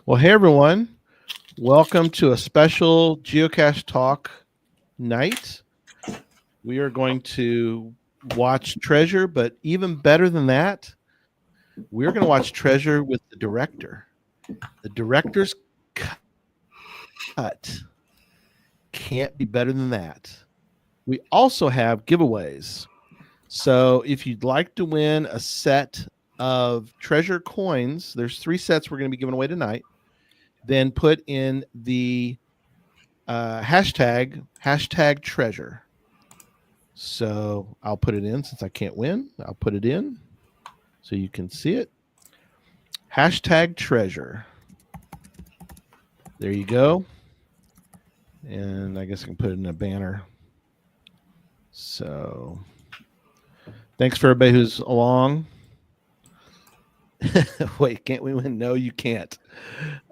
Well, hey everyone, welcome to a special Geocache Talk night. We are going to watch Treasure, but even better than that, we're going to watch Treasure with the director. The director's cut can't be better than that. We also have giveaways. So if you'd like to win a set of Treasure coins, there's 3 sets we're going to be giving away tonight. Then put in the hashtag treasure. So I'll put it in since I can't win. I'll put it in so you can see it. Hashtag treasure. There you go. And I guess I can put it in a banner. So thanks for everybody who's along. Wait, can't we win? No, you can't.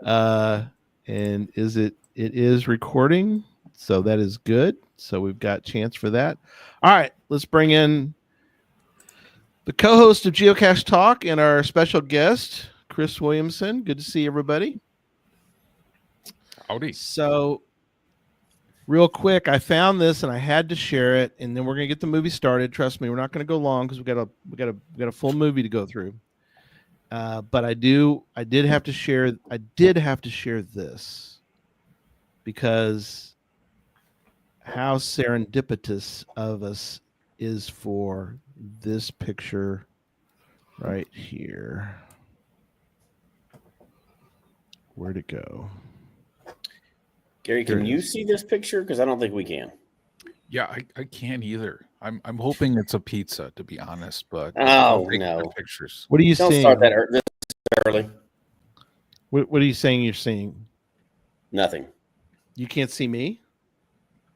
And it is recording, so that is good. So we've got chance for that. All right, let's bring in the co-host of Geocache Talk and our special guest, Chris Williamson. Good to see everybody. Howdy. So real quick, I found this and I had to share it, and then we're gonna get the movie started. Trust me, we're not gonna go long because we got a full movie to go through. But I did have to share this because how serendipitous of us is for this picture right here. Where'd it go? Gary, can you see this picture? Because I don't think we can. Yeah, I can't either. I'm hoping it's a pizza, to be honest. But no pictures. What are you Don't seeing? start that this early. What are you saying? You're seeing Nothing. You can't see me.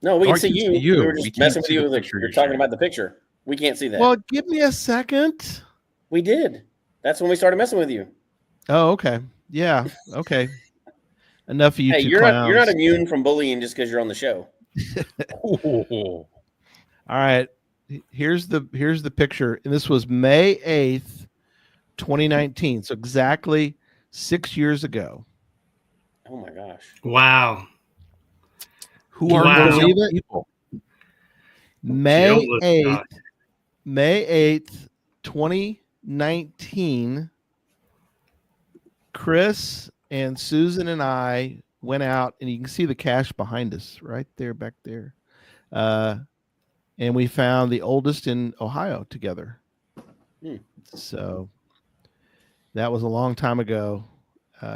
No, we Oh, can see you. We were just messing with you. You're talking about the picture. We can't see that. Well, give me a second. We did. That's when we started messing with you. Oh, okay. Yeah. Okay. Enough of you two you're clowns. you're not immune from bullying just because you're on the show. All right. Here's the picture, and this was May 8th, 2019. So exactly 6 years ago. Oh my gosh! Wow. Who are those people? May 8th, 2019. Chris and Susan and I went out, and you can see the cache behind us right there, back there. And we found the oldest in Ohio together. So that was a long time ago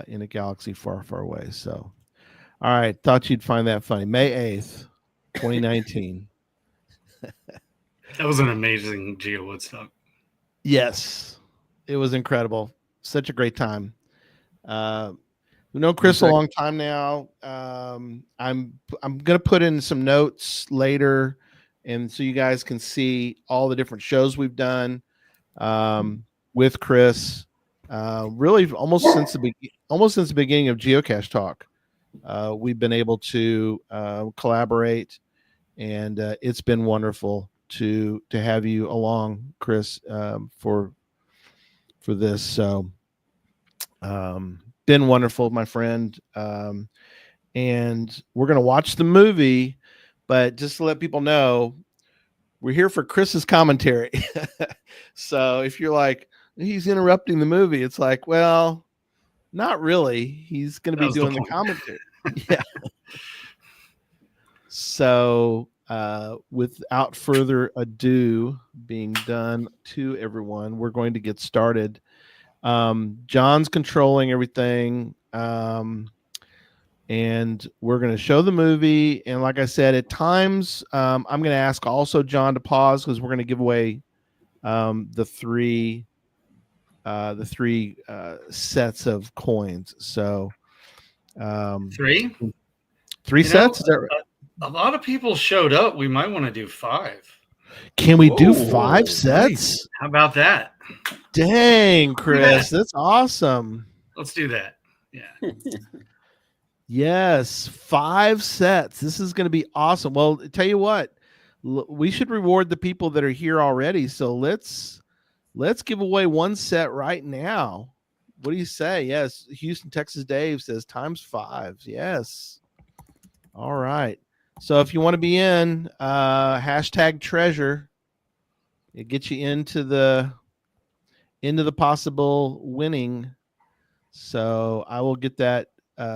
in a galaxy far, far away. So, all right. Thought you'd find that funny. May 8th, 2019. That was an amazing Geo Woodstock. Yes. It was incredible. Such a great time. We've known Chris a long time now. I'm going to put in some notes later, and so you guys can see all the different shows we've done with Chris. Really, almost since the beginning of Geocache Talk, we've been able to collaborate, and it's been wonderful to have you along, Chris, for this. So, been wonderful, my friend. And we're gonna watch the movie, but just to let people know, we're here for Chris's commentary. So if you're like, he's interrupting the movie, it's like, well, not really. He's gonna be doing the commentary. Yeah. So without further ado being done to everyone, we're going to get started. John's controlling everything. And we're going to show the movie. And like I said, at times, I'm going to ask also John to pause because we're going to give away the three sets of coins. So three sets. Is that right? A lot of people showed up. We might want to do 5. Can we do 5 sets? Nice. How about that? Dang, Chris, that's awesome. Let's do that. Yeah. Yes, 5 sets. This is going to be awesome. Well, tell you what, we should reward the people that are here already. So let's give away 1 set right now. What do you say? Yes. Houston, Texas Dave says ×5. Yes. All right. So if you want to be in, hashtag treasure, it gets you into the possible winning. So I will get that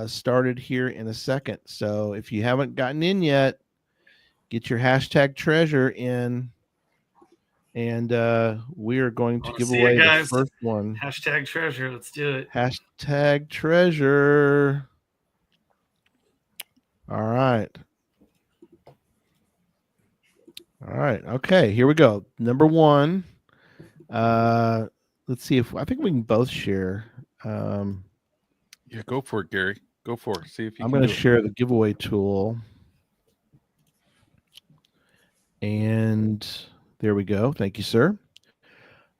started here in a second. So if you haven't gotten in yet, get your hashtag treasure in, and we are going to give away the first one. Hashtag treasure. Let's do it. Hashtag treasure. All right. All right. Okay. Here we go. Number one. Let's see if I think we can both share. Yeah, go for it, Gary. Go for it. See if you I'm can going do to it. share the giveaway tool. And there we go. Thank you, sir.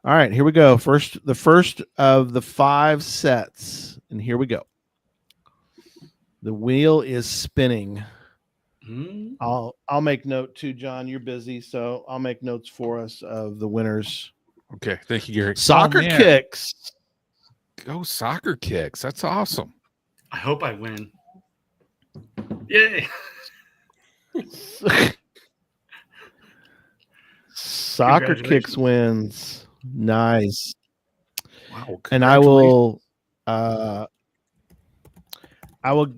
All right, here we go. The first of the 5 sets. And here we go. The wheel is spinning. I'll make note too, John. You're busy, so I'll make notes for us of the winners. Okay, thank you, Gary. Soccer kicks. Go soccer kicks. That's awesome. I hope I win. Yay. Soccer kicks wins. Nice. Wow. And I will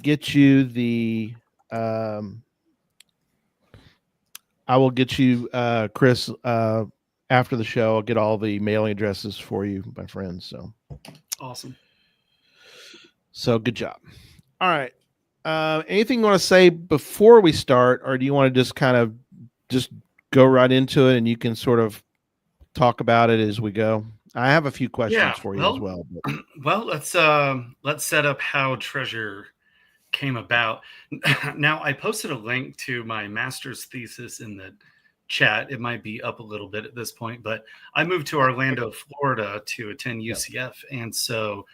get you the Chris, after the show. I'll get all the mailing addresses for you, my friends. So awesome. So good job. All right. Anything you want to say before we start, or do you want to just kind of just go right into it and you can sort of talk about it as we go? I have a few questions for you as well. But. Well, let's set up how Treasure came about. Now, I posted a link to my master's thesis in the chat. It might be up a little bit at this point, but I moved to Orlando, Florida to attend UCF. And so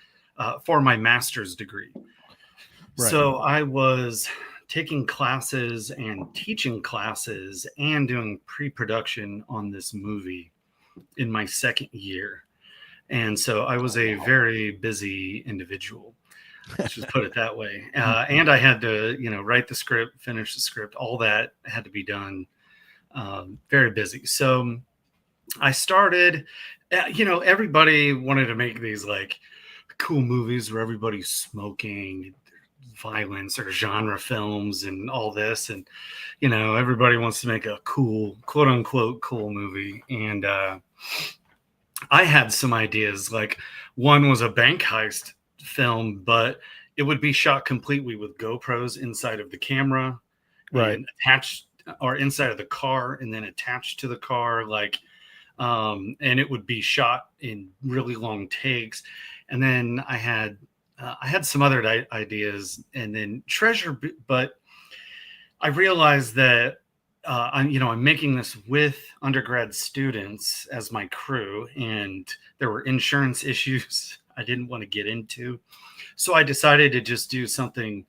for my master's degree. Right. So I was taking classes and teaching classes and doing pre-production on this movie in my second year. And so I was a very busy individual. Let's just put it that way. And I had to, write the script, finish the script, all that had to be done. Very busy. So I started, everybody wanted to make these like cool movies where everybody's smoking, violence or genre films and all this. And, everybody wants to make a cool, quote unquote, cool movie. And I had some ideas. Like one was a bank heist film, but it would be shot completely with GoPros inside of the camera, right, and attached, or inside of the car and then attached to the car, and it would be shot in really long takes. And then I had some other ideas, and then Treasure, but I realized that I'm making this with undergrad students as my crew, and there were insurance issues I didn't want to get into. So I decided to just do something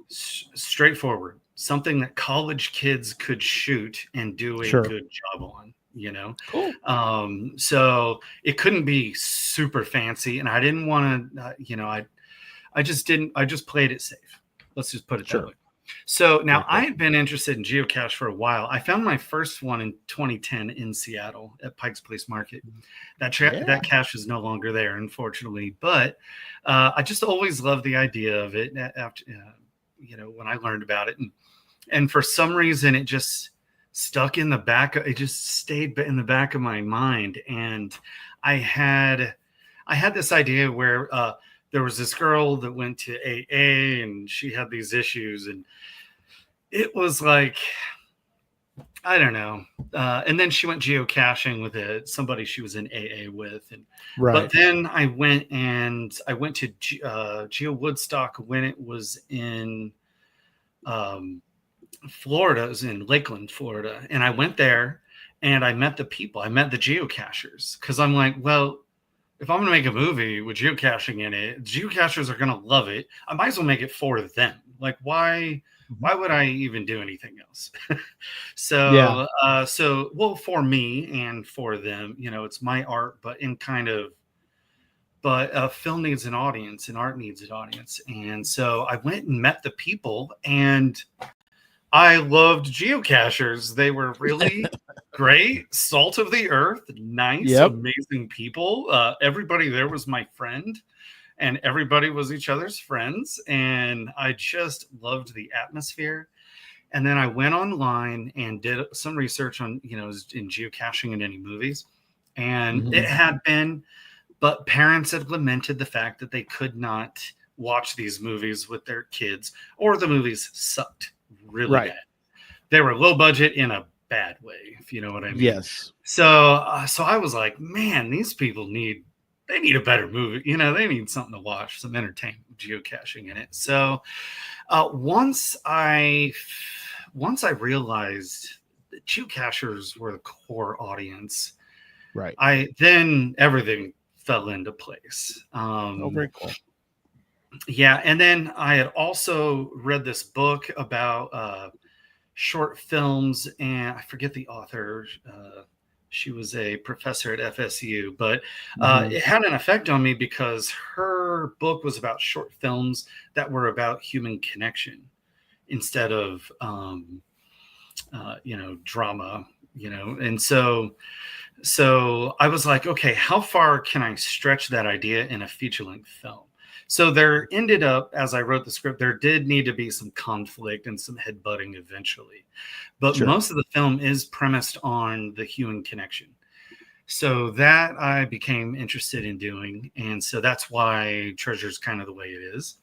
straightforward, something that college kids could shoot and do a good job on, Cool. So it couldn't be super fancy, and I didn't want to, I just played it safe. Let's just put it that way. So now I had been interested in geocache for a while. I found my first one in 2010 in Seattle at Pike's Place Market. That cache is no longer there, unfortunately. But I just always loved the idea of it. After when I learned about it, and for some reason it just stuck in the back. It just stayed in the back of my mind, and I had this idea where there was this girl that went to AA and she had these issues, and it was like, I don't know. And then she went geocaching with somebody she was in AA with. And but then I went to Geo Woodstock when it was in Florida. It was in Lakeland, Florida. And I went there and I met the people. I met the geocachers, because I'm like, well, if I'm going to make a movie with geocaching in it, geocachers are going to love it. I might as well make it for them. Like, why would I even do anything else? So for me and for them, it's my art, but but film needs an audience and art needs an audience. And so I went and met the people, and I loved geocachers. They were really great, salt of the earth, nice, amazing people. Everybody there was my friend, and everybody was each other's friends. And I just loved the atmosphere. And then I went online and did some research on, in geocaching and any movies. And it had been, but parents had lamented the fact that they could not watch these movies with their kids, or the movies sucked really bad. They were low budget in a bad way, if you know what I mean. Yes. So I was like, man, these people need a better movie. They need something to watch, some entertainment, geocaching in it. So once I realized that geocachers were the core audience, then everything fell into place. Very cool. Yeah, and then I had also read this book about short films, and I forget the author. She was a professor at FSU, but it had an effect on me because her book was about short films that were about human connection instead of, drama, and so I was like, okay, how far can I stretch that idea in a feature-length film? So there ended up, as I wrote the script, there did need to be some conflict and some headbutting eventually. But most of the film is premised on the human connection. So that I became interested in doing. And so that's why Treasure's kind of the way it is.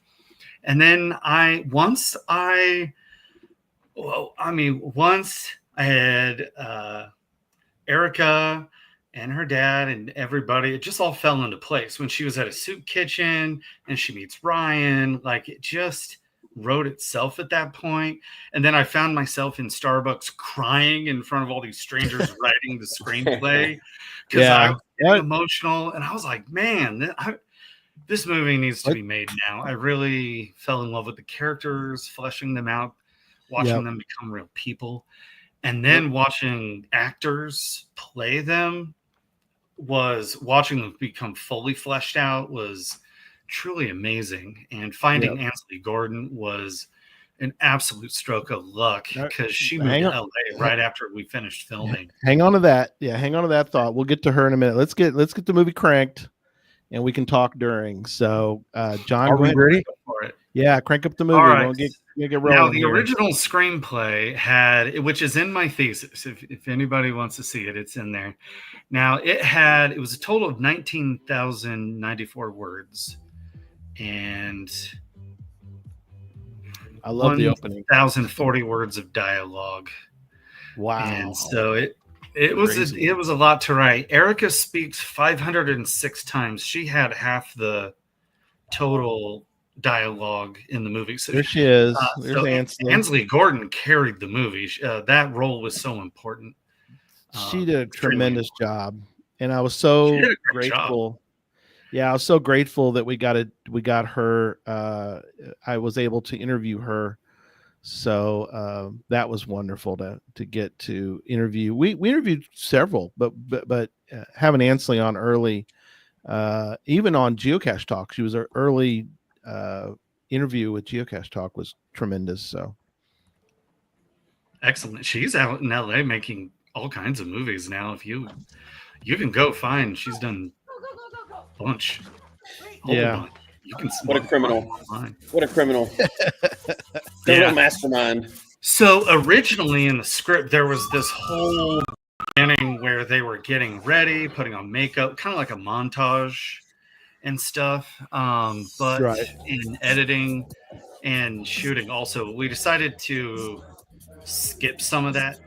And then once I had Erica and her dad and everybody, it just all fell into place when she was at a soup kitchen and she meets Ryan. Like, it just wrote itself at that point. And then I found myself in Starbucks crying in front of all these strangers writing the screenplay because I was emotional. And I was like, man, this movie needs to be made now. I really fell in love with the characters, fleshing them out, watching them become real people. And then watching actors play them, watching them become fully fleshed out was truly amazing. And finding Ansley Gordon was an absolute stroke of luck because she moved to LA right after we finished filming. Hang on to that. Yeah, hang on to that thought. We'll get to her in a minute. Let's get the movie cranked, and we can talk during. So, John, are we ready for it? Yeah, crank up the movie. All right. We'll get rolling. Now, the original screenplay which is in my thesis. If anybody wants to see it, it's in there. Now, it was a total of 19,094 words, and I love the opening. 1,040 words of dialogue. Wow! And so it was a lot to write. Erica speaks 506 times. She had half the total dialogue in the movie. So there she is. There's Ansley Gordon carried the movie. That role was so important. She did a tremendous job, and I was so grateful. Yeah, I was so grateful that we got her. I was able to interview her, so that was wonderful to get to interview. We interviewed several, but having Ansley on early, even on Geocache Talk, she was an early interview with Geocache Talk was tremendous. So excellent. She's out in LA making all kinds of movies now. If you can go find, she's done a bunch. Yeah. You can. What a criminal! What a criminal! Criminal mastermind. So originally in the script, there was this whole beginning where they were getting ready, putting on makeup, kind of like a montage and stuff. But in editing and shooting also, we decided to skip some of that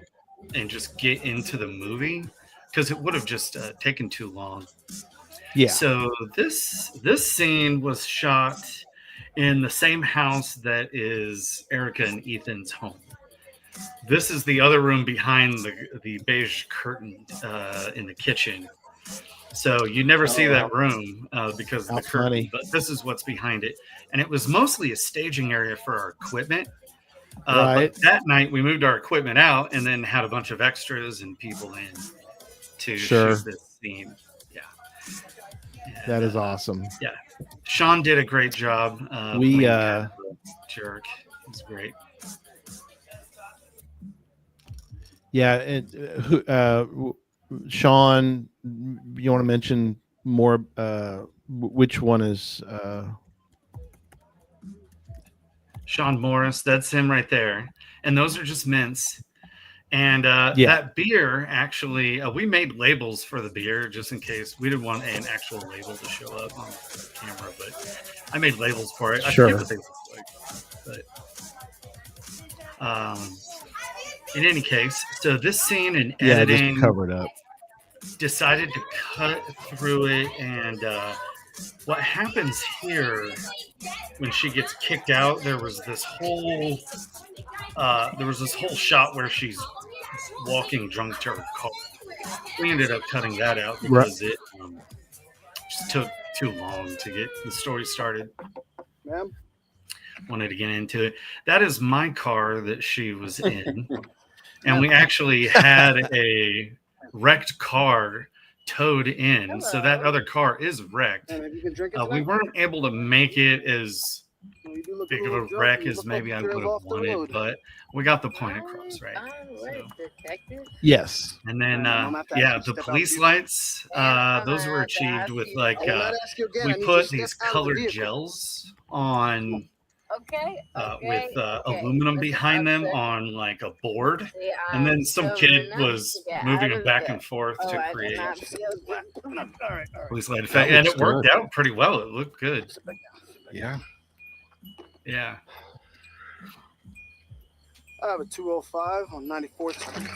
and just get into the movie because it would have just taken too long. Yeah. So this scene was shot in the same house that is Erica and Ethan's home. This is the other room behind the beige curtain in the kitchen. So you never see that room because of the curtain. Funny. But this is what's behind it. And it was mostly a staging area for our equipment. But that night we moved our equipment out and then had a bunch of extras and people in to shoot this scene. That is awesome. Yeah, Sean did a great job. We jerk. It was great. Yeah, Sean, you want to mention more? Which one is? Sean Morris, that's him right there. And those are just mints. And that beer, actually, we made labels for the beer just in case. We didn't want an actual label to show up on the camera, but I made labels for it. Sure. I forget what they look like. But in any case, so this scene in editing, just covered up. decided to cut through it. And what happens here when she gets kicked out, there was this whole shot where she's walking drunk to her car. We ended up cutting that out because it just took too long to get the story started. Ma'am? Wanted to get into it. That is my car that she was in. And we actually had a wrecked car towed in. Hello. So that other car is wrecked. We weren't able to make it as big of a wreck as maybe I would have wanted, but we got the point across, right? So. Yes. And then, the police lights, those were achieved with we put these colored gels on with aluminum behind them on like a board, and then some kid was moving them back and forth to create police light effect, and it worked out pretty well. It looked good. Yeah. Yeah. I have a 205 on 94th Street.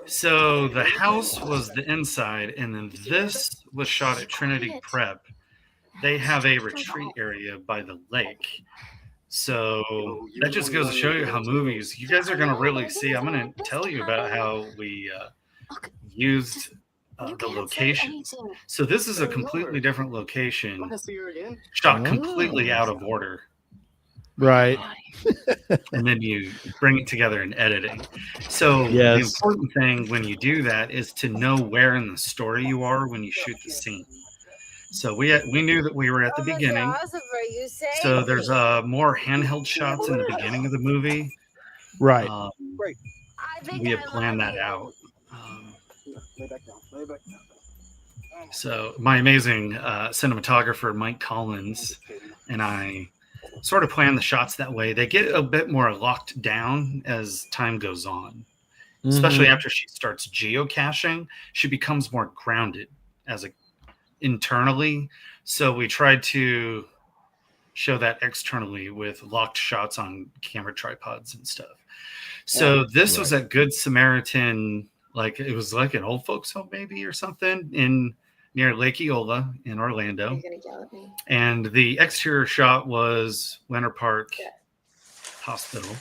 So the house was the inside, and then this was shot at Trinity Prep. They have a retreat area by the lake. So that just goes to show you how movies, you guys are going to really see. I'm going to tell you about how we used the locations. So this is a completely different location, shot completely out of order. Right. And then you bring it together in editing. So the important thing when you do that is to know where in the story you are when you shoot the scene. So we knew that we were at the beginning. So there's more handheld shots in the beginning of the movie. Right. We had planned that out. So my amazing cinematographer, Mike Collins, and I sort of plan the shots that way. They get a bit more locked down as time goes on, especially after she starts geocaching. She becomes more grounded internally. So we tried to show that externally with locked shots on camera tripods and stuff. So this was at Good Samaritan, like it was like an old folks home maybe or something near Lake Eola in Orlando. And the exterior shot was Winter Park Hospital.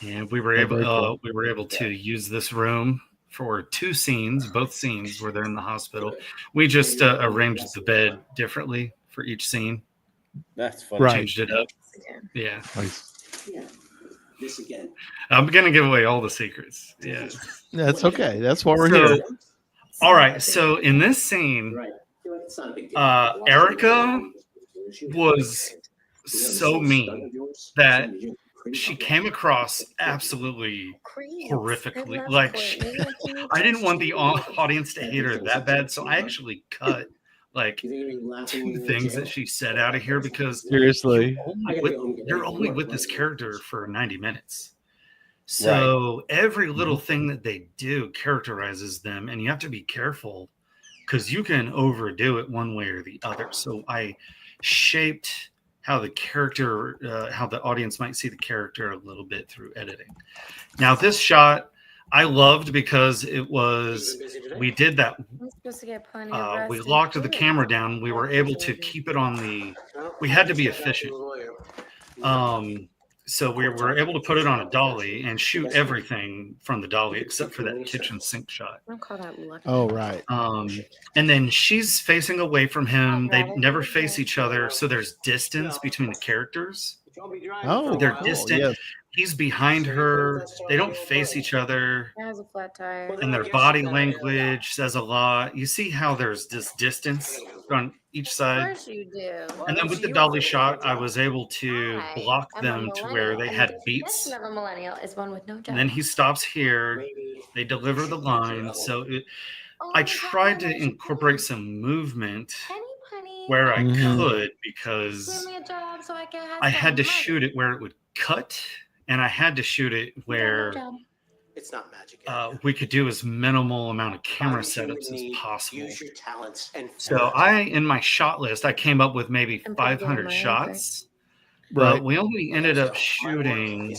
And we were able to use this room for two scenes. Both scenes where they're in the hospital. We just arranged the bed differently for each scene. That's funny. Changed it up. Yeah. Nice. Yeah. This again. I'm gonna give away all the secrets. Yeah. That's okay. That's why we're here. All right. So in this scene, Erica was so mean that she came across absolutely horrifically. Like I didn't want the audience to hate her that bad, so I actually cut like 2 things that she said out of here because seriously, you're only with this character for 90 minutes. So every little thing that they do characterizes them, and you have to be careful because you can overdo it one way or the other. So I shaped how the character, how the audience might see the character a little bit through editing. Now this shot I loved because it was, we did that. We locked the camera down. We were able to keep it on we had to be efficient. So we were able to put it on a dolly and shoot everything from the dolly except for that kitchen sink shot. Oh, right. And then she's facing away from him. They never face each other. So there's distance between the characters. Oh, They're cool. distant. Yes. He's behind her. They don't face each other. It has a flat tire. And their body language says a lot. You see how there's this distance on each Of side. course you do. And then with the dolly shot, I was able to block I'm a them to where millennial, they and had the beats. definition of a millennial is one with no job. And then he stops here. They deliver the line. So I tried to incorporate some movement where I could, because I had to shoot it where it would cut, and I had to shoot it where It's not magic. we could do as minimal amount of camera setups as possible. Use your talents and So in my shot list, I came up with maybe I'm pretty good at 500 my shots, Right. but we only ended up shooting.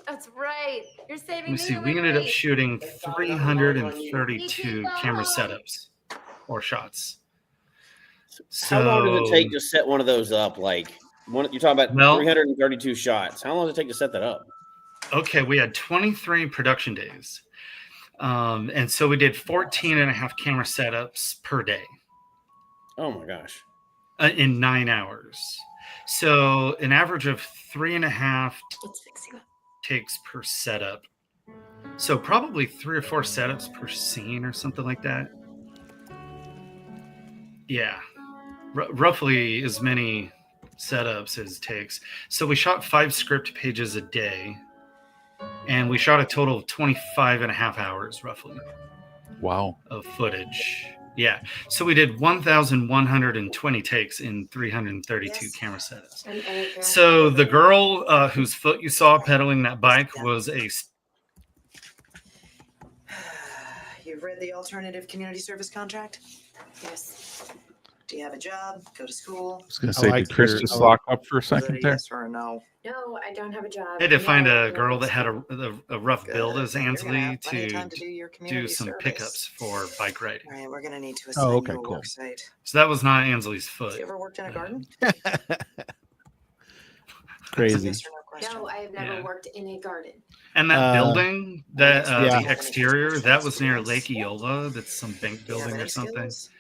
That's right. You're saving Let me see. We ended up shooting 332 camera setups or shots. So How long does it take to set one of those up? Like you're talking about 332 shots. How long does it take to set that up? Okay, we had 23 production days. And so we did 14 and a half camera setups per day. Oh my gosh. In 9 hours. So an average of 3.5 takes per setup. So probably 3 or 4 setups per scene or something like that. Yeah. Roughly as many setups as it takes. So we shot 5 script pages a day, and we shot a total of 25 and a half hours roughly. Wow. Of footage. Yeah. So we did 1,120 takes in 332 camera setups. So the girl whose foot you saw pedaling that bike was a... You've read the alternative community service contract? Yes. Do you have a job? Go to school? I was going to say, like did Chris your- just lock up for a second there? Yes or a no? No, I don't have a job. I had to find No, a girl that had a rough build as You're gonna Ansley have plenty of to time do your do community some service. pickups for bike riding. All right, we're gonna need to assign okay, you a cool. work site. So that was not Ansley's foot. Have you ever worked in a garden? Crazy. Yes or no question. No, I have never Yeah. worked in a garden. And that building, that yeah. the exterior, that was near Lake Eola. That's some bank Do you have building or any something. skills?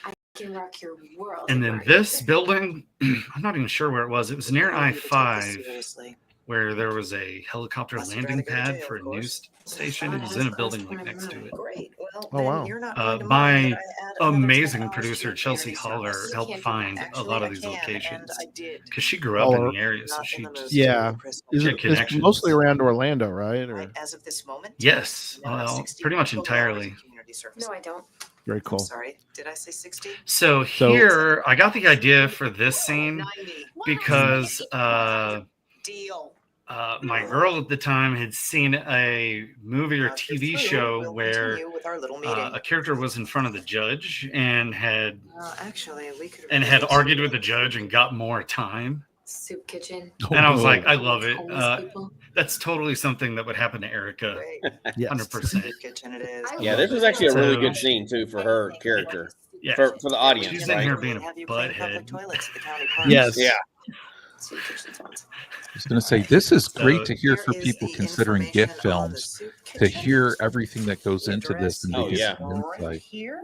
I can rock your world. And then Right. this building, I'm not even sure where it was. It was near You need to take this I-5, seriously. where there was a helicopter Plus, you'd landing rather go to pad jail, for of a course. news station. It was in a building like next to it. Great. Well, Oh, then wow. you're not going to My mind that I add another 10 amazing hours to producer, your Chelsea community Holler, service. helped Can't do find that. a lot of Actually, these I can, locations. and I did. Because she grew up in Or- the area, so Not she in the just... mood Yeah. for Chris Is Yeah, it, it's connections. mostly around Orlando, right? Or Right, as of this moment. Yes, you now have well, 60 pretty much total hours entirely. of community service. No, I don't. very I'm cool. sorry, did I say 60? So here, I got the idea for this scene 90. because Deal. my girl at the time had seen a movie or Now, if you're TV through, show we'll where continue with our little meeting. a character was in front of the judge and had Actually, we could argued with the judge and got more time. Soup kitchen. And I was Oh, like, I love it. Homeless people. That's totally something that would happen to Erica. yes. 100%. Kitchen it is. Yeah, this was actually a really So- good scene too for her character, Yeah. for the audience, She's in right? here being a Have you clean public butthead. toilets at the county parks? Yes. Yeah. Soup kitchen sounds. I was going to say, this is So- great to hear for Here is people the considering information gift on the films, soup to kitchen. hear everything that goes The into this and to Oh, get yeah. some Right insight. here.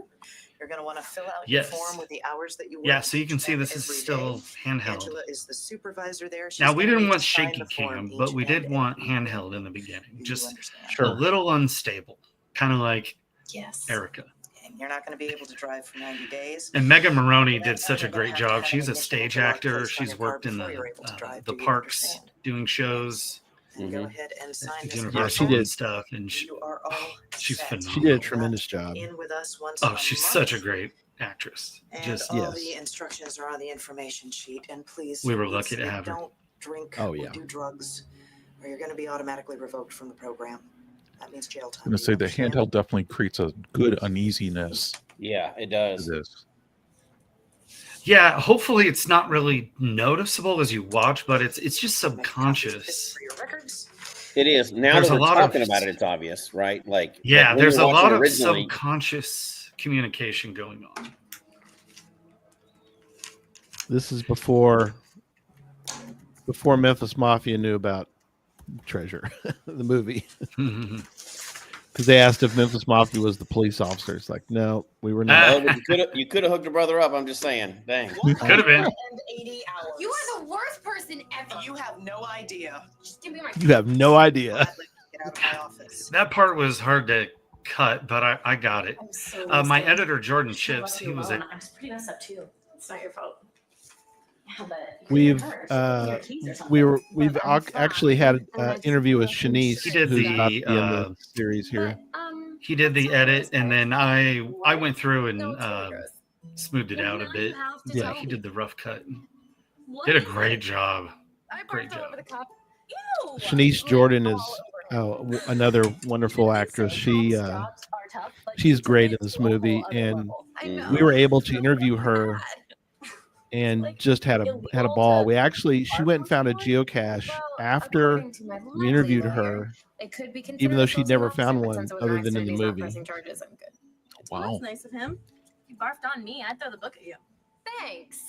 You're going to want to fill out Yes. your form with the hours that you work. Yeah, so you can each see and this is every still day. handheld. Angela is the supervisor there. She's Now, we gonna didn't need want to sign shaky the form cam, but each we did and want every handheld in the beginning. You Just understand? a Sure. little unstable, kind of like Yes. Erica. And you're not going to be able to drive for 90 days. And Megan Maroney did That's such a how you're great gonna have to job. have She's a initial stage paperwork actor. placed on She's your card worked in before you're able to drive. the Do you parks understand? doing shows And go Mhm. ahead and at sign the this Universal Yeah, she and did. stuff. And You are all she's set. phenomenal. She did a tremendous job. In with us once Oh, a she's month, such a great actress. And Just all yes. the instructions are on the information sheet. And please, We were please, lucky to you have her. don't drink Oh, or yeah. do drugs, or you're going to be automatically revoked from the program. That means jail time. I'm going to Do say you the understand? handheld definitely creates a good uneasiness Yeah, it to does. this. yeah, hopefully it's not really noticeable as you watch, but it's just Make copies of this subconscious. for your records. It is. Now There's that a we're lot of- talking about it, it's obvious, right? Like, Yeah, when there's you're a watching lot of originally, subconscious communication going on. This is before Memphis Mafia knew about Treasure, the movie. because they asked if Memphis Mafia was the police officer. It's like, no, we were not. Oh, but you could have hooked your brother up. I'm just saying. Dang. Could have been. And 80 hours. You are the worst person ever. You have no idea. Just give me my. You have no idea. Get out of my office. That part was hard to cut, but I got it. I'm so My wasted. editor, Jordan Chips, he was a I'm just pretty messed up too. It's not your fault. Yeah, but We've actually had an interview with Shanice, He did who's the, about to be in the series here. he did the edit, and then I went through and smoothed it out a bit. Yeah. He did the rough cut. Did a great job. I Great barfed all job. over the cup. Ew. Shanice Jordan is another wonderful actress. She's great in this movie, and we were able to interview her and just had a ball. She went and found a geocache after we interviewed her, even though she'd never found one other than in the movie. Wow. That's nice of him. You barfed on me. I'd throw the book at you. Thanks.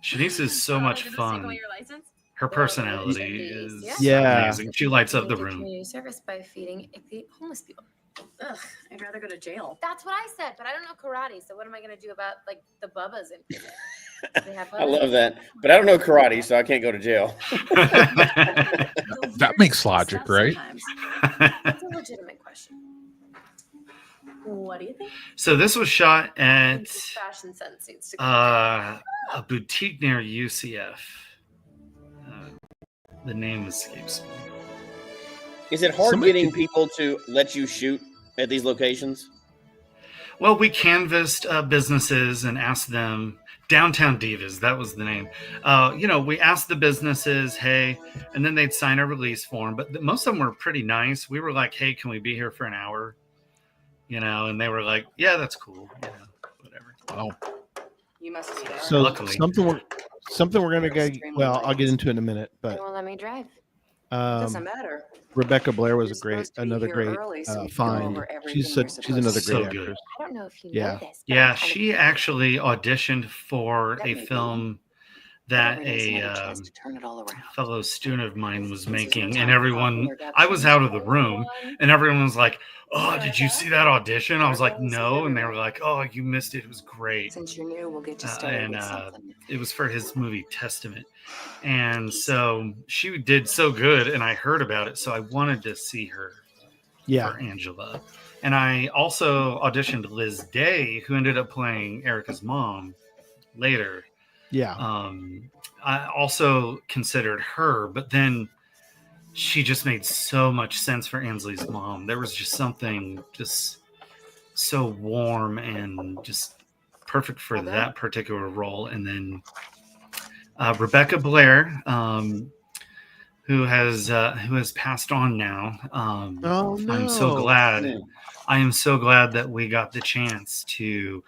Shanice is so much Did this take away fun. your license? Her personality is Yeah. amazing. She lights up the room. Community service by feeding homeless people. Ugh, I'd rather go to jail. That's what I said, but I don't know karate. So what am I gonna do about like the bubbas in prison? They have I love that. But I don't know karate, so I can't go to jail. That makes logic, right? That's a legitimate question. What do you think? So this was shot at Fashion sense suits to a boutique near UCF. The name escapes me. Is it hard Somebody getting could- people to let you shoot at these locations? Well, we canvassed businesses and asked them. Downtown Divas, that was the name. We asked the businesses, hey, and then they'd sign a release form. But most of them were pretty nice. We were like, hey, can we be here for an hour? And they were like, yeah, that's cool. Whatever. Wow. You must see that. So Luckily. something we're gonna get. Well, I'll get into it in a minute, They but won't let me drive. Doesn't matter. Rebecca Blair was You're supposed to be another here great early, so you can go find. over everything She's you're she's supposed another to great So good. actress. I don't know if you Yeah. know this. but Yeah, I'm kind she actually auditioned for That a may be. film that Everybody's had a chance to turn it all around. fellow student of mine was This is your making, time and to everyone, popular I was out of the of room, and everyone was like, oh, did you see that audition? I was like, no. And they were like, oh, you missed it. It was great. Since you're new, we'll get you started And with something. it was for his movie Testament. And so she did so good, and I heard about it. So I wanted to see her Yeah, for Angela. And I also auditioned Liz Day, who ended up playing Erica's mom later. yeah. I also considered her, but then she just made so much sense for Ansley's mom. There was just something just so warm and just perfect for that particular role. And then Rebecca Blair, who has passed on now. Oh no! I'm so glad. I am so glad that we got the chance to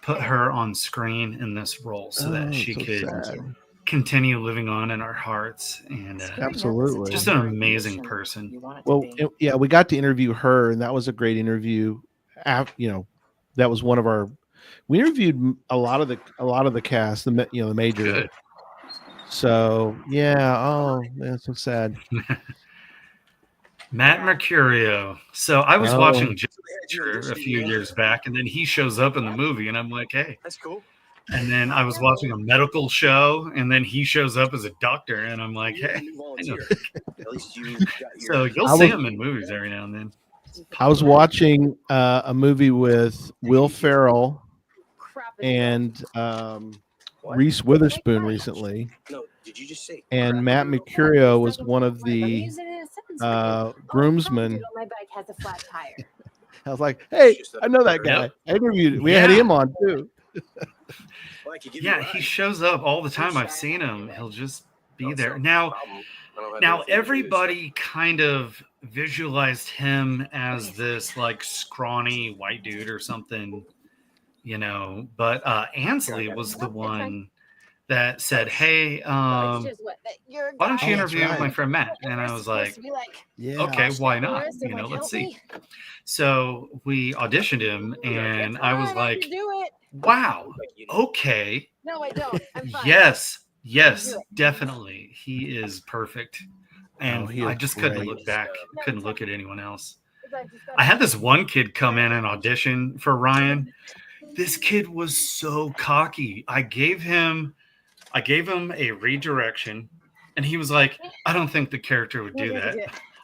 put her on screen in this role so that she so could sad. continue living on in our hearts. And Absolutely. just an amazing person. You want it to Well, be. yeah, we got to interview her, and that was a great interview. That was one of our. We interviewed a lot of the cast, the major. Good. So yeah, oh man, so sad. Matt Mercurio. So I was Oh. watching Geocache a few years back, and then he shows up in the movie, and I'm like, hey. That's cool. And then I was watching a medical show, and then he shows up as a doctor, and I'm like, hey. You I know. volunteer. At least you got your. So you'll I see was- him in movies every now and then. I was watching a movie with Will Ferrell and Reese Witherspoon recently, No, did you just say? and Matt Mercurio was one of the groomsmen. My bike has a flat tire. I was like, "Hey, I know that guy. Yep. I interviewed. We had Yeah. him on too." Well, I could give you Yeah, a he ride. shows up all the time. I've seen him. He'll just be Don't there. sound Now, problem. I don't know if I now know if you do this. everybody kind of visualized him as this like scrawny white dude or something, but Ansley was the one that said, hey, why don't you Oh, interview that's right. my friend Matt? And I was like, Yeah. okay, why not? Let's see. So we auditioned him, and I was like, do it. wow, Like, you know, okay. No, I don't. I'm fine. Yes, Do it. definitely. He is perfect. And Oh, he I is just couldn't great. look back, couldn't look at anyone else. I had this one kid come in and audition for Ryan. This kid was so cocky. I gave him a redirection, and he was like, I don't think the character would do that.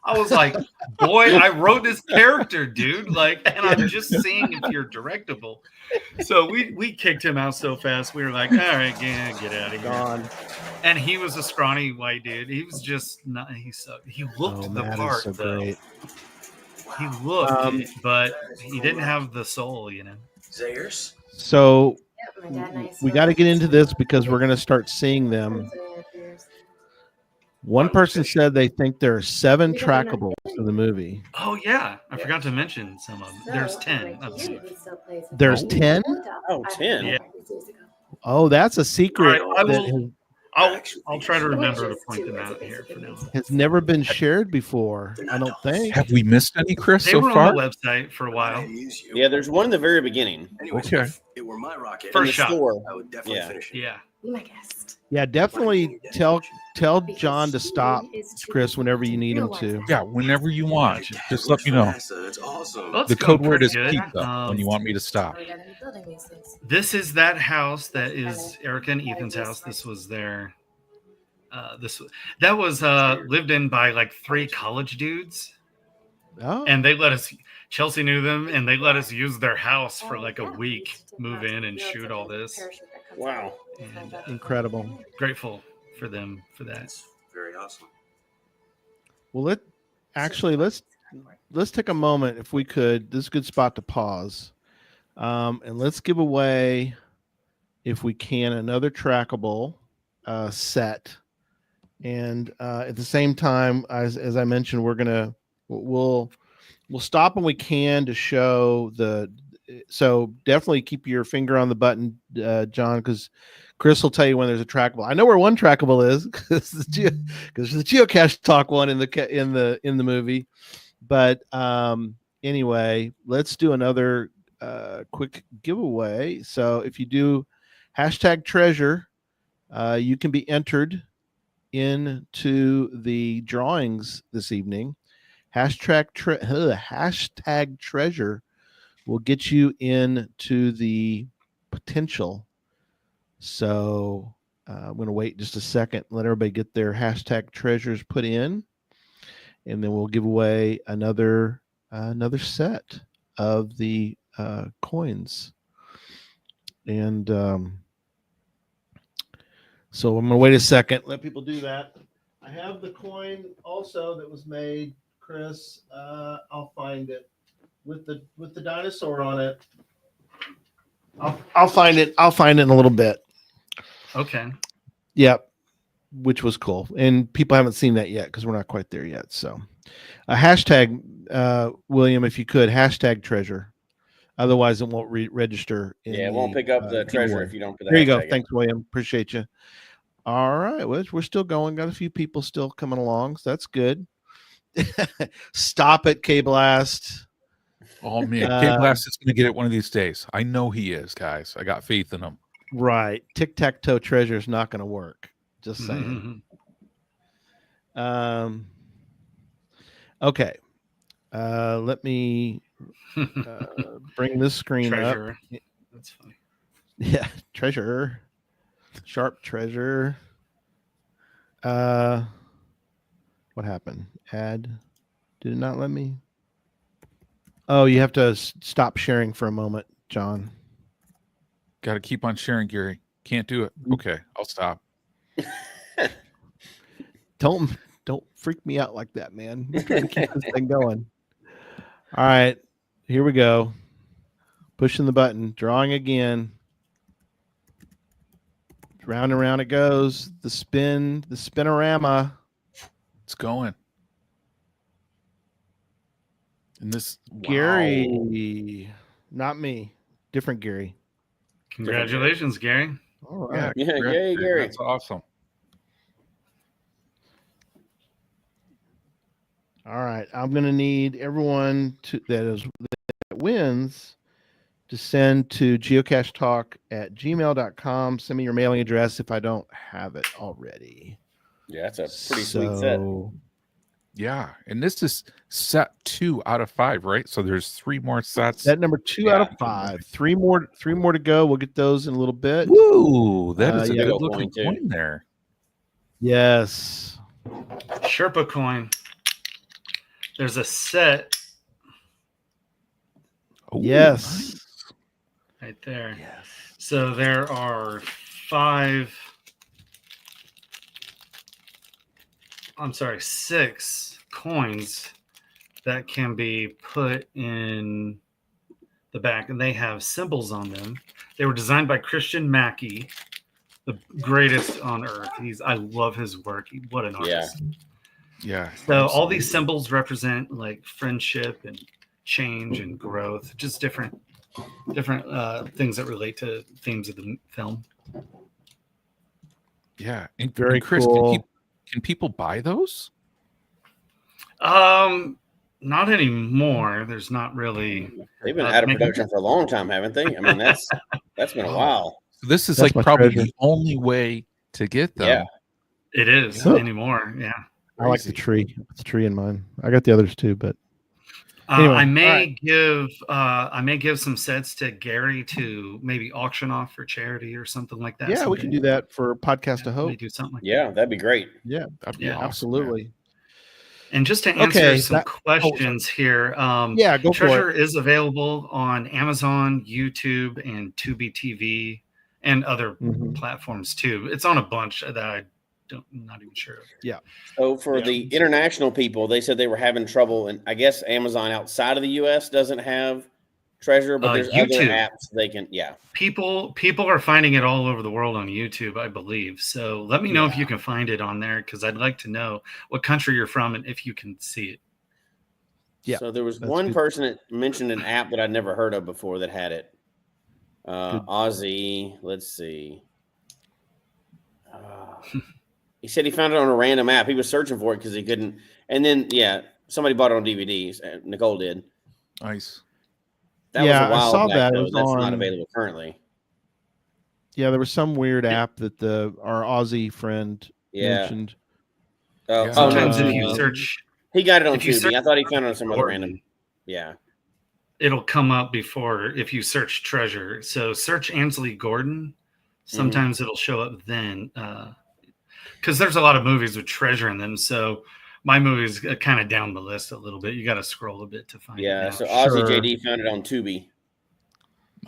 I was like, boy, I wrote this character, dude. Like, and I'm just seeing if you're directable. So we kicked him out so fast. We were like, all right, get out of here. Gone. And he was a scrawny white dude. He was just not. He sucked. He looked the Matt is part, so though. great. He looked it, but he didn't have the soul, you know. Zayers? So My dad and I we got to get into this because we're going to start seeing them. One person said they think there are 7 trackables in the movie. Oh yeah, I forgot to mention some of them. There's 10. I believe. There's 10? Oh, 10. Yeah. Oh, that's a secret All right, I that will- I'll try to remember to point them out here for now. has never been shared before. I don't think. Have we missed any, Chris, They so were far? on the website for a while. Yeah, there's one in the very beginning. Anyways, Okay. if it were my rocket, In First the shot. store. I would definitely Yeah. finish it. Yeah. Be my guest. Yeah, definitely tell John to stop, Chris, whenever you need him to. Yeah, whenever you want. Just let me know. That's awesome. Well, The it's going code word pretty is good. pizza when you want me to stop. This is that house that is Erica and Ethan's house. This was their that was lived in by like 3 college dudes, Oh, and they let us. Chelsea knew them, and they let us use their house for like a week, move in and shoot all this. Wow. And incredible. grateful for them for that. That's very awesome. Well, let's take a moment if we could. This is a good spot to pause, and let's give away, if we can, another trackable set. And at the same time, as I mentioned, we'll stop when we can to show the. So definitely keep your finger on the button, John, because Chris will tell you when there's a trackable. I know where one trackable is because the Geocache Talk one in the movie. But anyway, let's do another quick giveaway. So if you do #treasure, you can be entered into the drawings this evening. #treasure will get you into the potential. So I'm going to wait just a second, let everybody get their #treasures put in, and then we'll give away another set of the coins. And so I'm going to wait a second, let people do that. I have the coin also that was made, Chris. I'll find it with the dinosaur on it. I'll find it. I'll find it in a little bit. Okay. Yep, which was cool, and people haven't seen that yet because we're not quite there yet. So, a hashtag, William, if you could #treasure. Otherwise, it won't register. Yeah, it won't pick up the treasure giveaway. if you don't put the There you go. hashtag in. Thanks, William. Appreciate you. All right, well, we're still going. Got a few people still coming along, so that's good. Stop it, K-Blast. Oh, man. K-Blast is going to get it one of these days. I know he is, guys. I got faith in him. Right. Tic-tac-toe treasure is not going to work. Just saying. Okay. Let me bring this screen Treasure. up. That's funny. Yeah. Treasure. Sharp treasure. What happened? Add. Did it not let me? Oh, you have to stop sharing for a moment, John. Got to keep on sharing, Gary. Can't do it. Okay, I'll stop. Don't freak me out like that, man. I'm trying to keep this thing going. All right, here we go. Pushing the button, drawing again. Round and round it goes. The spinorama. It's going. And this Gary, not me. Different Gary. Congratulations, Gary. All right. Yeah, congrats, yay, Gary. That's awesome. All right. I'm going to need everyone that wins to send to geocachetalk@gmail.com. Send me your mailing address if I don't have it already. Yeah, that's a pretty sweet set. Yeah, and this is set 2 out of 5, right? So there's 3 more sets. That number 2 out of 5. 3 more to go. We'll get those in a little bit. Woo! That is a yeah, good looking coin there. Yes. Sherpa coin. There's a set. Ooh, Yes. nice. Right there. Yes. So there are 6 coins that can be put in the back, and they have symbols on them. They were designed by Christian Mackey, the greatest on earth. I love his work. What an artist. Yeah. So all these symbols represent like friendship and change and growth, just different things that relate to themes of the film. Yeah. And Very Chris, cool. can people buy those? Not anymore. There's not really. They've been out of production for a long time, haven't they? I mean, that's been a while. So this is That's like my probably treasure. the only way to get them. Yeah. It is Yeah. anymore. Yeah. I like the tree. It's a tree in mine. I got the others too, but anyway, I may give some sets to Gary to maybe auction off for charity or something like that. yeah, we can do that for Podcast of Hope. Maybe do something like Yeah, that'd be great. Yeah, That'd be Yeah, awesome, absolutely. that. And just to answer some that- questions here, Yeah, go for Treasure it. is available on Amazon, YouTube, and Tubi TV, and other Mhm. platforms too. It's on a bunch that I'm not even sure of. So for the international people, they said they were having trouble, and I guess Amazon outside of the U.S. doesn't have Treasure, but there's other YouTube. apps they can. Yeah, People are finding it all over the world on YouTube, I believe. So let me know if you can find it on there, because I'd like to know what country you're from and if you can see it. Yeah, So there was that's one good. person that mentioned an app that I'd never heard of before that had it. Aussie. Let's see. He said he found it on a random app. He was searching for it because he couldn't. And then, somebody bought it on DVDs. Nicole did. Nice. That Yeah, I was a while saw back, that. It though. was That's not on- available currently. Yeah, there was some weird app that our Aussie friend Yeah. mentioned. Oh, Yeah. no, Sometimes if no. you search, he got it on if you Tubi. search I thought he found it on some other Gordon, random. Yeah. it'll come up before if you search Treasure. So search Ansley Gordon. Sometimes it'll show up then, because there's a lot of movies with Treasure in them. So my movie's kind of down the list a little bit. You got to scroll a bit to find it. Yeah. now. So Aussie Sure. JD found it on Tubi.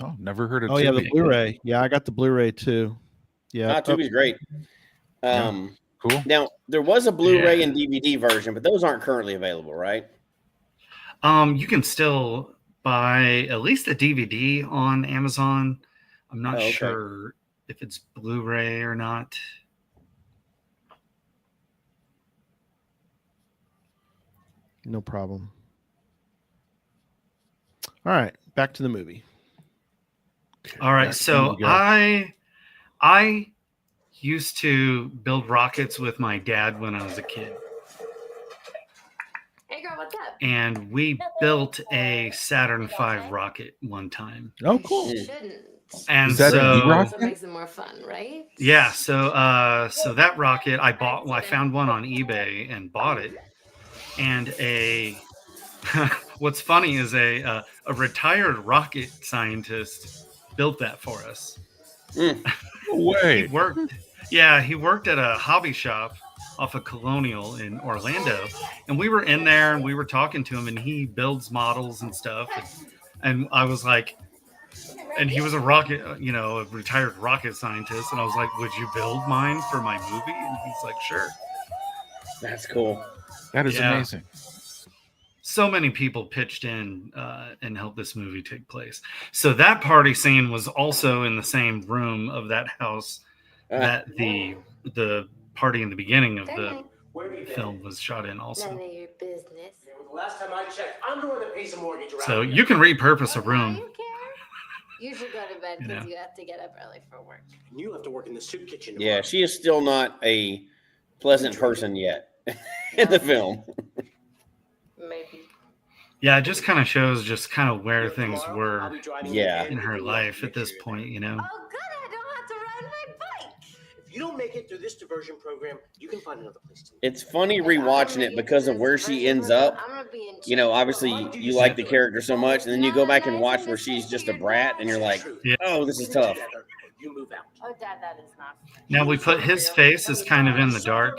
Oh, never heard of Oh yeah, the Tubi. Blu-ray. Yeah, I got the Blu-ray too. Yeah, Tubi's great. Cool. Now there was a Blu-ray and DVD version, but those aren't currently available, right? You can still buy at least a DVD on Amazon. I'm not okay. sure if it's Blu-ray or not. no problem. All right, back to the movie. All right, Back to so you, guys. I used to build rockets with my dad when I was a kid, Hey girl, what's up? and we built a Saturn V rocket one time. Oh, cool. You shouldn't. And Is that a so, rocket? That's what makes it more fun, right? yeah, so that rocket I bought. Well, I found one on eBay and bought it, and what's funny is a retired rocket scientist built that for us. No way. He worked at a hobby shop off of Colonial in Orlando, and we were in there and we were talking to him, and he builds models and stuff, and I was like, and he was a retired rocket scientist, and I was like, would you build mine for my movie? And he's like, sure. That's cool. That is Yeah. amazing. So many people pitched in and helped this movie take place. So that party scene was also in the same room of that house that the party in the beginning of the film was shot in also. None of your business. Last time I checked, I'm the one that pays the mortgage around So here. you can repurpose a Do room. you care? You should go to bed You because know. you have to get up early for work. And you have to work in the soup kitchen. Yeah, she is still not a pleasant person yet in the film. Maybe. Yeah, it just kind of shows just kind of where things I'll were be driving Yeah. you in her and life at this you're point, you know. Oh, good. I don't have to ride my bike. If you don't make it through this diversion program, you can find another place to live. It's funny rewatching it because of where she ends up. You know, obviously you like the character so much, and then you go back and watch where she's just a brat, and you're like, oh, this is tough. You move out. Oh, Dad, that is not. Now we put his face is kind of in the dark,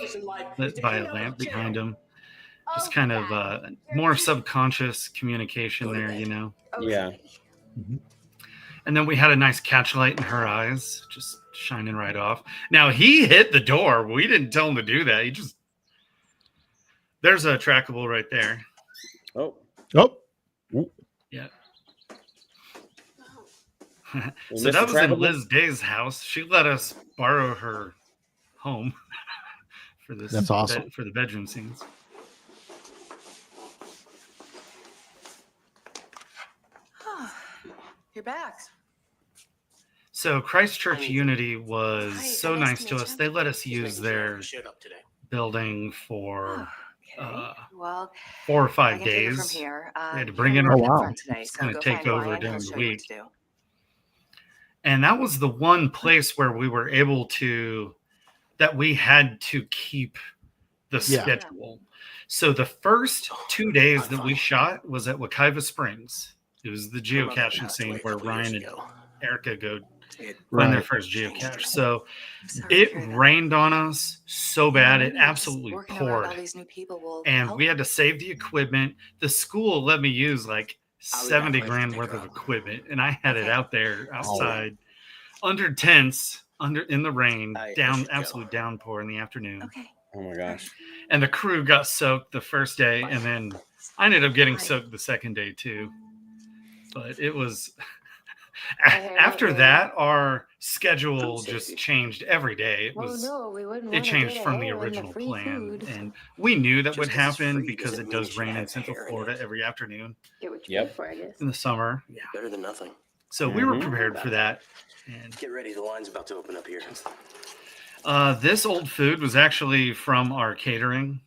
lit by a lamp behind him. Just kind of more subconscious communication there, you know. Yeah. And then we had a nice catch light in her eyes, just shining right off. Now he hit the door. We didn't tell him to do that. He just there's a trackable right there. Oh. Yeah. Was So this that the was in trackable? Liz Day's house. She let us borrow her home for this. That's awesome. For the bedroom scenes. You're back. So Christchurch Unity was Hi, so nice nice to to meet us. you. They let us Just use making sure their you showed up today. building for Okay. Well, 4 or I 5 can take it from days. here. They had to You bring have in a our- meeting Oh, wow. front today, It's so gonna go take find over Ryan, during he'll the show you what week. to do. And that was the one place where we were able to, that we had to keep the Yeah. schedule. So the first 2 days that we shot was at Wekiva Springs. It was the geocaching scene where Ryan and Erica go find their Right. first geocache. So I'm sorry to it hear that. rained on us so bad, it Maybe just absolutely working around poured. all these new people will And help. we had to save the equipment. The school let me use like I'll be 70 back later to grand pick worth her of up. equipment, and I had it Okay. out there outside under tents, in the rain, I down should go. absolute downpour in the afternoon. Okay. Oh my gosh. And the crew got soaked the first day, and then I ended up getting soaked the second day too. But it was after that, our schedule just changed every day. It was we wouldn't. it changed from the original plan, and we knew that would Just 'cause it's happen free because doesn't it mean does you should rain in have Central hair in Florida it. every afternoon Get what Yep. pay for, I guess. in the summer. Yeah, Better than nothing. so we were Mhm. prepared for that. And Get ready, the line's about to open up here. this old food was actually from our catering.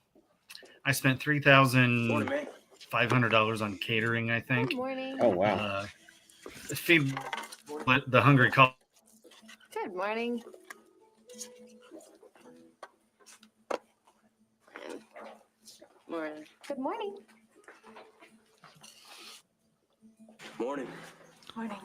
I spent Morning, $3,500 man. on catering, I think. Good morning. Oh wow. Feed the hungry call. Good morning. Morning. Good morning. Morning. Morning.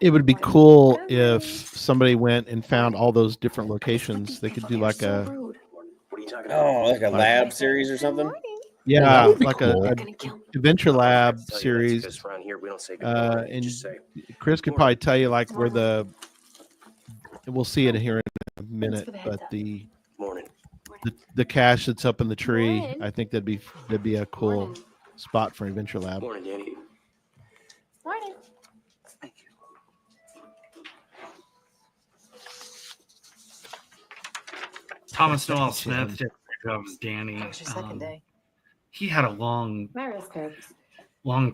It would be cool if somebody went and found all those different locations. They could do like a What are you talking about? Oh, like a lab series or something? yeah, would be like cool. a Gonna kill me. adventure lab Tell you, series. that's because around here we don't say good morning, And just say Chris could probably tell you like where the we'll see it here in a minute, for the heads but up. morning. the cache that's up in the tree, Morning. I think that'd be a cool Morning. spot for an adventure lab. Morning, Danny. Morning. Thank you. Thomas Noel Smith did a great job as Danny. How was your second day? He had a long My wrist hurts.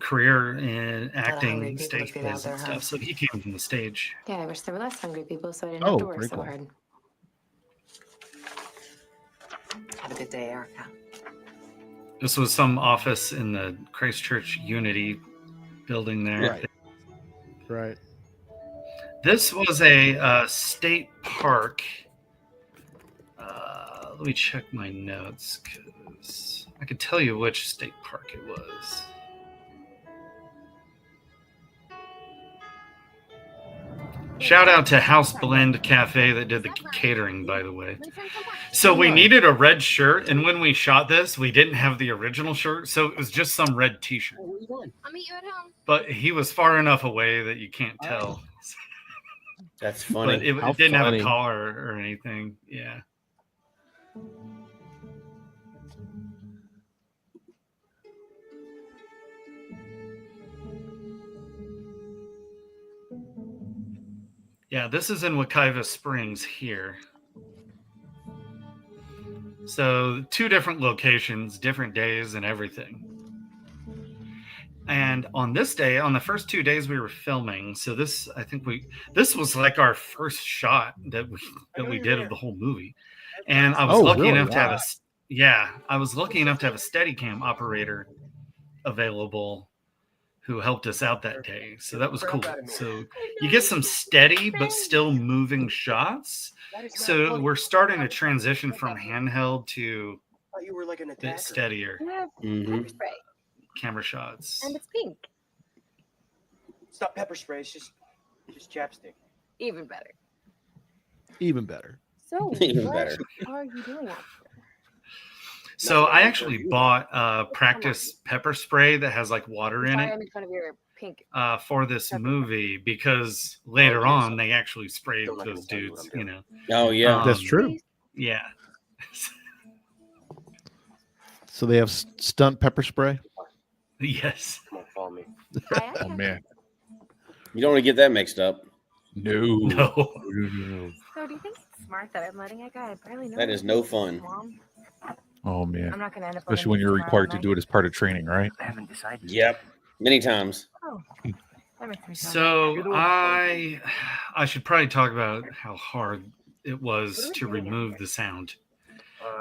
career in hungry acting, people to stage feed out plays there, and huh? stuff. So he came from the stage. Yeah, I wish there were less hungry people so I didn't Oh, have to work very so cool. hard. Have a good day, Erica. This was some office in the Christchurch Unity building there. Right. Right. This was a state park. Let me check my notes because I could tell you which state park it was. Shout out to House Blend Cafe that did the catering, by the way. So we needed a red shirt, and when we shot this, we didn't have the original shirt, so it was just some red T-shirt. I'll meet you at home. But he was far enough away that you can't tell. That's But funny. it How didn't have funny. a collar or anything. Yeah. Yeah, this is in Wekiva Springs here. So 2 different locations, different days and everything. And on this day, on the first 2 days we were filming, so this was like our first shot that we did of the whole movie. And I was Oh, lucky really? enough to have I was lucky enough to have a Steadicam operator available who helped us out that day. So that was cool. So you get some steady but still moving shots. So we're starting to transition from handheld to You were like an a bit steadier Pepper spray. camera shots. And it's pink. It's not pepper spray. It's just chapstick. Even better. Even better. So Even what better. are you doing after? So I actually bought practice pepper spray that has like water in Sorry, I it made fun of your pink. for this movie because later on they actually sprayed those dudes, you know. Oh yeah. That's true. Yeah. So they have stunt pepper spray. Yes. Come on, follow me. Oh man, You don't want to get that mixed up. no. No. So do you think it's smart that I'm letting a guy I barely know? That is no fun. Mom? Oh man, I'm not gonna end up. especially when you're required to do it as part of training, right? I haven't decided. Yep. Many times. Oh, that makes me sound So I should probably talk about how hard it was to remove the sound.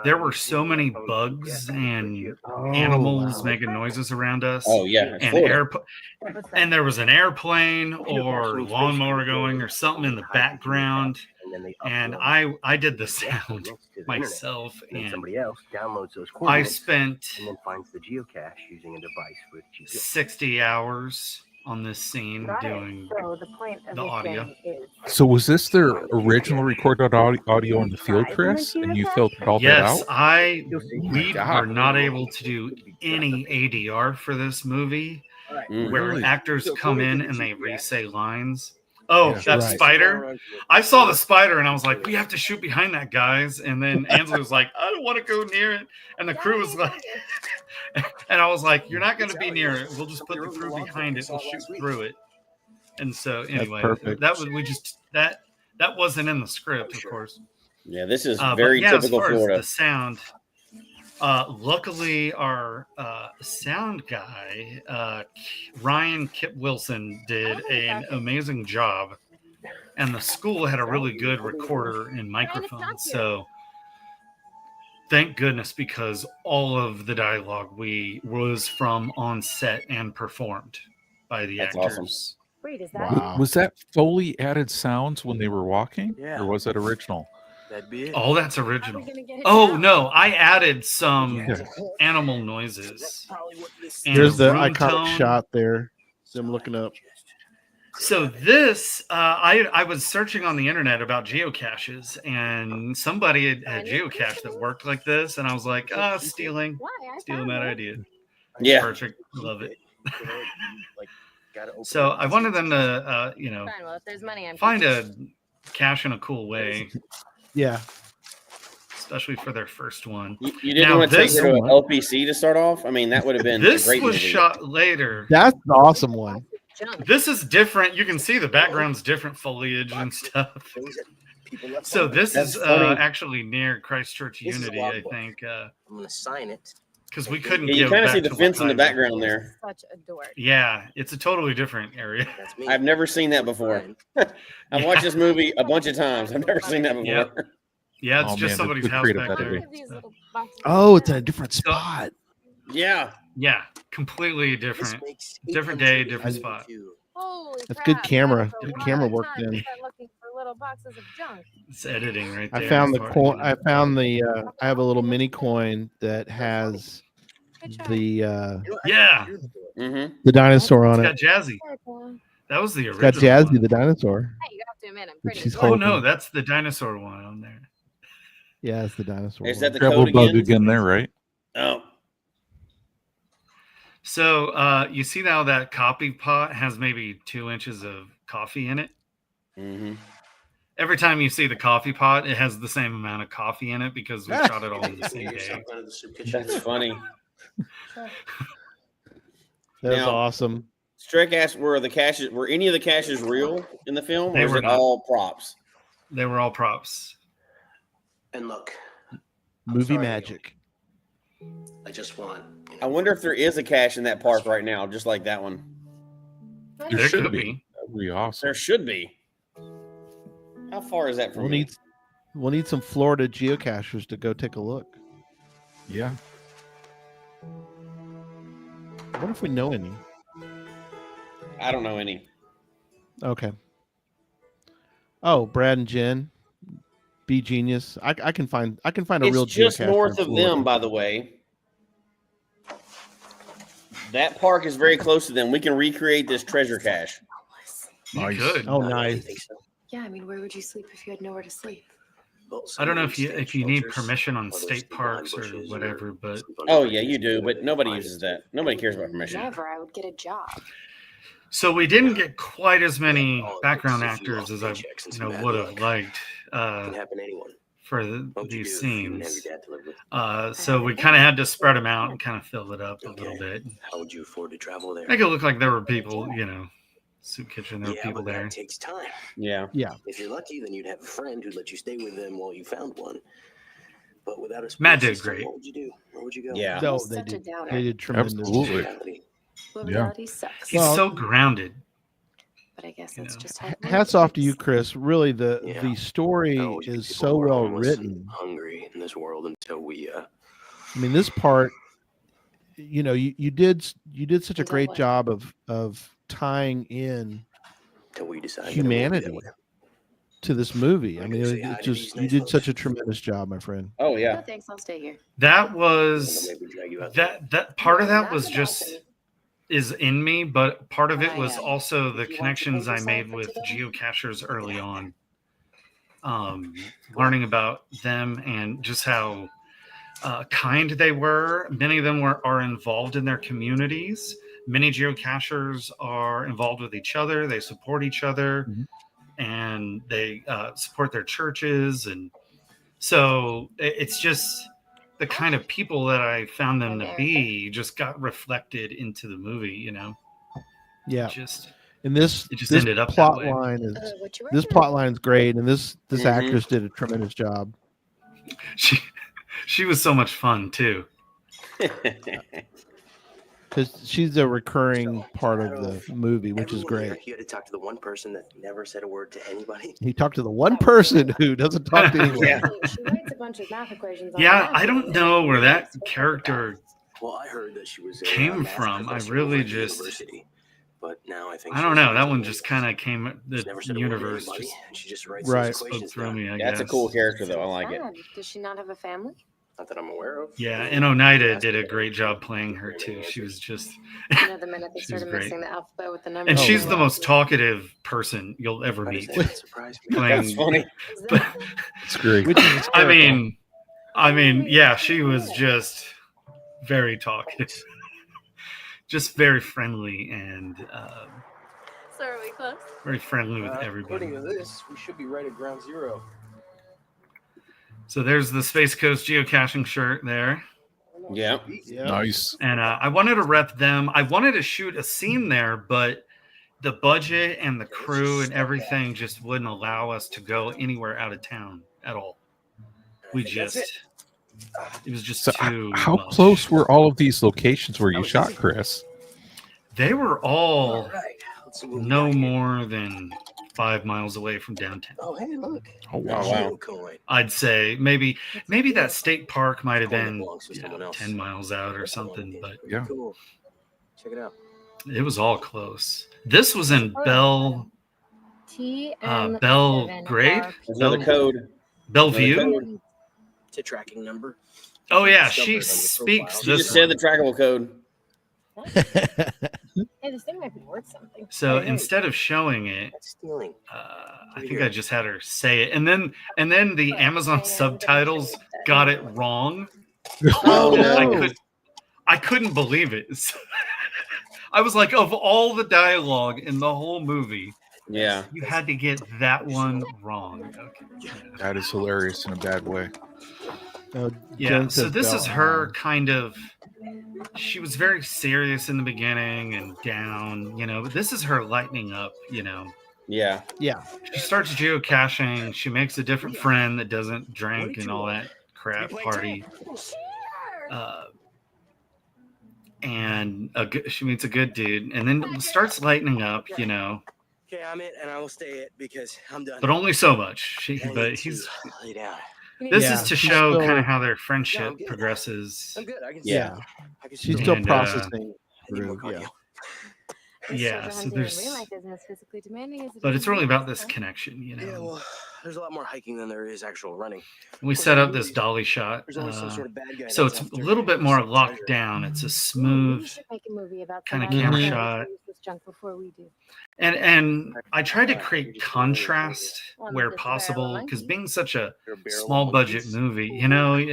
There were so many bugs and animals making noises around us. Oh yeah. It's And Florida. What's that? and there was an airplane or lawnmower going or something in the background. And I did the sound myself, and somebody else downloads those I coordinates spent and then finds the geocache using a device with GPS. 60 hours on this scene Got it. doing So the point of the this audio. thing is So was this their original recorded audio in the field, Chris? And you filtered all that Yes, out? we God. were not able to do any ADR for this movie Mm. where Really? actors come in and they re-say lines. Oh, Yeah. that Right. spider. I saw the spider and I was like, we have to shoot behind that, guys. And then Angela was like, I don't want to go near it. And the crew was like, and I was like, you're not going to be near it. We'll just put the crew behind it. We'll shoot through it. And so anyway, perfect. that was, we just, that wasn't in the script, of course. Yeah, this is But very yeah, typical as far Florida. as the sound, luckily our sound guy, Ryan Kip Wilson, did an amazing job, and the school had a really good recorder and microphone. So thank goodness, because all of the dialogue was from on set and performed by the That's actors. awesome. Wait, is that? Wow. Was that Foley added sounds when they were walking? Yeah. Or was that original? That'd be it. All that's How are we original. gonna get it Oh down? no, I added some Yeah. animal noises. And There's the room iconic tone. shot there. I'm looking up. So this, I was searching on the internet about geocaches, and somebody had geocache that worked like this, and I was like, stealing Why? I that found it. idea. Yeah. Perfect, love it. Like, gotta open So it. I wanted them to, Fine, well, if there's money, I'm find a cache in a cool way, Yeah. especially for their first one. You didn't Now want to take this it to an one- LPC to start off? I mean, that would have been This a great was movie. shot later. That's an awesome one. junk. This is different. You can see the background's different foliage and stuff. Things that people left So behind. this That's is funny. actually near Christchurch This is a Unity, log I book. think, I'm gonna sign it. because we couldn't Yeah, you give kind of back see the to fence in the Wakaiba. background there. Such a dork. Yeah, it's a totally different area. That's me. I've never seen that before. I've watched this movie a bunch of times. I've never seen that before. Yep. Yeah, it's Oh, just man, somebody's the house creative back editing. there. Look at these little boxes. Oh, it's in a different spot. Yeah. Yeah, completely This different. makes Different day, 832. different spot. Holy That's crap, good camera. that's a Good lot camera of work time then. to start looking for little boxes of junk. It's editing right there. I found the as far- coin. I found the. I have a little mini coin that has Good try. the Yeah, Mm-hmm. the dinosaur on it's it. got Jazzy. Very cool. That was the It's original. got Jazzy one. the dinosaur. Hey, you have to admit, I'm Which pretty. she's Oh holding. no, that's the dinosaur one on there. Yeah, it's the dinosaur. Is one. that the Travel code bug again? again there, right? Oh. So you see now that coffee pot has maybe 2 inches of coffee in it. Mm-hmm. Every time you see the coffee pot, it has the same amount of coffee in it because we shot it all in the same day. That's funny. That was Now- awesome. Strike asked, were any of the caches real in the film, They or is were it not. all props? They were all props. And look, Movie sorry. magic. I just want. I wonder if there is a cache in that park right now, just like that one. There could be. That'd be awesome. There should be. How far is that from me? We'll need some Florida geocachers to go take a look. Yeah. I wonder if we know any. I don't know any. Okay. Oh, Brad and Jen, Be Genius. I can find a real It's just geocache north in of Florida. them, by the way. That park is very close to them. We can recreate this treasure cache. You could. Oh, I nice. think so. Yeah, I mean, where would you sleep if you had nowhere to sleep? Well, I don't know some if you need shelters, permission on others state sleep behind parks or bushes whatever, but sleep under Oh yeah, bridges. you do, but nobody Find uses it. that. Nobody cares about permission. Never. I would get a job. so we didn't get quite as many All it background takes is a few actors as long I paychecks and some bad would have luck. liked It can happen to anyone. for What'd you these do if you didn't have scenes. your dad to live with? So we kind of had to spread them out and kind of fill it up a little Okay. bit. How would you afford to travel there? Make it look like there were people, soup kitchen, there were Yeah, people but there. that takes time. Yeah. If you're lucky, then you'd have a friend who'd let you stay with them while you found one. But without a Matt support did system, great. What would you do? Where would you go? Yeah. No, Almost they such a did. downer. They did tremendous. Absolutely. Reality. Well, Yeah. reality sucks. He's Well, so grounded. But I guess you that's know. just how. Hats off to you, Chris. Really, the Yeah. story I always think is people so are well homeless and written. hungry in this world until we I mean, this part, you did such a Until great what? job of tying in decide that humanity it won't be to this movie. I Wanna mean, go say it hi to just these you nice did folks? such a tremendous job, my friend. Oh No yeah. thanks. I'll stay here. That that was way. Maybe drag you out that part of No, that not was the just balcony. is in me, but part of But it I, was also the if you want to connections pay I yourself made for with today, geocachers early there. on. Learning about them and just how kind they were. Many of them are involved in their communities. Many geocachers are involved with each other. They support each other, Mhm. and they support their churches. And so it's just the kind of people that I found them to be just got reflected into the movie. Yeah, Just and this it just this ended up that plot way. line is what you this recommend? plot line's great, and this Mhm. actress did a tremendous job. She was so much fun too. Because she's a recurring part of out the of movie, which is everyone here, great. you had to talk to the one person that never said a word to anybody. He talked to the one person who doesn't talk to anyone. Yeah. She writes a bunch of math equations. On Yeah, the map I don't and know where that it's character Well, I heard that she was a came math from. I professor really over at the just university. But now I think I don't she's know. That raising one money. just kind of came. She's The never said a word to universe anybody, just and she just writes Right. those spoke equations through down. me. I That's a guess. cool character though. I like it. Sad. Does she not have a family? Not that I'm aware of. Yeah, and Oneida did a great job playing her too. She was just, You know, the minute they She was started great. mixing the alphabet with the numbers. and Oh, she's wow. the most talkative person you'll ever Why does meet. that surprise me? That's funny. But It's great. Which is I hysterical. mean, yeah, she was just very talkative, just very friendly and So are we close? very friendly with everybody. According to this, we should be right at ground zero. So there's the Space Coast geocaching shirt there. Yeah. Yeah. Nice. And I wanted to rep them. I wanted to shoot a scene there, but the budget and the crew and everything just wouldn't allow us to go anywhere out of town at all. We just, it was just So too how much. close were all of these locations where you shot, Chris? They were all All right. Let's see what we no got here. more than 5 miles away from downtown. Oh, hey, look. Oh, Oh, wow. Geocoin. I'd say maybe that state park might have Coin that been belongs to someone else. 10 miles out or something, but Yeah. Cool. Check it out. it was all close. This was in Belgrade? There's another code. Bellevue? Another code. It's a tracking number. Oh yeah, Discovered she on the speaks profile. She this just said one. the trackable code. Hey, this thing might be worth something. So Hey. instead of showing it, That's stealing. I think I just had her say it, and then the Amazon subtitles got it wrong. Oh no. I couldn't believe it. I was like, of all the dialogue in the whole movie, Yeah. you had to get that one wrong. Okay. That is hilarious in a bad way. Yeah, Jen so says this Bell is her Island. kind of. She was very serious in the beginning and down, but this is her lightening up, Yeah. Yeah. She starts geocaching. She makes a different friend that doesn't drink and all that crap party. And she meets a good dude and then starts lightening up, Okay, I'm it, and I will stay it because I'm done. but only so much. I need But to he's. lay down. This Yeah, is to she's show still- kind of how their No, friendship I'm good. progresses. I'm good. I can Yeah. I can She's still still And, processing I need more through. Yeah. cardio. Yeah, so there's, real life isn't as physically demanding as it but is it's in really movies, about this huh? connection, you know. Yeah, well, there's a lot more hiking than there is actual running. We course, set in up this movies, dolly shot, There's always some sort of bad guy. so that's it's a after little bit more some locked treasure. down. It's a Ooh, smooth we should make a movie about kind of somebody camera who shot, uses this junk before we do. and I tried to create contrast Well, where this is possible, because monkey. being such a You're a barrel of small budget monkeys. movie, you know,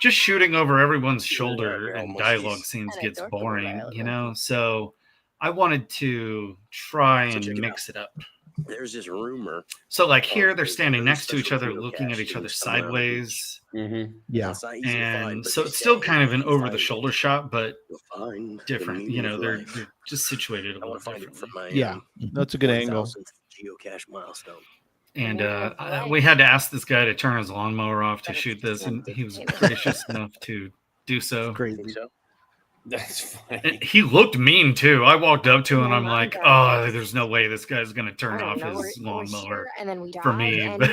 just shooting over everyone's shoulder barrel in monkeys. dialogue scenes An gets adorable boring, barrel you know. monkey. So I wanted to try So and check it mix it up. There's this rumor. So like Oh, here, they're there's standing very next to each special other, looking at each geocache other somewhere on the sideways, Mm-hmm. Yeah. It's not easy to and find, but so they it's still say kind of an if you over the find shoulder it, shot, but you'll find the different. meaning You know, of they're life. just situated a I little want to find it for differently. my Yeah. That's a good angle. 1000th geocache milestone. And Yeah, we had to ask this guy to turn his lawnmower off to But it's shoot this, and empty he was container. gracious enough to do so. You Crazy. think so? That's And funny. he looked mean too. I walked up to him and My I'm mom like, died. "Oh, there's no way this guy's gonna I turn don't off know. his We're lawnmower here, and then we died, for me." and But,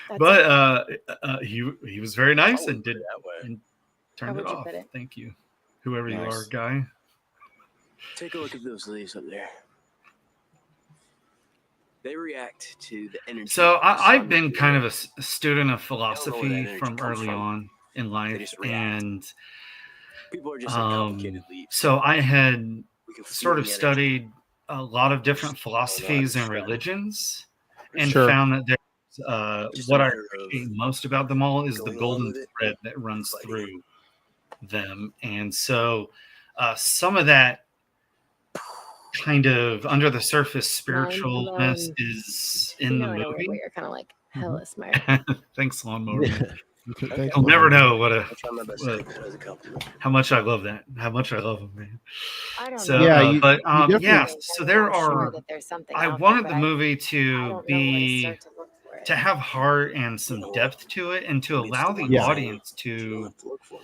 that's but it. he was very nice and Put it did that way. and How turned it would you off. put it? Thank you, whoever you are, Nice. guy. Take a look at those leaves up there. They react to the energy. So of the I've sun been and kind of the a student of where that philosophy energy from comes early from. on in life, just react. and people are just like complicated leaves. so I had We can feel sort of the energy. studied a lot of different Just don't know how to philosophies and describe it. religions, and Sure. found that there's Just a what I matter of appreciate most about them all is the going along golden with it, thread that runs fighting. through them. And so some of that kind of under the surface spiritualness blown. is You in know, the in a weird way, movie. you're kind of like hella smart. Thanks, Lawnmower Man. Thanks, You'll never Lawnmower. know what I try my best to what take that as a compliment. how much I love that. How much I love him, man. I don't So, know. Yeah, but definitely- yeah. I So mean, there I'm sure are. that there's something I out there, wanted but the I movie don't to know where to be start to look for it. to have heart and some depth to it, and to Maybe it's allow the the one Yeah. audience you don't to have to look for.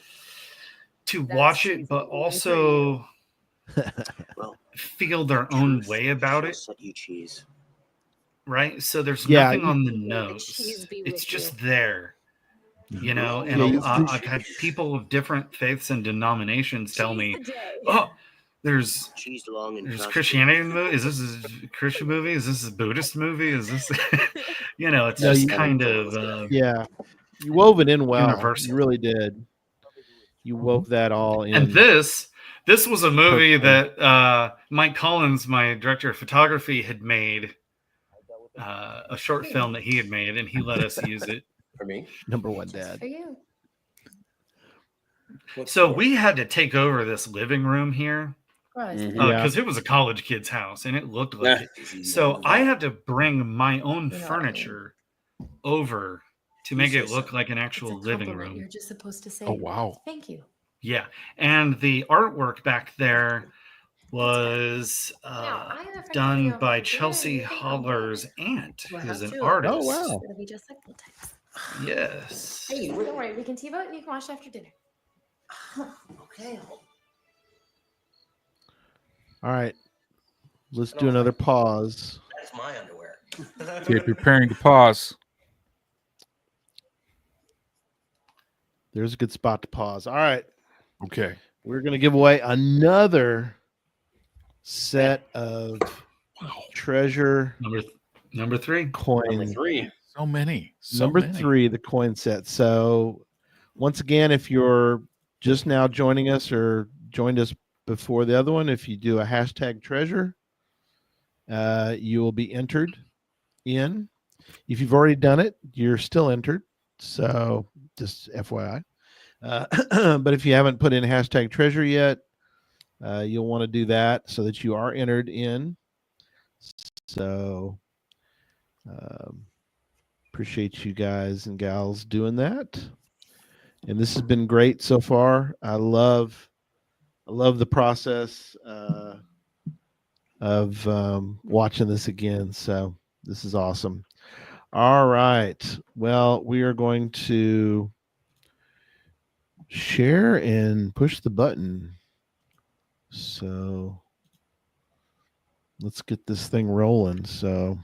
That's watch cheesy it, but even for also Well, feel their own truth way about shall it, set you cheese. right? So there's Yeah, nothing on the May the nose. cheese be It's with just you. there, you know. And Yeah, I've had people of different faiths and denominations tell Cheese me, the day. "Oh, there's Cheese long and there's constipated. Christianity in the movie. Is this a Christian movie? Is this a Buddhist movie? Is this, you know?" It's No, just you- kind of Yeah. You wove it in well. Universal. You really did. You wove that all in. And this was a movie Perfect. that Mike Collins, my director of photography, had made a short film that he had made, and he let us use it. For me. Number one Just dad. for you. So we had to take over this living room here Gross. Mhm. Yeah. because it was a college kid's house, and it looked like it. So I had to bring my own You know what I mean. furniture over to make it look like an It's a actual living compliment. room. You're just supposed to say, Oh, wow. thank you. Yeah, and the artwork back there was Now, I have a friend done coming over by for dinner, Chelsea and you think I'm Holler's good. aunt, We'll who's have an two. artist. Oh, wow. It'll be just like old times. Yes. Hey, don't worry. We can TiVo and you can watch it after dinner. Okay. All right. Let's do another pause. That's my underwear. Okay, preparing to pause. There's a good spot to pause. All right. Okay. We're going to give away another set of treasure Number 3. coin. Number 3. So many. So Number many. 3, the coin set. So once again, if you're just now joining us or joined us before the other one, if you do a hashtag treasure, you will be entered in. If you've already done it, you're still entered. So just FYI. But if you haven't put in hashtag treasure yet, you'll want to do that so that you are entered in. So appreciate you guys and gals doing that. And this has been great so far. I love the process of watching this again. So this is awesome. All right. Well, we are going to share and push the button. So let's get this thing rolling. So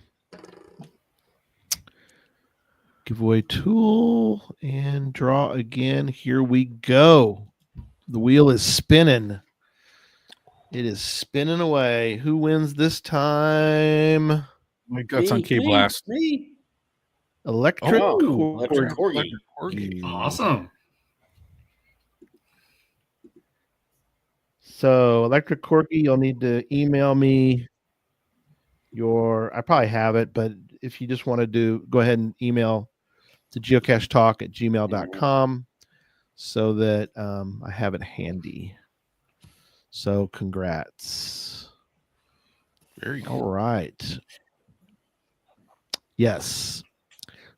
giveaway tool and draw again. Here we go. The wheel is spinning. It is spinning away. Who wins this time? My guts on K Blast. Electric Electric Corgi. Corgi. Awesome. So, Electric Corgi, you'll need to email me I probably have it, but if you just want to go ahead and email to geocachetalk@gmail.com so that I have it handy. So, congrats. Very cool. All right. Yes.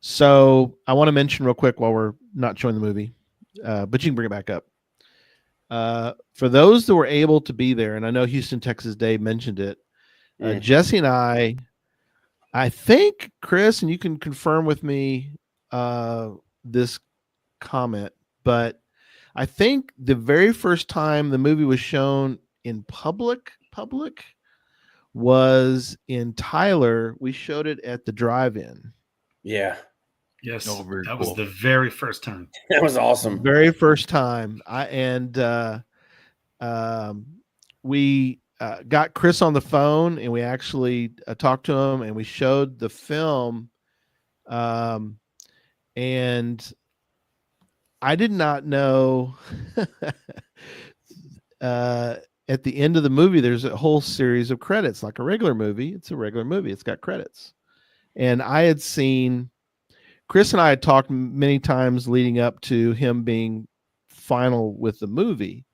So I want to mention real quick while we're not showing the movie, but you can bring it back up. For those that were able to be there, and I know Houston, Texas Dave mentioned it, Jesse and I think, Chris, and you can confirm with me this comment, but I think the very first time the movie was shown in public was in Tyler. We showed it at the drive-in. Yeah. Yes. Oh, very that cool. was the very first time. That was awesome. Very first time. We got Chris on the phone, and we actually talked to him, and we showed the film. And I did not know at the end of the movie, there's a whole series of credits, like a regular movie. It's a regular movie. It's got credits. And I had seen, Chris and I had talked many times leading up to him being final with the movie.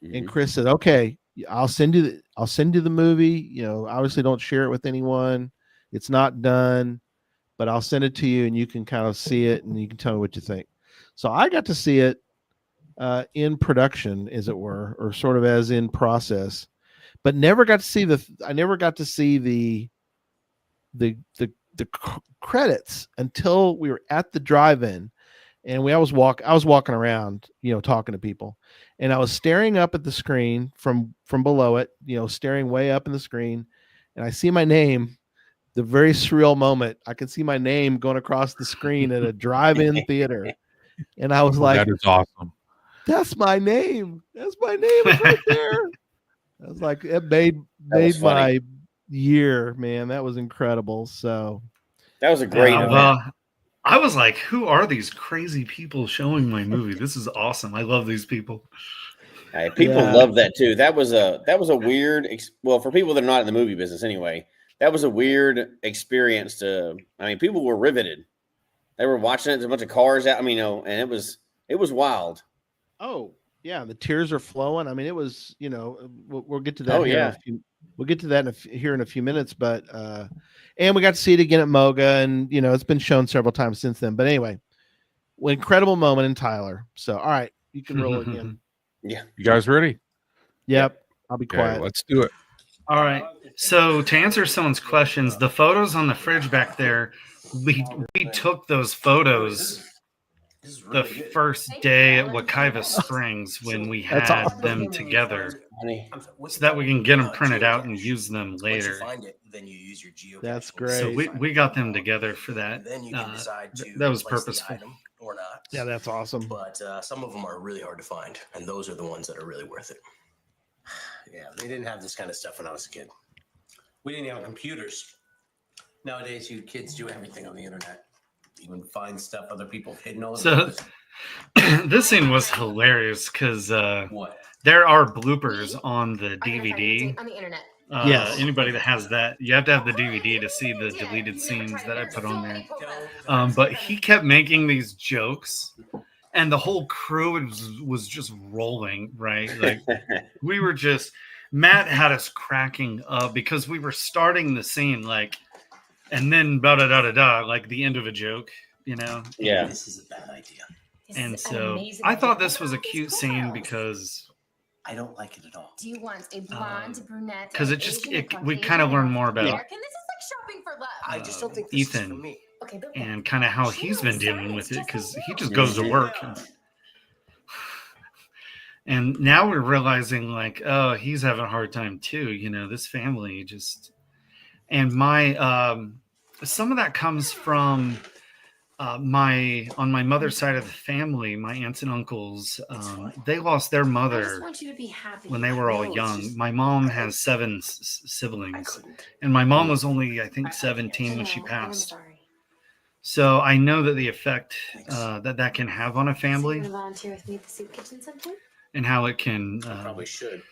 Mm-hmm. And Chris said, okay, I'll send you the movie. You know, obviously don't share it with anyone. It's not done, but I'll send it to you and you can kind of see it and you can tell me what you think. So I got to see it in production, as it were, or sort of as in process, but never got to see the credits until we were at the drive-in, and I was walking around, you know, talking to people, and I was staring up at the screen from below it, you know, staring way up in the screen, and I see my name. The very surreal moment, I could see my name going across the screen at a drive-in theater, and I was like, "That is awesome! That's my name! That's my name! It's right there!" I was like, it made my year, man. That was incredible. So that was a great event. Well, I was like, who are these crazy people showing my movie? This is awesome. I love these people. Hey, people love that too. That was a weird, well, for people that are not in the movie business anyway, that was a weird experience people were riveted. They were watching it. There's a bunch of cars out. And it was wild. Oh yeah. The tears are flowing. I mean, it was, you know, we'll get to that. We'll get to that here in a few minutes, but, and we got to see it again at Moga, and, you know, it's been shown several times since then, but anyway, incredible moment in Tyler. So, all right, you can roll again. Yeah. You guys ready? Yep. I'll be quiet. Okay, let's do it. All right. So to answer someone's questions, the photos on the fridge back there, we took those photos the first day at Wekiva Springs when we had them together, so that we can get them printed out and use them later. That's great. So we got them together for that. That was purposeful. Or not. Yeah, that's awesome. But some of them are really hard to find, and those are the ones that are really worth it. Yeah, they didn't have this kind of stuff when I was a kid. We didn't have computers. Nowadays, you kids do everything on the internet. Even find stuff other people have hidden all over. So this scene was hilarious because there are bloopers on the DVD. On the internet. Yes. Anybody that has that, you have to have the DVD to see the deleted scenes that I put on there. But he kept making these jokes, and the whole crew was just rolling, right? Like we were just, Matt had us cracking up because we were starting the scene like, and then da-da-da-da-da, like the end of a joke, you know? Yeah. This is a bad idea. And so I thought this was a cute scene because I don't like it at all. Do you want a blonde, brunette? Because we kind of learn more about This is like shopping for love. I just don't think this is for Ethan me. Okay, and kind of how he's been dealing with it because he just goes to work. And now we're realizing like, oh, he's having a hard time too. You know, this family just, and my, some of that comes from on my mother's side of the family, my aunts and uncles, they lost their I just mother want you to be happy. when they were all No, it's young. just- My mom has 7 I siblings, couldn't. and my mom was only, I think, I 17 when I she know, and I'm passed. sorry. So I know that the effect Thanks. that can have on a So family, you want to volunteer with me at the soup kitchen sometime? and how it can I probably should.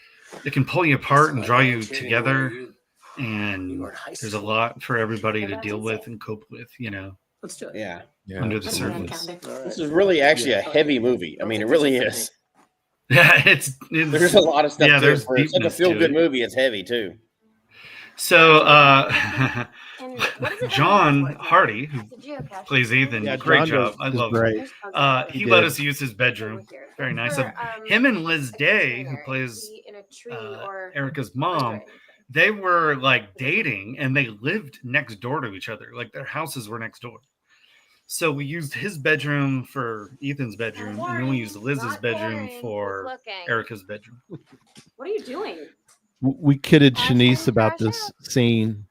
pull you apart and Like draw you volunteering where together. you And were in high there's a school. lot for everybody What to about deal with Tuesday? and cope with, Let's do it. Yeah. Yeah, under the absolutely. surface. All right. This is really actually a heavy movie. I mean, it really is. Yeah, it's There's a lot of stuff yeah, to there's it. For such a deepness to feel-good it. movie, it's heavy too. So And what does it John have? Hardy, who It's a geocache. plays Ethan, Yeah, great John job. does- I is love great. There's bugs he He let did. us use his bedroom. over here. Very nice. For, Him and Liz a Day, who container. It plays could be in a tree or Erica's under mom, anything. they were like dating and they lived next door to each other. Like their houses were next door. So we used his bedroom for Ethan's bedroom, and then we used Liz's Not bedroom boring, for just looking. Erica's bedroom. What are you doing? We kidded Ashton, Shanice about crash this scene,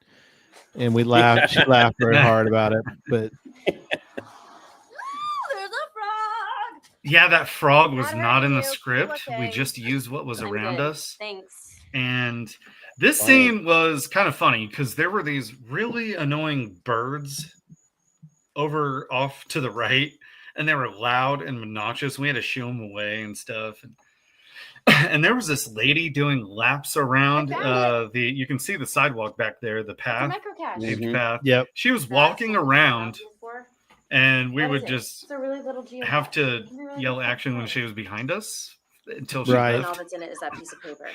and we laughed. She laughed very hard about it. But There's a frog. Yeah, that frog was Not not in the hurting you. Keep script. We looking. just used what was I'm around good. us. Thanks. And this Funny. scene was kind of funny because there were these really annoying birds over off to the right, and they were loud and obnoxious. We had to shoo them away and stuff. And there was this lady doing laps around I found you can see the sidewalk back there, the It's a path, microcache. Mhm. paved path. yep, She was That's walking what we're around, asking for. and we What would is it? just It's a really little geocache. have to Can we really yell get action when that? she was behind us until she Right. And all left. that's in it is that piece of paper.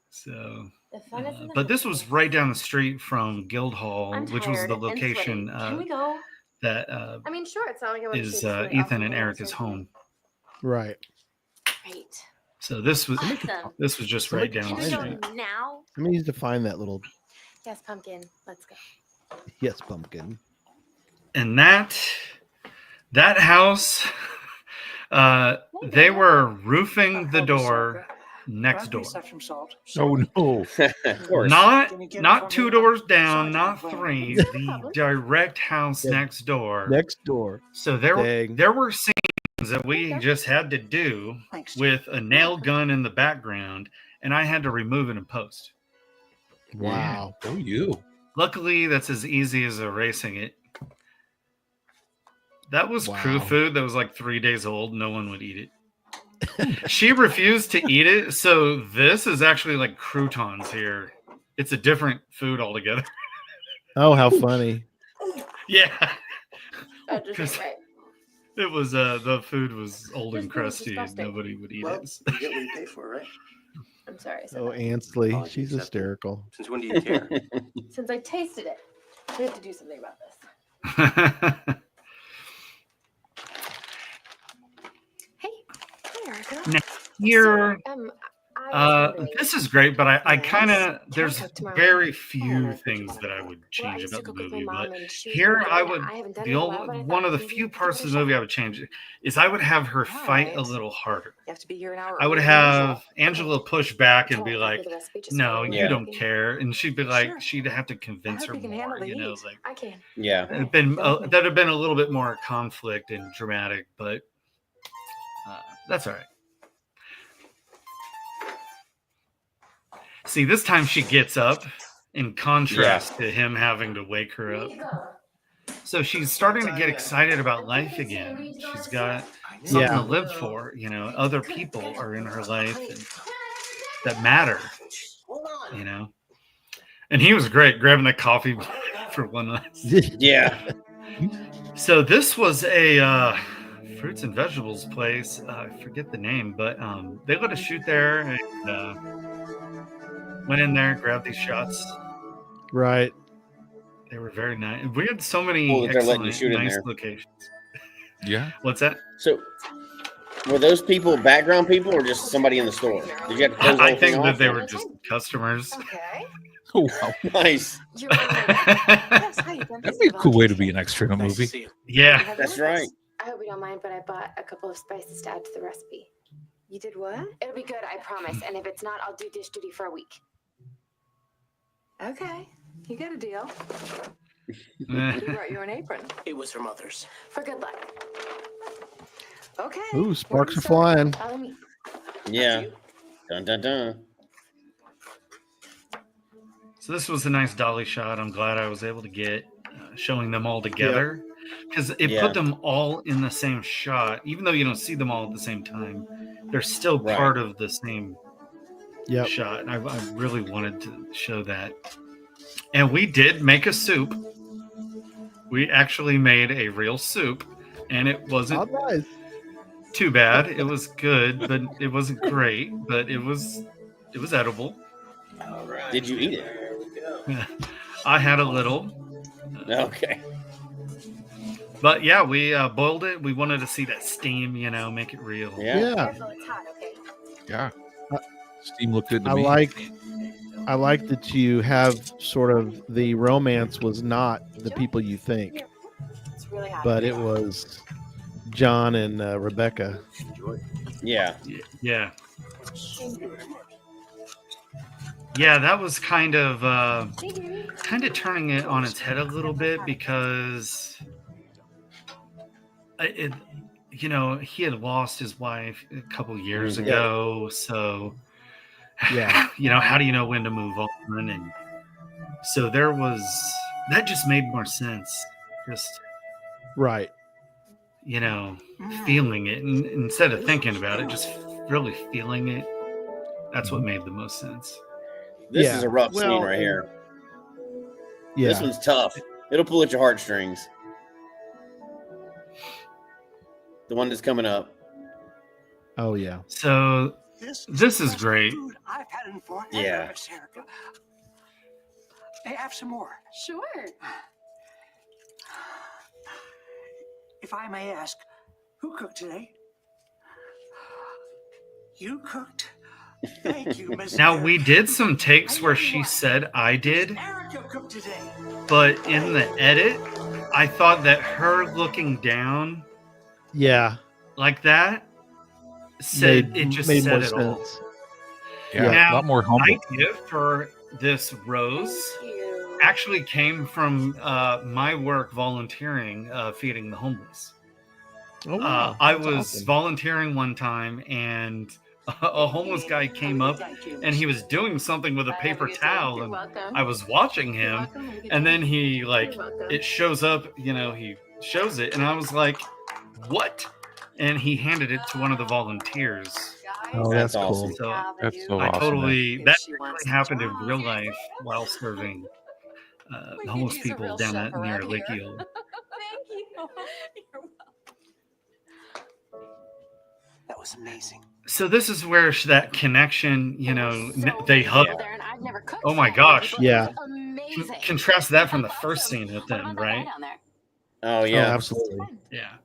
So, The fun is in the but this was happiness. right down the street from Guildhall, I'm which was tired the and location sweaty. Can we go? that I mean, sure. It's not like I want to is shoot this really Ethan awesome and video Erica's or home. right. something. Great. So this was Awesome. just Somebody right down Can the we street. go now? I mean, to find that little Yes, pumpkin. Let's go. yes pumpkin. And that house, they were roofing the door next door. Oh no! Of course. Not 2 doors down, not 3. The direct house Yeah. next door. Next door. So Dang. there were scenes that we just had to do with a nail gun in the background, and I had to remove it in post. Wow. Oh, you. Luckily, that's as easy as erasing it. That was crew Wow. food that was like 3 days old. No one would eat it. She refused to eat it, so this is actually like croutons here. It's a different food altogether. Oh, how funny. Yeah. That just Because ain't right. it was the food was old This and food is crusty. disgusting. Nobody would eat Well, it. you get what you pay for, right? I'm sorry. I said Oh, that. Ansley. Apology She's accepted. hysterical. Since when do you care? Since I tasted it, we have to do something about this. Hey, Erica. Now, here, So, I was wondering, this is great, but I Yes. kind of Can I there's cook tomorrow? very I few don't know things what that I you would Well, I change used to about the cook with my movie, mom, but and she was here great, I and would I haven't done the it in a only while, but I one thought of the maybe few we could parts give of it the a movie I shot. would change is I would have her fight a Alright. little harder. You have to be here an hour I would earlier than have usual. Angela push back and Oh, be I like, copy the recipe just "No, fine. you Yeah. don't care," and she'd be like, Sure. she'd have to convince I her hope you can more, handle the you know, heat. like I can. Yeah. it'd been Definitely. that'd have been a little bit more conflict and dramatic, but that's all right. See, this time she gets up in contrast to him having to wake her up. So she's starting to get excited about life again. She's got something Yeah. to live for. You know, other people are in her life and that matter, Hold on. you know. And he was great grabbing the coffee for one last. Yeah. So this was a fruits and vegetables place. I forget the name, but they let us shoot there and went in there, grabbed these shots. Right. They were very nice. We had so many Cool that they're letting you excellent, shoot in nice there. locations. Yeah. What's that? So, were those people background people or just somebody in the store? Did you have to close the I whole thing think that off? they were just customers. Okay. Oh wow. Nice. You're right. Yes, hi, Ethan. That'd be a cool way to be an extra in a Nice to movie. see you. Yeah. That's right. I hope you don't mind, but I bought a couple of spices to add to the recipe. You did what? It'll be good, I promise. And if it's not, I'll do dish duty for a week. Okay. You got a deal. Who brought you an apron? It was her mother's. For good luck. Okay. Ooh, sparks are flying. Follow me. Yeah. Dun dun dun. So this was a nice dolly shot. I'm glad I was able to get showing them all together because it put them all in the same shot. Even though you don't see them all at the same time, they're still part of the same shot. I really wanted to show that. And we did make a soup. We actually made a real soup, and it wasn't too bad. It was good, but it wasn't great. But it was edible. All right. Did you eat it? I had a little. Okay. But yeah, we boiled it. We wanted to see that steam, make it real. Yeah. Yeah. Steam looked good to me. I like that you have sort of the romance was not the people you think, but it was John and Rebecca. Yeah. Yeah. Yeah, that was kind of turning it on its head a little bit because he had lost his wife a couple years ago, so how do you know when to move on? And so that just made more sense. Just feeling it, and instead of thinking about it, just really feeling it. That's what made the most sense. This is a rough scene right here. Yeah. This one's tough. It'll pull at your heartstrings. The one that's coming up. Oh, yeah. So this is great. I've had it for Yeah. Erica. Hey, have some more. Sure. If I may ask, who cooked today? You cooked? Thank you, Miss. Now, we did some takes where she said I did, Erica cooked today. but in the edit, I thought that her looking down like that said made said more it all. sense. Yeah, Now, a lot more humble. the idea for this rose actually came from my work volunteering, feeding the homeless. Oh, wow. I That's was awesome. volunteering one time, and a homeless guy came up, and he was doing something with a paper towel, and I was watching him, and then he it shows up, he shows it, and I was like, what? And he handed it to one of the volunteers. Oh, that's cool. awesome. So That's so I awesome. totally man. that She wants actually to happened in drive. real life while serving the homeless He's a people real down chef near around Lake here. Eel. Thank you. You're welcome. That was amazing. So this is where that connection, they hug. There, and I've never cooked Oh my for gosh. anybody, but Yeah. it's amazing. Contrast that from the first scene with them, What about that guy right? down there? Oh, Oh, yeah. absolutely. Yeah.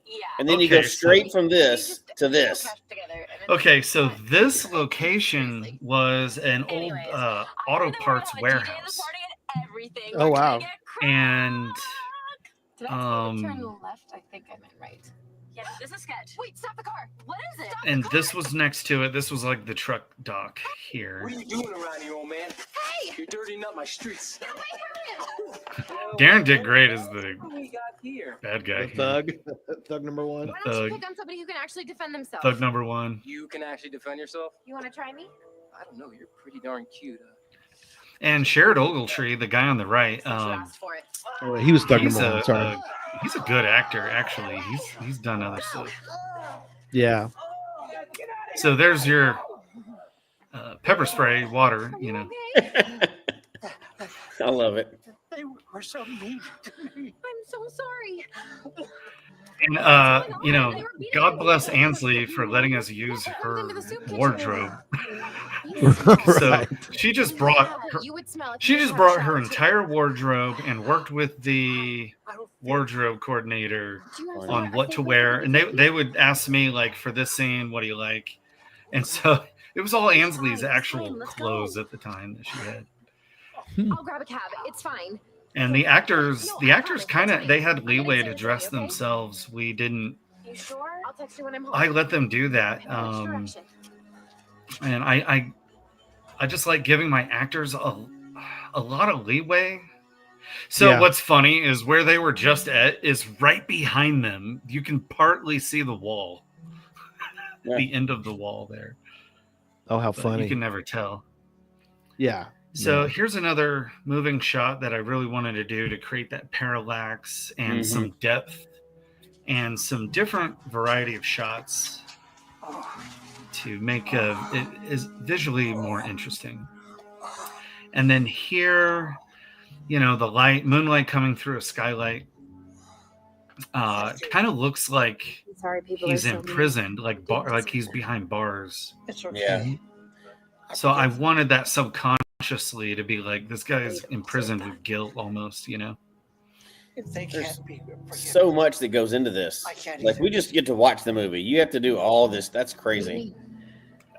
Yeah. And then you go Okay, so- straight from We this just to this. geocached together, and it's Okay, so fun. this Like, location seriously. was an old Anyways, I auto heard they parts wanted to have a DJ at warehouse. the party and everything. Oh, We're gonna wow. get And Did I tell you to turn um, left? I think I meant right. Yeah, this is sketch. Wait, stop the car. What is it? Stop and the this car. was next to it. This was like the truck dock What here. are you doing around here, old man? Hey! You're dirtying up my streets. Get away from him! Darren did great as the What do we got here? bad guy. The here. thug. Thug number one. Why don't you Thug. pick on somebody who can actually defend themselves? Thug number one. You can actually defend yourself? You want to try me? I don't know. You're pretty darn cute. And Sherrod Ogletree, the guy on the right. Since you asked for it. Oh, he was thug He's number one. Sorry. he's a good actor, actually. He's done other stuff. Yeah. So there's your pepper spray water, You okay? I love it. They were so mean to me. I'm so sorry. And God bless Ansley for letting us use her wardrobe. So Right. she just brought her, You would smell if she you just had a brought shower, her too. entire wardrobe and worked with the wardrobe coordinator Do you have on some- what to wear. And they would ask me, like, for this scene, what do you like? And so it was all Ansley's actual clothes at the time that she had. I'll grab a cab. It's fine. And the actors kind of, they had leeway to dress themselves. We didn't. You sure? I'll text you when I'm home. I let them do that. Which direction? And I just like giving my actors a lot of leeway. So what's funny is where they were just at is right behind them. You can partly see the wall, the end of the wall there. Oh, how But funny. You can never tell. Yeah. So here's another moving shot that I really wanted to do to create that parallax and some depth and some different variety of shots to make it is visually more interesting. And then here, the moonlight coming through a skylight kind of looks like he's imprisoned, like he's behind bars. Yeah. So I wanted that subconsciously to be like, this guy's imprisoned with guilt almost, There's so much that goes into this. Like, we just get to watch the movie. You have to do all this. That's crazy.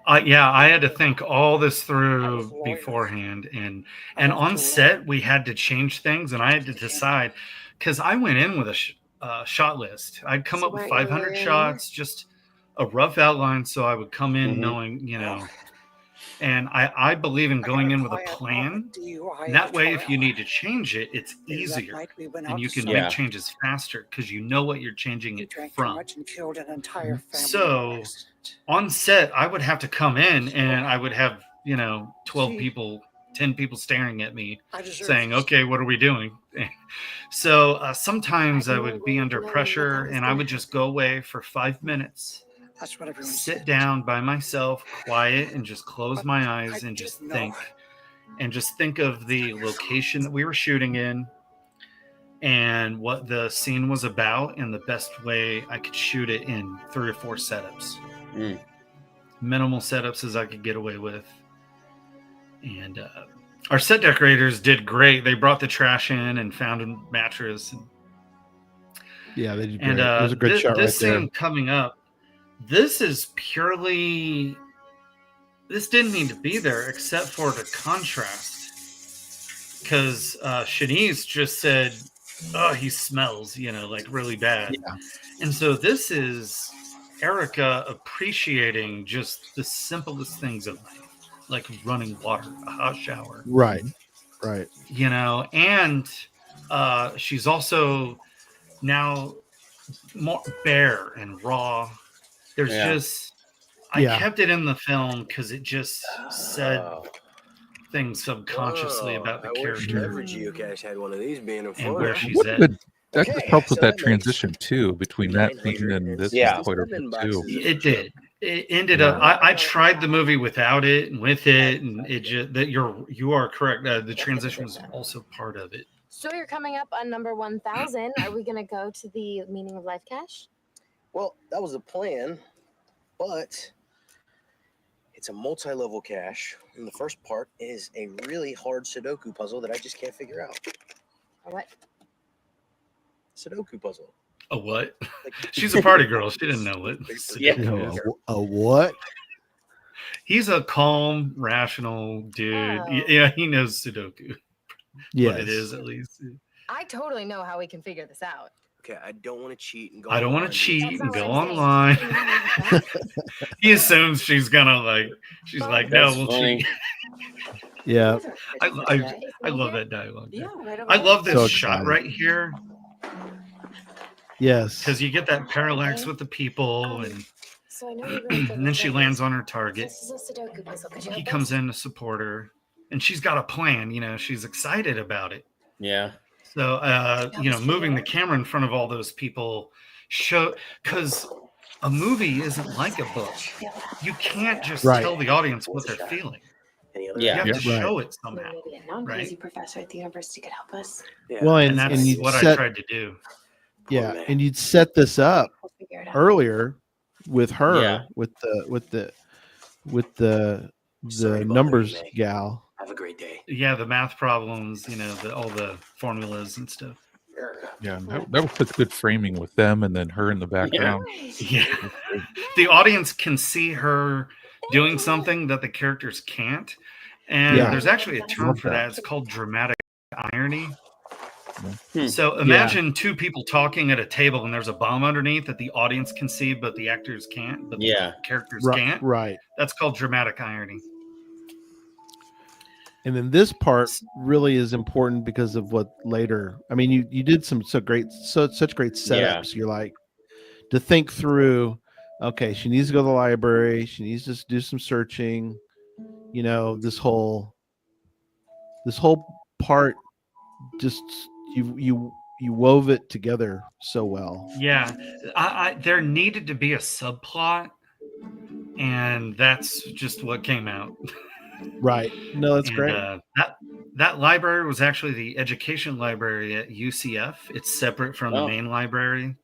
I had to think all this through beforehand, and on set we had to change things, and I had to decide, because I went in with a shot list. I'd come up with 500 shots, just a rough outline, so I would come in knowing, and I believe in going in with a plan. That way, if you need to change it, it's easier, and you can make changes faster because you know what you're changing it from. So on set, I would have to come in and I would have, 12 people, 10 people staring at me saying, okay, what are we doing? So sometimes I would be under pressure and I would just go away for 5 minutes. Sit down by myself, quiet, and just close my eyes and just think of the location that we were shooting in and what the scene was about and the best way I could shoot it in 3 or 4 setups. Minimal setups as I could get away with. And our set decorators did great. They brought the trash in and found a mattress. Yeah, they did great. And It was a good shot this right there. scene coming up, this is purely, this didn't need to be there except for the contrast, because Shanice just said, oh, he smells, like really bad. Yeah. And so this is Erica appreciating just the simplest things of life, like running water, a hot shower. Right. And she's also now more bare and raw. There's I kept it in the film because it just said things subconsciously about the character. Treasure Geocache had one of these being in and where she's at. That just helped with that transition too between that scene and this. Quite a bit too. It did. It ended up. I tried the movie without it and with it, and it just you are correct. The transition was also part of it. So you're coming up on number 1,000. Are we going to go to the Meaning of Life cache? Well, that was the plan, but it's a multi-level cache, and the first part is a really hard Sudoku puzzle that I just can't figure out. A what? Sudoku puzzle. A what? She's a party girl. She didn't know what. A what? He's a calm, rational dude. Oh. Yeah, he knows Sudoku. Yes. What it is, at least. I totally know how we can figure this out. Okay, I don't want to cheat and go. I don't want to cheat and go online. He assumes she's gonna she's like, no, we'll cheat. Yeah. I love that dialogue. Yeah, I love this shot right here. Yes. Because you get that parallax with the people, and and then she lands on her target. This is a Sudoku puzzle. He comes in to support her, and she's got a plan. She's excited about it. Yeah. So, moving the camera in front of all those people because a movie isn't like a book. You can't just tell the audience what they're feeling. Yeah. You have to show it somehow. Maybe a non-crazy professor at the university could help us. Yeah. Well, and that's what I tried to do. Yeah, and you'd set this up earlier with her, with the numbers gal. Have a great day. Yeah, the math problems, all the formulas and stuff. Yeah, that was such good framing with them, and then her in the background. Yeah. The audience can see her doing something that the characters can't, and there's actually a term for that. It's called dramatic irony. So imagine 2 people talking at a table and there's a bomb underneath that the audience can see, but the actors can't, but the characters can't. Right. That's called dramatic irony. And then this part really is important because of what later. I mean, you did some such great setups. Yeah. You're like to think through. Okay, she needs to go to the library. She needs to do some searching. You know, this whole part, just you wove it together so well. Yeah, there needed to be a subplot, and that's just what came out. Right. No, that's And, great. That library was actually the education library at UCF. It's separate from the main library.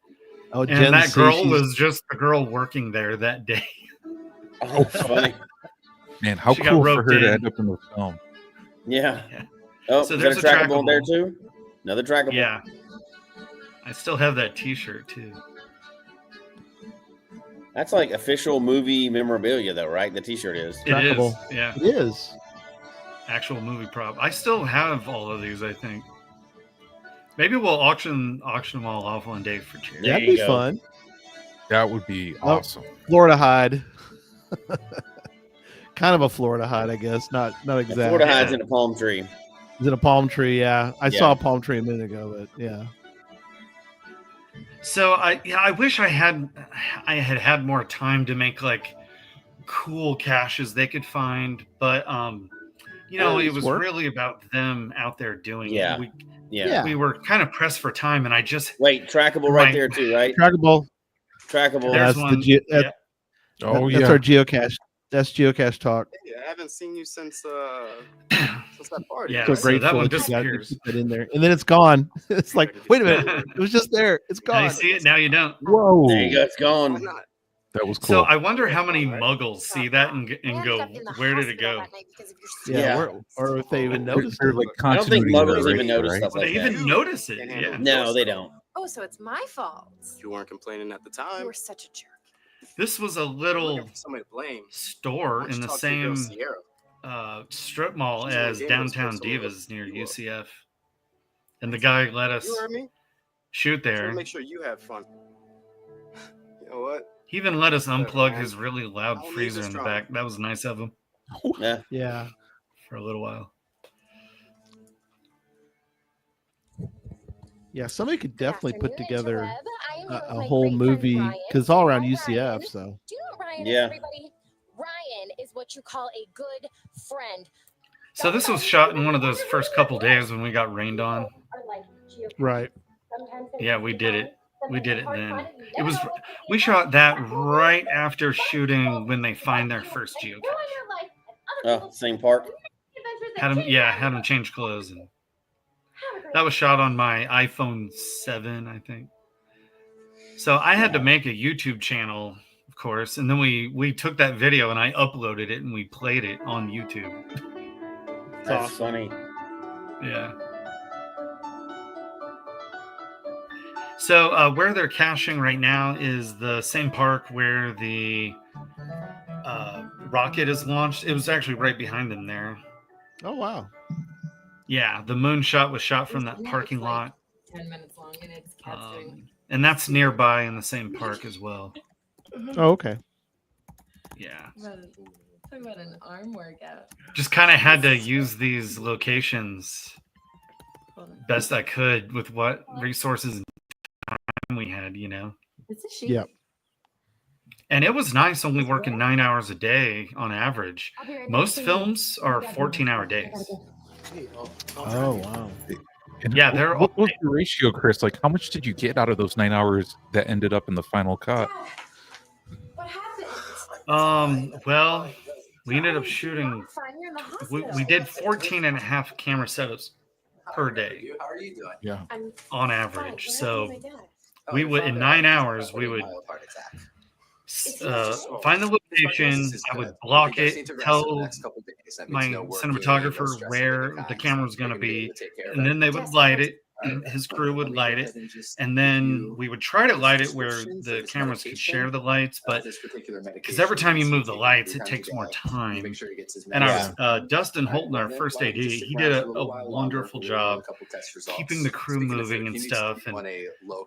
Oh, And Jen that girl was just the girl working there that day. Oh, funny. Man, how She got cool for roped her to in. end up in the film. Yeah. Yeah. Oh, So is there's there a a trackable there trackable. too? Another trackable. Yeah. I still have that T-shirt too. That's like official movie memorabilia, though, right? The T-shirt is. It is. Trackable. Yeah. It is. Actual movie prop. I still have all of these, I think. Maybe we'll auction them all off one day for charity. There That'd you be go. fun. That would be awesome. Florida hide. Kind of a Florida hide, I guess. Not The exactly. Florida hides in a palm tree. Is it a palm tree? Yeah. I saw Yeah. a palm tree a minute ago, but yeah. So I wish I had more time to make like cool caches they could find, but you know, it was work. really about them out there doing Yeah. it. Yeah. We were kind of pressed for time, and I just Wait, trackable right Right. there too, right? Trackable. Trackable. There's That's one. that's Yeah. our geocache. That's geocache talk. Hey, I haven't seen you since that party. Yeah. So so grateful that one that you got to disappears. keep it in there, and then it's gone. It's like, wait a minute, it was just there. It's Now gone. you see it, now you don't. Whoa. There you go. It's Why gone. not? That was cool. So I wonder how many muggles see that and go, where did it go? Yeah. Or if they even noticed They're it. like I don't think continuity muggles even erasure, notice right? stuff They like that. even notice it. Can't Yeah. handle No, they don't. Oh, so it's my fault. You weren't complaining at the time. You were such a jerk. This was a You're little looking for somebody to blame. store Why don't in you the talk to your girl, same Sierra? strip mall She's the one as who gave us Downtown first order. Divas near You UCF. And the guy let us You heard me? shoot Trying there. to make sure you have fun. You know what? He even let us unplug man. his really loud I'll leave freezer this in the drama. back. That was nice of him Yeah. Yeah. for a little while. Yeah. Somebody could definitely put Afternoon, together Jaleb. I am here with a my whole great friend movie Ryan. because it's all around Hi, UCF. Ryan. So Do you know what Ryan Yeah. is, everybody? Ryan is what you call a good friend. So this was shot in one of those first couple days when we got rained on. right. Yeah, we did it. We did it then. It was we shot that right after shooting when they find their first geocache. Oh, same park. Had them change clothes, and that was shot on my iPhone 7, I think. So I had to make a YouTube channel, of course, and then we took that video and I uploaded it and we played it on YouTube. That's funny. Yeah. So where they're caching right now is the same park where the rocket is launched. It was actually right behind them there. Oh wow. Yeah, the moonshot was shot from that parking lot. 10 minutes long, and it's cats doing And that's nearby in the same park as well. Oh okay. Yeah. Talking about an arm workout. Just kind of had to use these locations best I could with what resources and time we had, you know. It's a sheep. Yep. And it was nice only working 9 hours a day on average. I'll be right back. Most films are 14-hour days. Oh wow. And Yeah, they're what was the ratio, Chris? Like, how much did you get out of those 9 hours that ended up in the final cut? What happened? Well, we ended up shooting. Fine, you're in the We hospital. did 14 and a half camera setups per day How are you doing? Yeah. I'm on fine. average. What So happened to my dad? we would in 9 hours we would find the location. I would block it, tell my cinematographer where the camera was going to be, and then they would light it, his crew would light it, and then we would try to light it where the cameras could share the lights, but because every time you move the lights, it takes more time. And I was Dustin Holton, our first AD. He did a wonderful job keeping the crew moving and stuff. And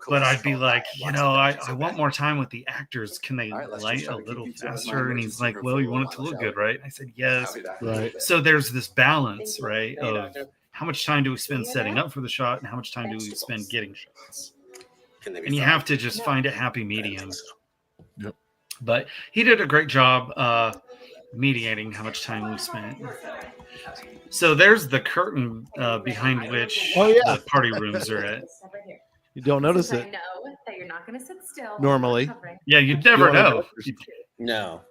but I'd be like, I want more time with the actors. Can they light a little faster? And he's like, well, you want it to look good, right? I said, yes. Right. So there's this balance, right, of how much time do we spend setting up for the shot and how much time do we spend getting shots? And you have to just find a happy medium. Yep. But he did a great job mediating how much time we spent. So there's the curtain behind which the party rooms are at. You don't notice it. I know that you're not going to sit still. Normally. Yeah, you'd never know. No.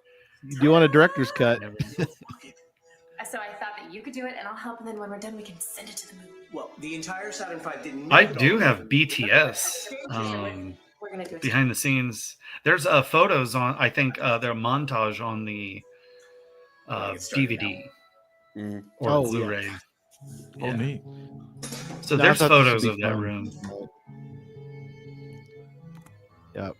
You do want a director's cut. So I thought that you could do it, and I'll help. And then when we're done, we can send it to the movie. Well, the entire Saturn V didn't. I do have BTS We're gonna do it behind the scenes. There's photos on. I think they're montage on the DVD or Blu-ray. Yeah. Oh, neat. So there's photos of that room. Yep.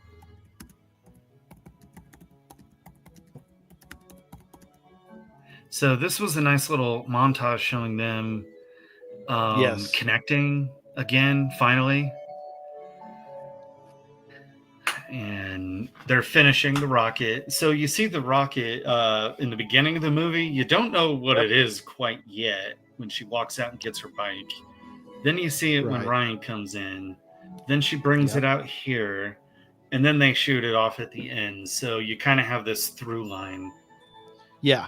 So this was a nice little montage showing them connecting again, finally. And they're finishing the rocket. So you see the rocket in the beginning of the movie. You don't know what it is quite yet when she walks out and gets her bike. Then you see it when Ryan comes in. Then she brings it out here. And then they shoot it off at the end. So you kind of have this through line. Yeah.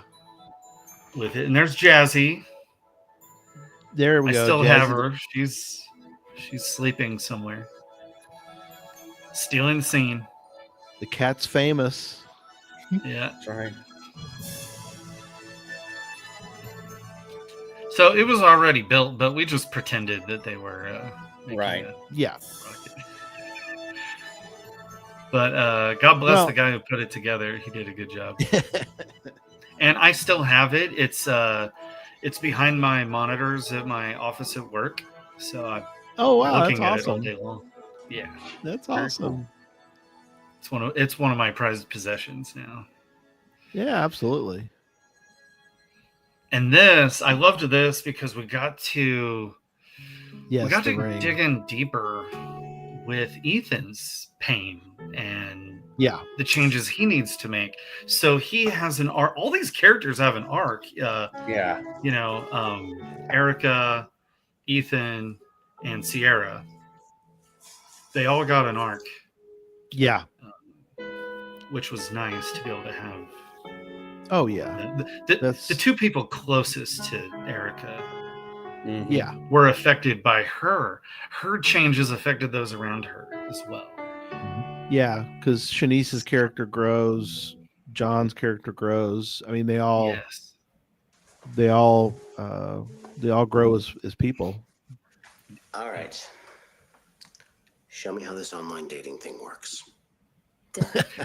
With it. And there's Jazzy. There we go. I still Jazzy. have her. She's sleeping somewhere. Stealing the scene. The cat's famous. Yeah. That's right. So it was already built, but we just pretended that they were right. Yeah. But God bless the guy who put it together. He did a good job. And I still have it. It's behind my monitors at my office at work. So I'm looking at it all day long. Yeah, that's awesome. Cool. It's one of my prized possessions now. Yeah, absolutely. And I loved this because we got to dig in deeper with Ethan's pain and the changes he needs to make. So he has an arc. All these characters have an arc. Erica, Ethan, and Sierra. They all got an arc. Yeah. Which was nice to be able to have. Oh, yeah. The two people closest to Erica were affected by her. Her changes affected those around her as well. Yeah, because Shanice's character grows. John's character grows. I mean, they all grow as people. All right. Show me how this online dating thing works.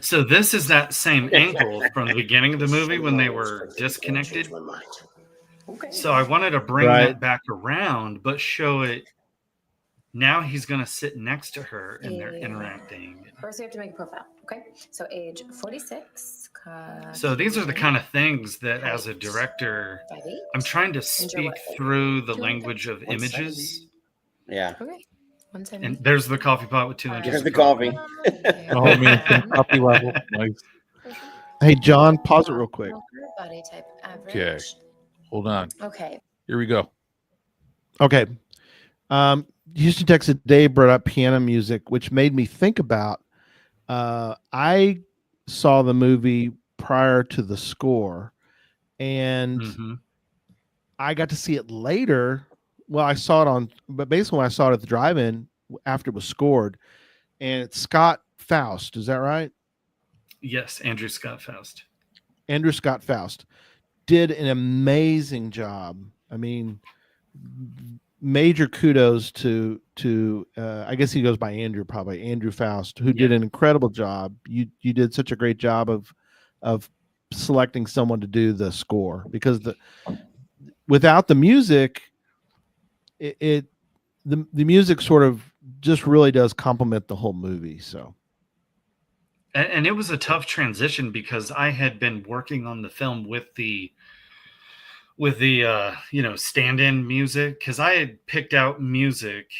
So this is that same angle from the beginning of the movie when they were disconnected. So I wanted to bring that back around, but show it. Now he's going to sit next to her and they're interacting. First, we have to make a profile. Okay. So age 46. So these are the kind of things that as a director, I'm trying to speak through the language of images. Yeah. Okay. And there's the coffee pot with 2 inches. There's the coffee. Coffee level. Nice. Hey, John, pause it real quick. Body type average. Okay. Hold on. Okay. Here we go. Okay. Houston, Texas, Dave brought up piano music, which made me think about. I saw the movie prior to the score, and I got to see it later. Well, I saw it but basically when I saw it at the drive-in after it was scored, and it's Scott Faust. Is that right? Yes, Andrew Scott Faust. Andrew Scott Faust did an amazing job. I mean, major kudos to I guess he goes by Andrew, probably Andrew Faust, who did an incredible job. You did such a great job of selecting someone to do the score, because without the music, the music sort of just really does complement the whole movie. So, and it was a tough transition because I had been working on the film with the stand-in music, because I had picked out music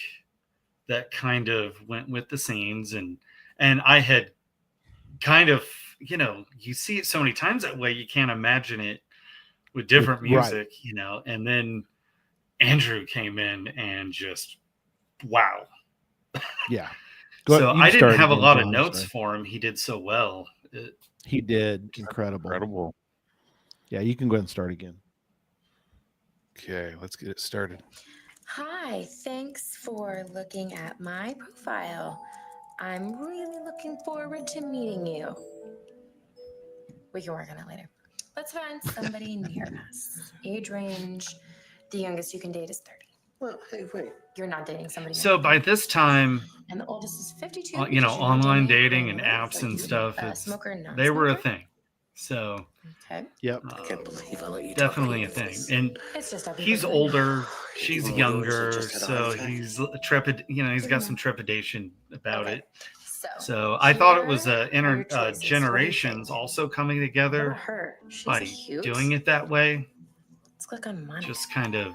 that kind of went with the scenes, and I had kind of, you see it so many times that way, you can't imagine it with different music, and then Andrew came in and just, wow. Yeah. So I didn't have a lot of notes for him. He did so well. He did incredible. Yeah, you can go ahead and start again. Okay, let's get it started. Hi, thanks for looking at my profile. I'm really looking forward to meeting you. We can work on it later. Let's find somebody near us. Age range, the youngest you can date is 30. Well, hey, wait. You're not dating somebody. So by this time, and the oldest is 52. Online dating and apps and stuff, they were a thing. So, yep, I can't believe I let you definitely a thing. And he's older, she's younger, so he's trepid. He's got some trepidation about it. So I thought it was generations also coming together by doing it that way. Let's click on money. Just kind of.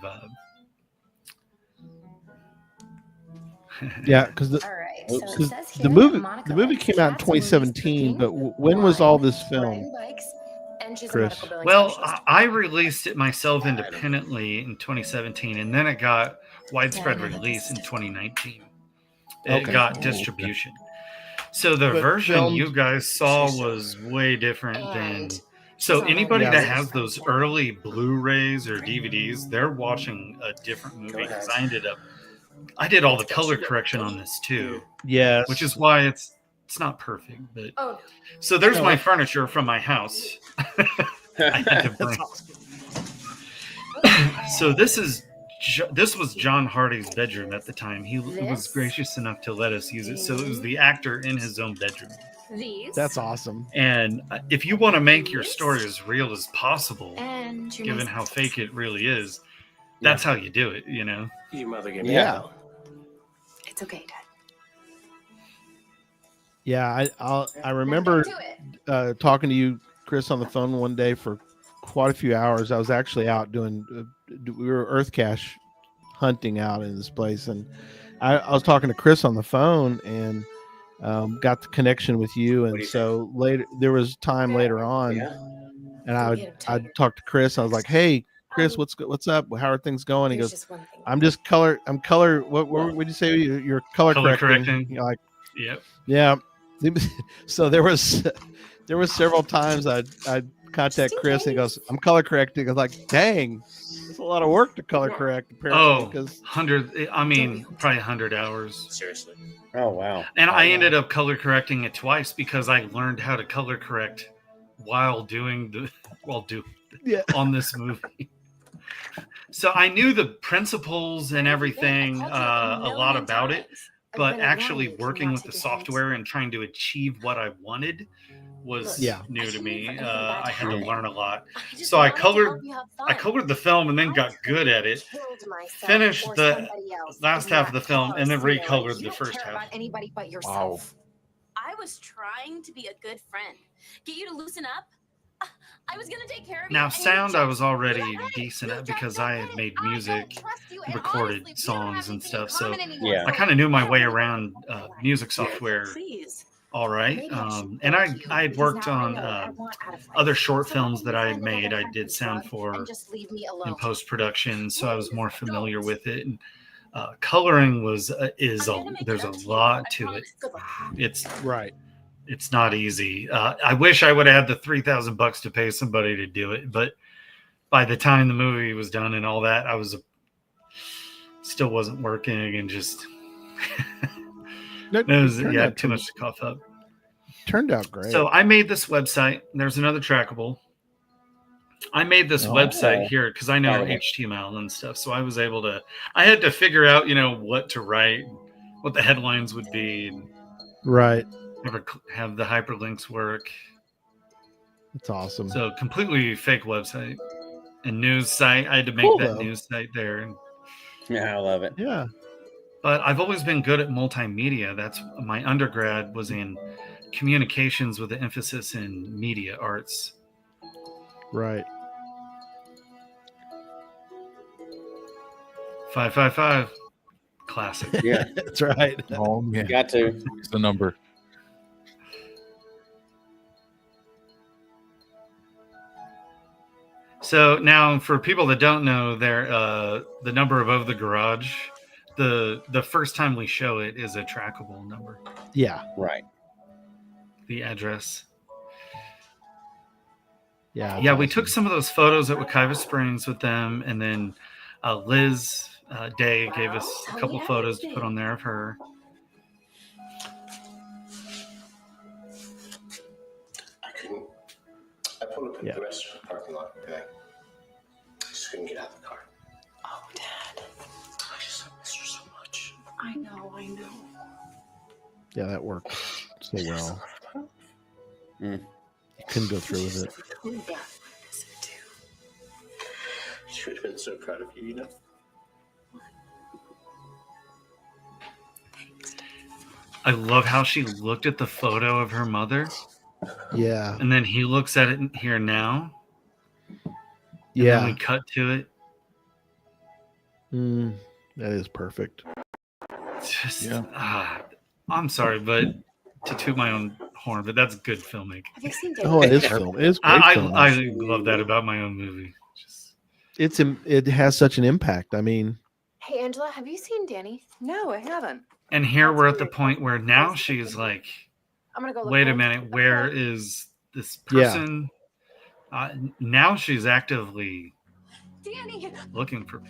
Yeah, because the movie came out in 2017, but when was all this filmed, Chris? Well, I released it myself independently in 2017, and then it got widespread release in 2019. It got distribution. So the version you guys saw was way different than. So anybody that has those early Blu-rays or DVDs, they're watching a different movie, because I did all the color correction on this too. Yes. Which is why it's not perfect. But so there's my furniture from my house. I had to bring. So this was John Hardy's bedroom at the time. He was gracious enough to let us use it. So it was the actor in his own bedroom. That's awesome. And if you want to make your story as real as possible, given how fake it really is, that's how you do it, Your mother gave me It's okay, Dad. Yeah, I remember talking to you, Chris, on the phone one day for quite a few hours. I was actually out doing we were earth cache hunting out in this place, and I was talking to Chris on the phone and got the connection with you. And so later, there was time later on, and I'd talk to Chris. I was like, "Hey, Chris, what's up? How are things going?" He goes, I'm color. What would you say? You're color correcting. You're like, yep. Yeah. So there was several times I'd contact Chris and he goes, I'm color correcting. I was like, dang, it's a lot of work to color correct. Apparently, 100. I mean, probably 100 hours. Seriously. Oh wow. And I ended up color correcting it twice because I learned how to color correct while on this movie. So I knew the principles and everything, a lot about it, but actually working with the software and trying to achieve what I wanted was new to me. I had to learn a lot. So I colored the film and then got good at it, finished the last half of the film, and then recolored the first half. Wow. I was trying to be a good friend. Get you to loosen up. I was gonna take care of you. Now, sound I was already decent at because I had made music, recorded songs and stuff. So I kind of knew my way around music software. All right. And I had worked on other short films that I had made. I did sound for in post-production, so I was more familiar with it. And coloring there's a lot to it. It's right. It's not easy. I wish I would have had the $3,000 to pay somebody to do it, but by the time the movie was done and all that, I was still wasn't working and just too much to cough up. Turned out great. So I made this website. There's another trackable. I made this website here because I know HTML and stuff. So I was able to. I had to figure out, what to write, what the headlines would be. Right. Never have the hyperlinks work. It's awesome. So completely fake website and news site. I had to make that news site there. Yeah, I love it. Yeah. But I've always been good at multimedia. That's my undergrad was in communications with an emphasis in media arts. Right. 555. Classic. Yeah, That's right. Oh man, got to. it's the number. So now, for people that don't know, the number above the garage, the first time we show it is a trackable number. Yeah. Right. The address. Yeah. Yeah, we took some of those photos at Wekiva Springs with them, and then Liz Day gave us a couple photos to put on there of her. I pulled up in the restaurant parking lot, and I just couldn't get out of the car. Oh, Dad. I just missed her so much. I know. Yeah, that worked so well. Mm. You couldn't go through with it. Coming back. I miss it too. She would have been so proud of you, you know? I love how she looked at the photo of her mother, Yeah. and then he looks at it here now. And Yeah. then we cut to it. That is perfect. Just, I'm sorry, but to toot my own horn, but that's good filmmaking. Have you seen Oh, it is film. It is great film. I love that about my own movie. It has such an impact. I mean, Hey, Angela, have you seen Danny? No, I haven't. And here we're at the point where now she's like, I'm gonna go look wait a for him. minute, where is this person? Now she's actively Danny, looking for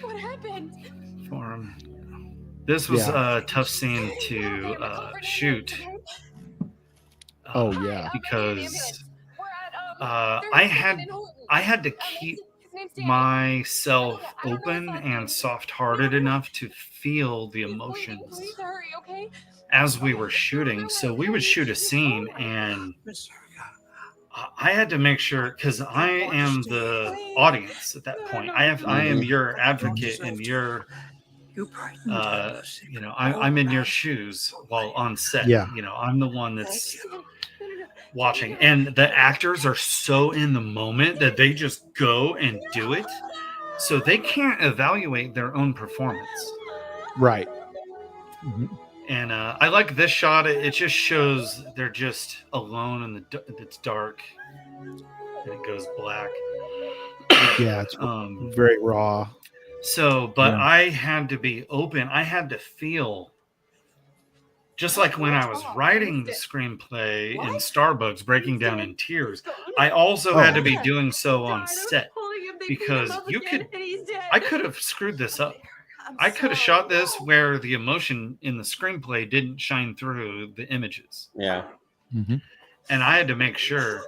what happened? him. This was a tough scene to shoot. Oh yeah. Because I had to keep myself open and soft-hearted enough to feel the emotions as we were shooting. So we would shoot a scene, and I had to make sure, because I am the audience at that point. I am your advocate, and your I'm in your shoes while on set. Yeah. I'm the one that's watching, and the actors are so in the moment that they just go and do it, so they can't evaluate their own performance. Right. And I like this shot. It just shows they're just alone in it's dark, and it goes black. Yeah, it's very raw. So, but I had to be open. I had to feel. Just like when I was writing the screenplay in Starbucks, breaking down in tears, I also had to be doing so on set, because I could have screwed this up. I could have shot this where the emotion in the screenplay didn't shine through the images. Yeah. And I had to make sure.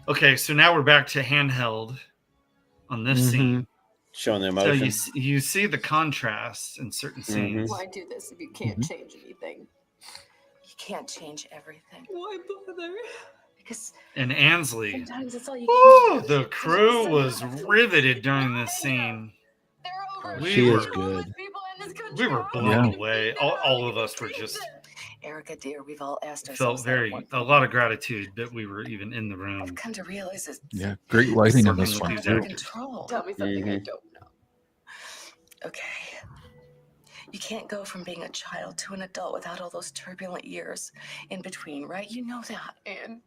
Okay, so now we're back to handheld on this scene. Showing the emotion. So you see the contrast in certain scenes. Why do this if you can't change anything? You can't change everything. Why bother? Because And Ansley. sometimes it's all you Oh, can do. the crew was riveted during this scene. She is good. We were blown away. All of us were just Erica, dear, we've all asked ourselves felt a lot of gratitude that we were even in the room. I've come to realize it's Great lighting on Working this with one these too. actors. control. Tell me something I don't know. Okay. You can't go from being a child to an adult without all those turbulent years in between, right? You know that. And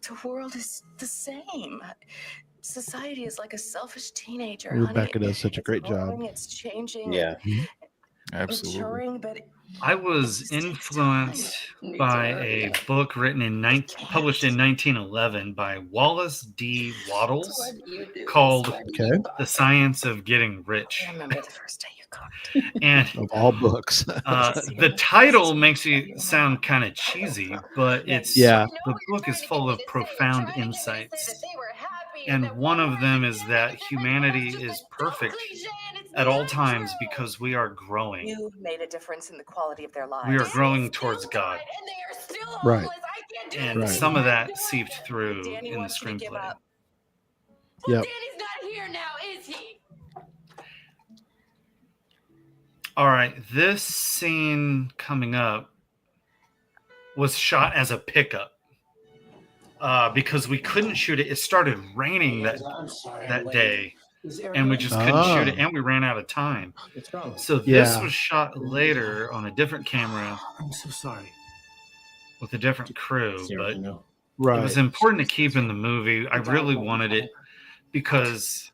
The world is the same. Society is like a selfish teenager. Rebecca honey. does such a great job. Growing, it's changing. Yeah. Absolutely. Maturing, but I was influenced by a book written published in 1911 by Wallace D. Wattles called The Science of Getting Rich. I remember the first day you cooked. And Of all books. the title makes you sound kind of cheesy, but the book is full of profound insights. And one of them is that humanity is perfect at all times because we are growing. You made a difference in the quality of their lives. We are growing towards God. Right. And some of that seeped through in the screenplay. Yep. Danny's not here now, is he? All right, this scene coming up was shot as a pickup because we couldn't shoot it. It started raining that day, and we just couldn't shoot it, and we ran out of time. So this was shot later on a different camera. I'm so sorry. With a different crew, but Right. it was important to keep in the movie. I really wanted it because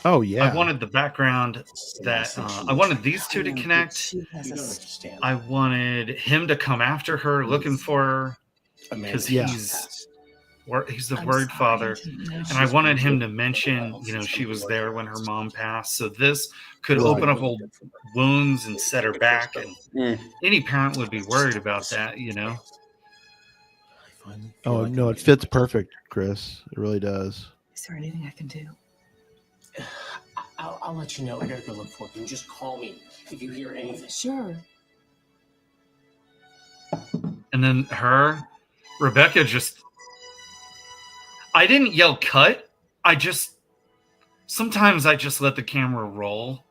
I wanted the background that I wanted these two to connect. I wanted him to come after her, looking for her, because he's the word father, and I wanted him to mention, she was there when her mom passed. So this could open up old wounds and set her back, and any parent would be worried about that, Oh no, it fits perfect, Chris. It really does. Is there anything I can do? I'll let you know. I gotta go look for him. Just call me if you hear anything. Sure. And then Rebecca I didn't yell cut. Sometimes I just let the camera roll.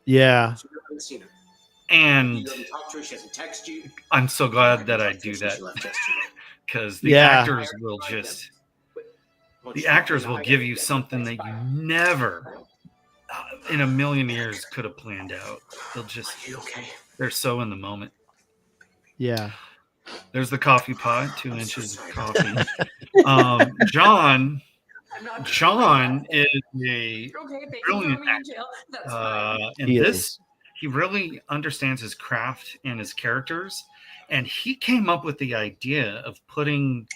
Yeah. And she hasn't texted you. I'm so glad that I do that, because the actors will give you something that you never in a million years could have planned out. They're so in the moment. Yeah. There's the coffee pot, 2 inches of coffee. John is a brilliant actor. He really understands his craft and his characters. And he came up with the idea of putting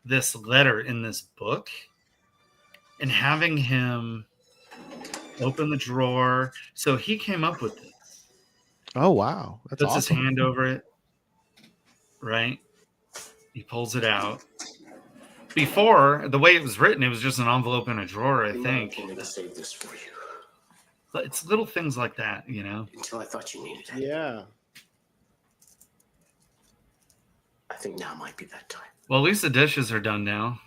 this letter in this book and having him open the drawer. So he came up with this. Oh, wow. That's puts awesome. his hand over it. Right? He pulls it out. Before, the way it was written, it was just an envelope in a drawer, I think. I'm gonna save this for you. But it's little things like that, Until I thought you needed it. Yeah. I think now might be that time. Well, at least the dishes are done now.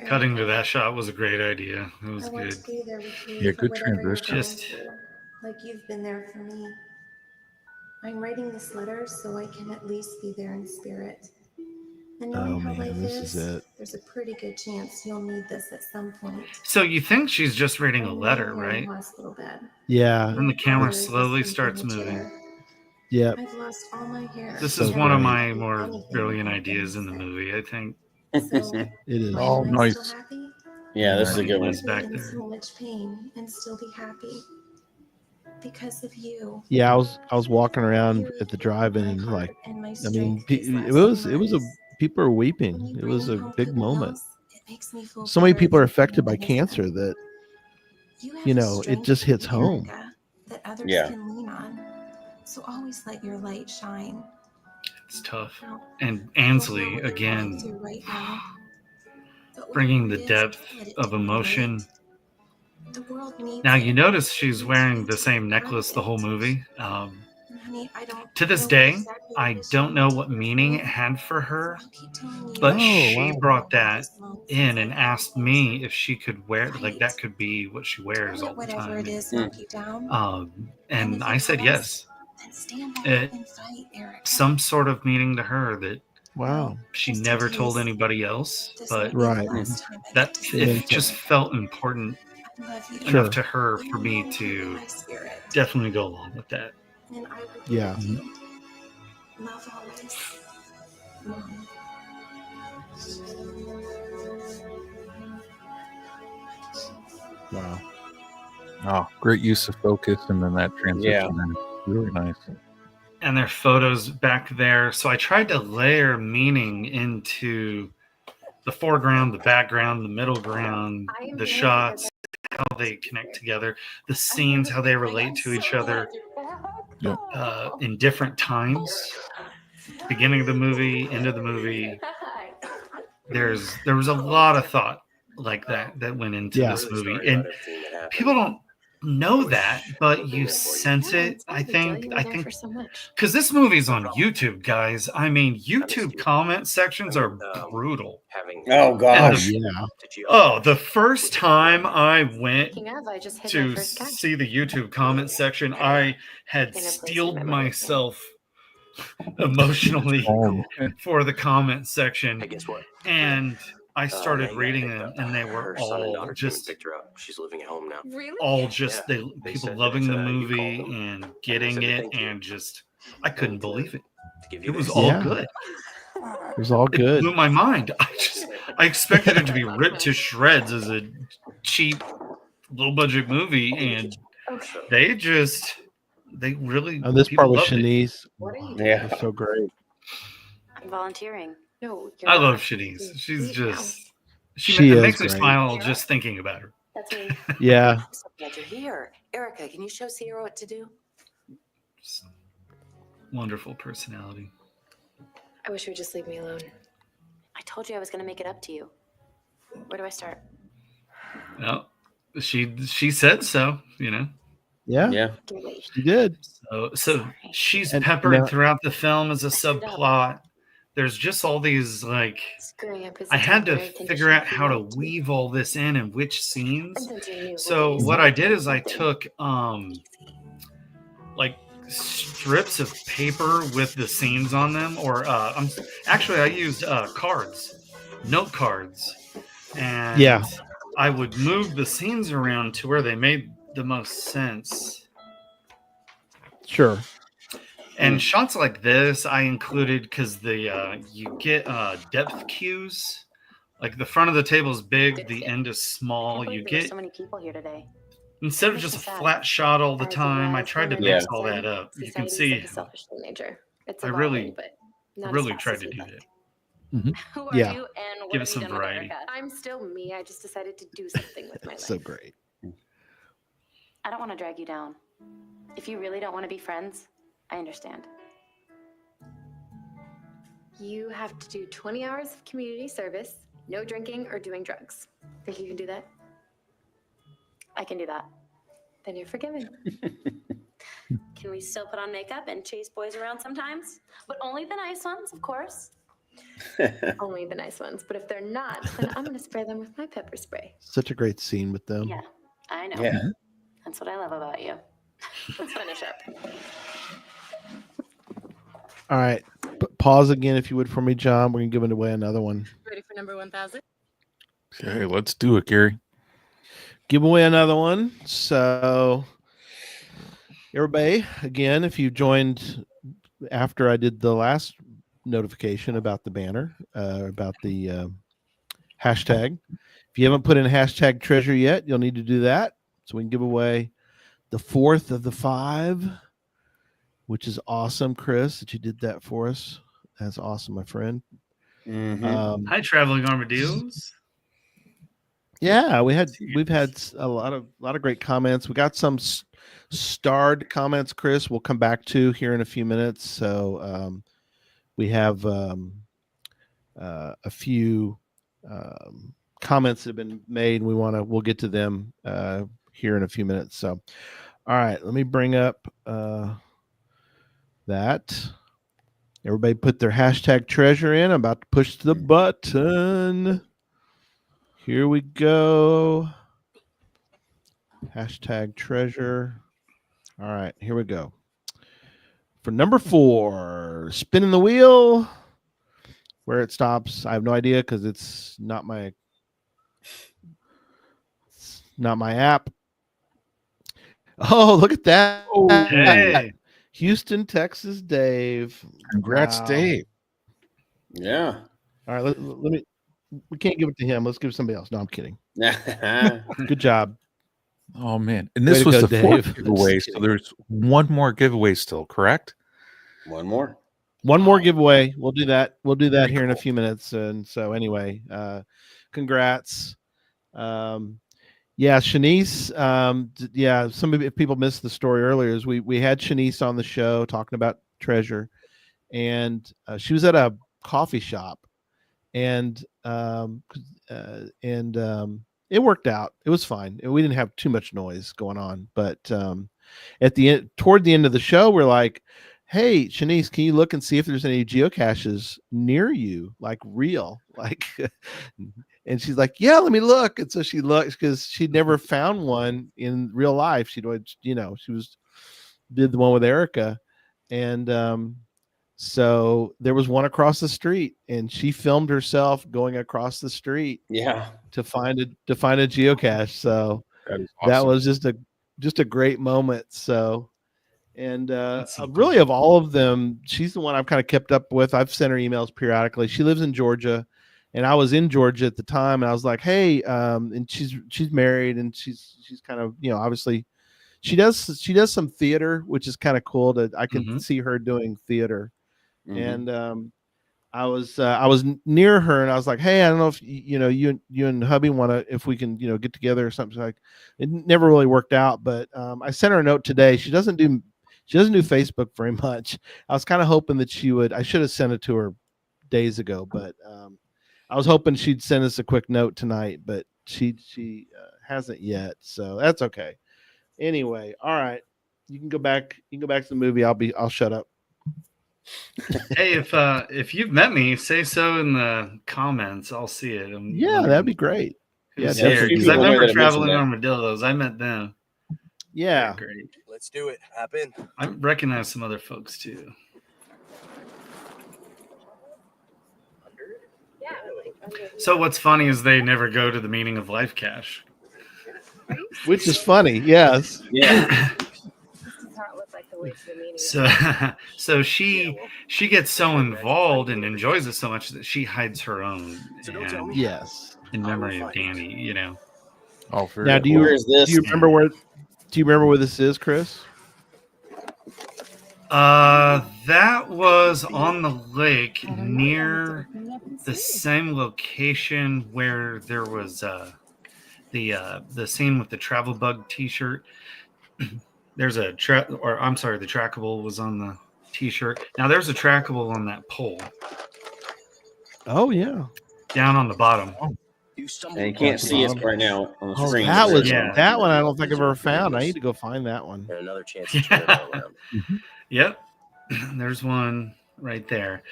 Cutting to that shot was a great idea. It was good. To be there with you Yeah, for good whatever you're transition. going through, like you've been there for me. I'm writing this letter so I can at least be there in spirit. And knowing how life this is it. there's a pretty good chance you'll need this at some point. So you think she's just reading a I'm letter, laying here in right? hospital bed. Yeah. And the camera Father is slowly asleep in starts the moving. chair. Yep. I've lost all my hair. This So is one of great. my more brilliant ideas in the movie, I think. So, It is. why am I nice. still happy? Yeah, this is a good one. Liz back In there. so much pain and still be happy because of you. Yeah, I was walking around at the drive-in and My heart and my it strength these last was few months. people were When weeping. you It bring was me a home big for the moment. meals, it makes me feel So many better people are than affected by anything has cancer ever. that You have you a know, it strength just hits in home. Erica that others Yeah. can lean on. So always let your light shine. It's tough. Now, And I don't know Ansley, what you're going again, through right now, but bringing the whatever it is, depth don't let it of take you emotion. late. The world needs Now, it. you notice she's It wearing needs the to same be necklace the whole perfect. movie. And honey, I don't To this know day, exactly I what don't you know want what to meaning do, it had for her, so I'll keep telling you but Oh, she wow. brought that these moments in as and I asked go. me if she could wear, like, Fight. that could be what she Don't wears all let the whatever it time. is knock you down. And if I it said does, yes. then stand up It, and fight, Erica. some sort of meaning to her that Wow. she Just in never told case anybody else, this but might be the Right. last time I that get to see It you. it just felt important I love you. Sure. enough to her for You me belong to in my spirit. definitely go along with that. And I will be Yeah. with you. Love always. Mom. Wow. Oh, great use of focus and then that transition. Yeah. Really nice. And their photos back there. So I tried to layer meaning into the foreground, the background, the middle ground, the shots, how they connect together, the scenes, how they relate to each other in different times. Beginning of the movie, end of the movie. There was a lot of thought like that went into this movie. And people don't know that, but you sense Yeah, it. it's not I a big deal. think. You were there for so much. Because this movie's on YouTube, guys. I mean, YouTube comment sections are brutal. Oh And gosh. the first time I went Speaking of, I just hit my to first cache. see the YouTube comment section, I had In a place you steeled remember everything. myself emotionally Oh, for the comment section, Hey, guess what? and I started Megan reading picked them, up. and they were Her son and all daughter came and just picked her up. She's living at home now. Really? all just Yeah, they they people said loving that, the you movie called them and and getting said it, thank you. and just I couldn't And, believe it. to give It you was this. all Yeah. good. It was all It good. blew my mind. I expected it to be ripped to shreds as a cheap, low budget movie, and they really. And this people part with loved it. Shanice. What are you It was so great. I'm volunteering. No, you're I not. love Shanice. You She's leave now. just She it is makes me great. smile just thinking about her. That's me. Yeah. I'm so glad you're here. Erica, can you show Sierra what to do? Wonderful personality. I wish you would just leave me alone. I told you I was going to make it up to you. Where do I start? No, she said so. Yeah. Yeah. She did. So she's And peppered now- throughout the film as a subplot. There's just all these like Screwing up is I a had to temporary figure condition out of how to humanity. weave all this in and which scenes. And since you're new, So we'll give you what some I did is I something. took like strips of paper with the scenes on them, or I used note cards, and Yeah. I would move the scenes around to where they made the most sense. Sure. And shots like this I included because you get depth cues. Like the front of the table is big, the end is small. Can't You believe there were get so many people here today. instead of Makes just me a sad. flat shot all the As time, I wise tried to women mix are all that concerned, up. You can society is see of a selfish nature. It's I evolving, really, but not really as fast tried as to we'd do like. that. Who are Yeah. you, and what Give have it you some done variety. with Erica? I'm still me. I just decided to do something with my life. So great. I don't want to drag you down. If you really don't want to be friends, I understand. You have to do 20 hours of community service, no drinking or doing drugs. Think you can do that? I can do that. Then you're forgiven. Can we still put on makeup and chase boys around sometimes? But only the nice ones, of course. Only the nice ones. But if they're not, then I'm going to spray them with my pepper spray. Such a great scene with them. Yeah, I know. Yeah. That's what I love about you. Let's finish up. All right. Pause again, if you would, for me, John. We're going to give away another one. Ready for number 1,000? Okay, let's do it, Gary. Give away another one. So, everybody, again, if you joined after I did the last notification about the banner, about the hashtag, if you haven't put in hashtag treasure yet, you'll need to do that. So we can give away the fourth of the 5, which is awesome, Chris, that you did that for us. That's awesome, my friend. Mhm. Hi, traveling armadillos. Yeah, we've had a lot of great comments. We got some starred comments, Chris. We'll come back to here in a few minutes. So we have a few comments that have been made. And we'll get to them here in a few minutes. So, all right, let me bring up that. Everybody put their hashtag treasure in. I'm about to push the button. Here we go. Hashtag treasure. All right, here we go. For number 4, spinning the wheel. Where it stops, I have no idea because it's not my app. Oh, look at that. Hey. Houston, Texas, Dave. Congrats, Wow. Dave. Yeah. All right, let me. We can't give it to him. Let's give it to somebody else. No, I'm kidding. Yeah. Good job. Oh man! And Way this to was go, the 4th Dave. giveaway, so there's one more giveaway still, correct? One more. One more giveaway. We'll do that. We'll do that Very here in a cool. few minutes. And so anyway, congrats. Yeah, Shanice. Yeah, some if people missed the story earlier, is we had Shanice on the show talking about treasure, and she was at a coffee shop, and it worked out. It was fine. We didn't have too much noise going on, but at the end, toward the end of the show, we're like, "Hey, Shanice, can you look and see if there's any geocaches near you, like real, like?" And she's like, "Yeah, let me look." And so she looks because she'd never found one in real life. She'd always, she did the one with Erica, and so there was one across the street, and she filmed herself going across the street, to find a geocache. So That is that awesome. was just a great moment. So, and really of all of them, she's the one I've kind of kept up with. I've sent her emails periodically. She lives in Georgia, and I was in Georgia at the time, and I was like, "Hey," and she's married, and she's kind of, obviously she does some theater, which is kind of cool. That I can see her doing theater. And I was near her, and I was like, "Hey, I don't know if you and hubby want to, if we can get together or something." Like, it never really worked out, but I sent her a note today. She doesn't do Facebook very much. I was kind of hoping that she would. I should have sent it to her days ago, but I was hoping she'd send us a quick note tonight, but she hasn't yet, so that's okay. Anyway, all right, you can go back to the movie. I'll shut up. Hey, if you've met me, say so in the comments. I'll see it. That'd be great. Yeah, definitely. because I remember traveling armadillos. I met them. Yeah, great. Let's do it. Hop in. I recognize some other folks too. So what's funny is they never go to the meaning of life cache, which is funny. Yes. Yeah. So she gets so involved and enjoys it so much that she hides her own. Yes. In memory of Danny, Oh, for now, do you remember where this is, Chris? That was on the lake near the same location where there was the scene with the travel bug T-shirt. There's a the trackable was on the T-shirt. Now there's a trackable on that pole. Oh yeah, down on the bottom. And you can't see us right now on the screen. That one I don't think I've ever found. I need to go find that one. And another chance to turn it all around. Yep. There's one right there.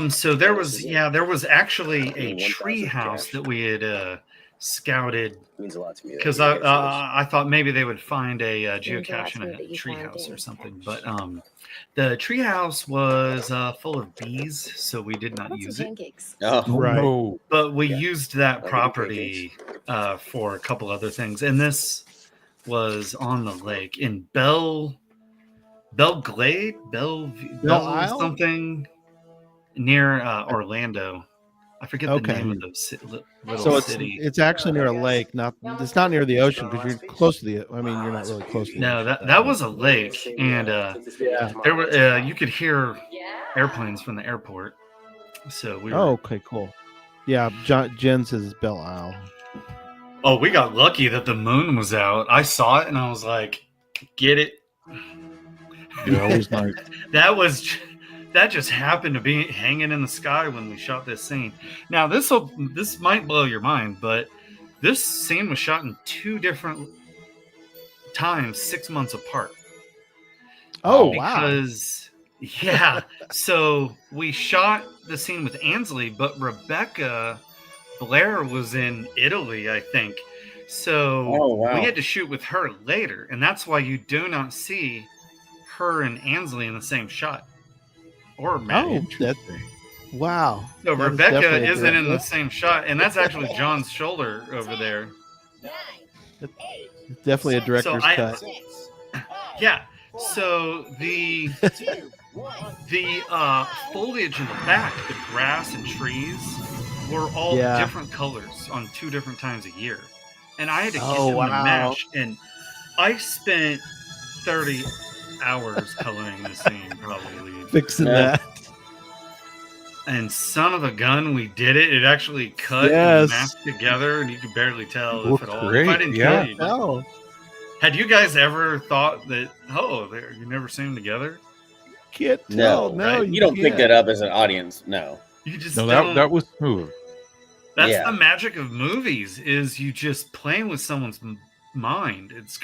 So there was actually a tree house that we had scouted. Means a lot to me. Because I thought maybe they would find a geocache in a tree house or something. But the tree house was full of bees, so we did not use it. Oh, right. No. But we used that property for a couple other things. And this was on the lake in Belglade, Bell something near Orlando. I forget the name of the little city. It's actually near a lake. It's not near the ocean because you're close to the. I mean, you're not really close to. No, that was a lake, and there were you could hear airplanes from the airport. So we. Okay, cool. Yeah, Jen says it's Belle Isle. Oh, we got lucky that the moon was out. I saw it and I was like, "Get it." Yeah, always nice. That just happened to be hanging in the sky when we shot this scene. Now this might blow your mind, but this scene was shot in 2 different times, 6 months apart. Oh, because, yeah. So we shot the scene with Ansley, but Rebecca Blair was in Italy, I think. So we had to shoot with her later, and that's why you do not see her and Ansley in the same shot. Or Matt. Oh, that's wow. So Rebecca isn't in the same shot, and that's actually John's shoulder over there. It's definitely a director's cut. Yeah. So the foliage in the back, the grass and trees, were all different colors on 2 different times a year, and I had to get them to match. And I spent 30 hours coloring the scene, probably fixing that. And son of a gun, we did it. It actually cut and matched together, and you could barely tell if at all. Great. If I didn't kill you. No. Had you guys ever thought that? You never seen them together? No, right? You don't pick that up as an audience. No. You just that was smooth. That's the magic of movies, is you just playing with someone's mind. It's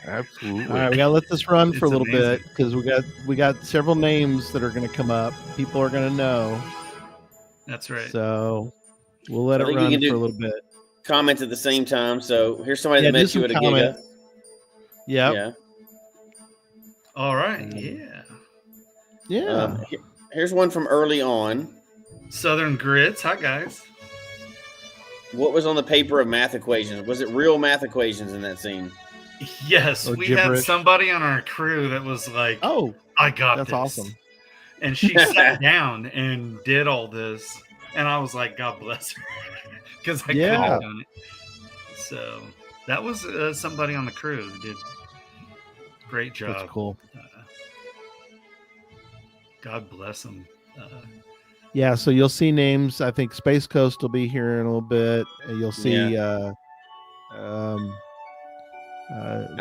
Absolutely. All right, we gotta let this run for a It's little amazing. bit because we got several names that are going to come up. People are going to know, That's right. so we'll let I it think you run can for a do little bit. comments at the same time. So here's somebody Yeah, that do met you some at a comments. Giga. Yep. Yeah. All right. Yeah. Yeah. Here's one from early on. Southern Grits. Hi, guys. What was on the paper of math equations? Was it real math equations in that scene? Yes, Or we had gibberish. somebody on our crew that was like, Oh, I got that's this. awesome. And she sat down and did all this. And I was like, God bless her. Because I couldn't have done it. So that was somebody on the crew who did a great job. That's cool. God bless them. Yeah, so you'll see names. I think Space Coast will be here in a little bit. You'll see I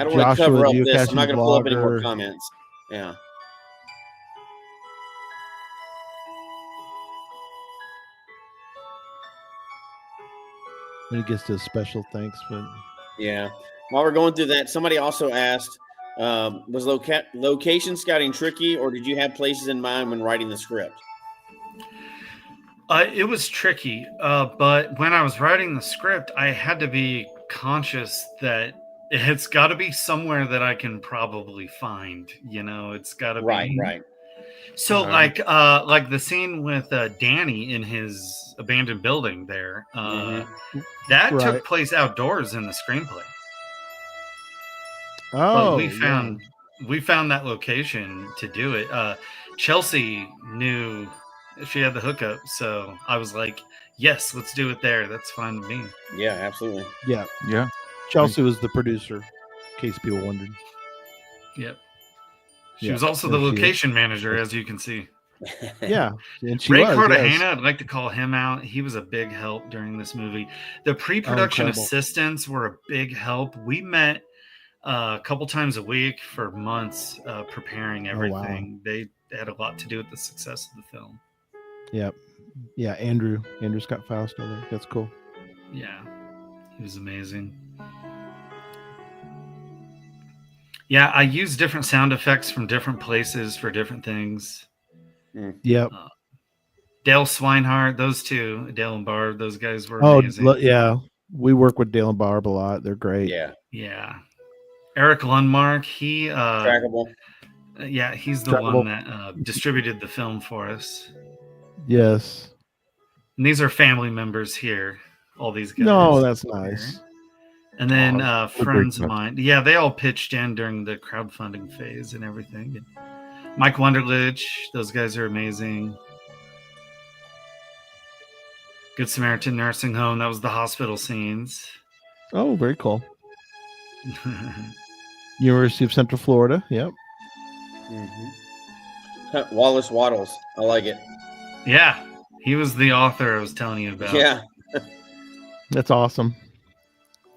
don't want to Joshua, cover the up this. I'm geocaching not going to pull up any more vlogger. comments. Yeah. When he gets to a special thanks, but Yeah. While we're going through that, somebody also asked, was location scouting tricky, or did you have places in mind when writing the script? It was tricky, but when I was writing the script, I had to be conscious that it's got to be somewhere that I can probably find. You know, it's got to be Right. So, like the scene with Danny in his abandoned building there, that Right. took place outdoors in the screenplay. oh, But we found that location to do it. Chelsea knew she had the hookup, so I was like, yes, let's do it there. That's fine with me. Yeah, absolutely. yeah. Yeah. Chelsea was the producer, in case people wondered. Yep. She Yeah, was also there the she is. location manager, as you can see. Yeah, and she Ray was. Cartagena, Yes. I'd like to call him out. He was a big help during this movie. The pre-production incredible. assistants were a big help. We met a couple times a week for months preparing everything. They had a lot to do with the success of the film. Yep. Yeah, Andrew Scott Fausto there. That's cool. Yeah, he was amazing. Yeah, I use different sound effects from different places for different things. Yep. Dale Swinehart, those two, Dale and Barb, those guys were amazing. Yeah. We work with Dale and Barb a lot. They're great. Yeah. Eric Lundmark, he Trackable. Yeah, he's the Trackable. one that distributed the film for us. Yes. And these are family members here. All these guys. No, that's nice. And then Oh, friends of great. mine. Yeah, they all pitched in during the crowdfunding phase and everything. And Mike Wunderlich, those guys are amazing. Good Samaritan Nursing Home, that was the hospital scenes. Oh, very cool. University of Central Florida. Yep. Wallace Waddles. I like it. Yeah, he was the author I was telling you about. Yeah. That's awesome.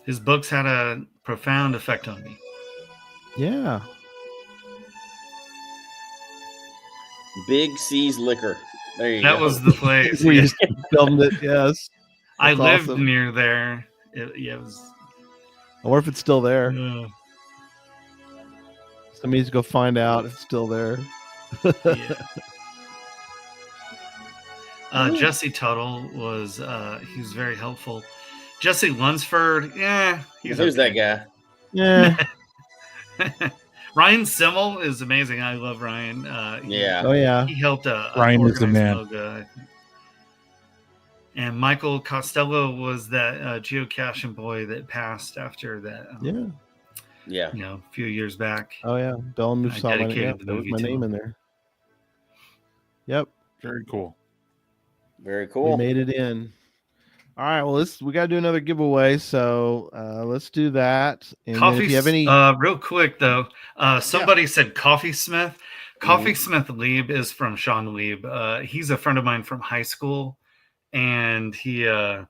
His books had a profound effect on me. Yeah. Big C's Liquor. There you go. That was the place. We Yeah. just filmed it. Yes. I That's lived awesome. near there. It was. I wonder if it's still there. Yeah. Somebody needs to go find out if it's still there. Jesse Tuttle was he was very helpful. Jesse Lunsford, Who's that guy? Yeah. Ryan Simmel is amazing. I love Ryan. Yeah. Oh yeah. He helped Ryan is the organize man. Moga. And Michael Costello was that geocaching boy that passed after that. Yeah. A few years back. Oh yeah. Bell and I Moose saw my dedicated name. the There was movie my to name him. in there. Yep. Very cool. Very We cool. made it in. All right. Well, we got to do another giveaway. So let's do that. And then Coffee, if you have any, real quick though, somebody said Coffee Smith. Coffee Smith Lieb is from Sean Lieb. He's a friend of mine from high school, and he was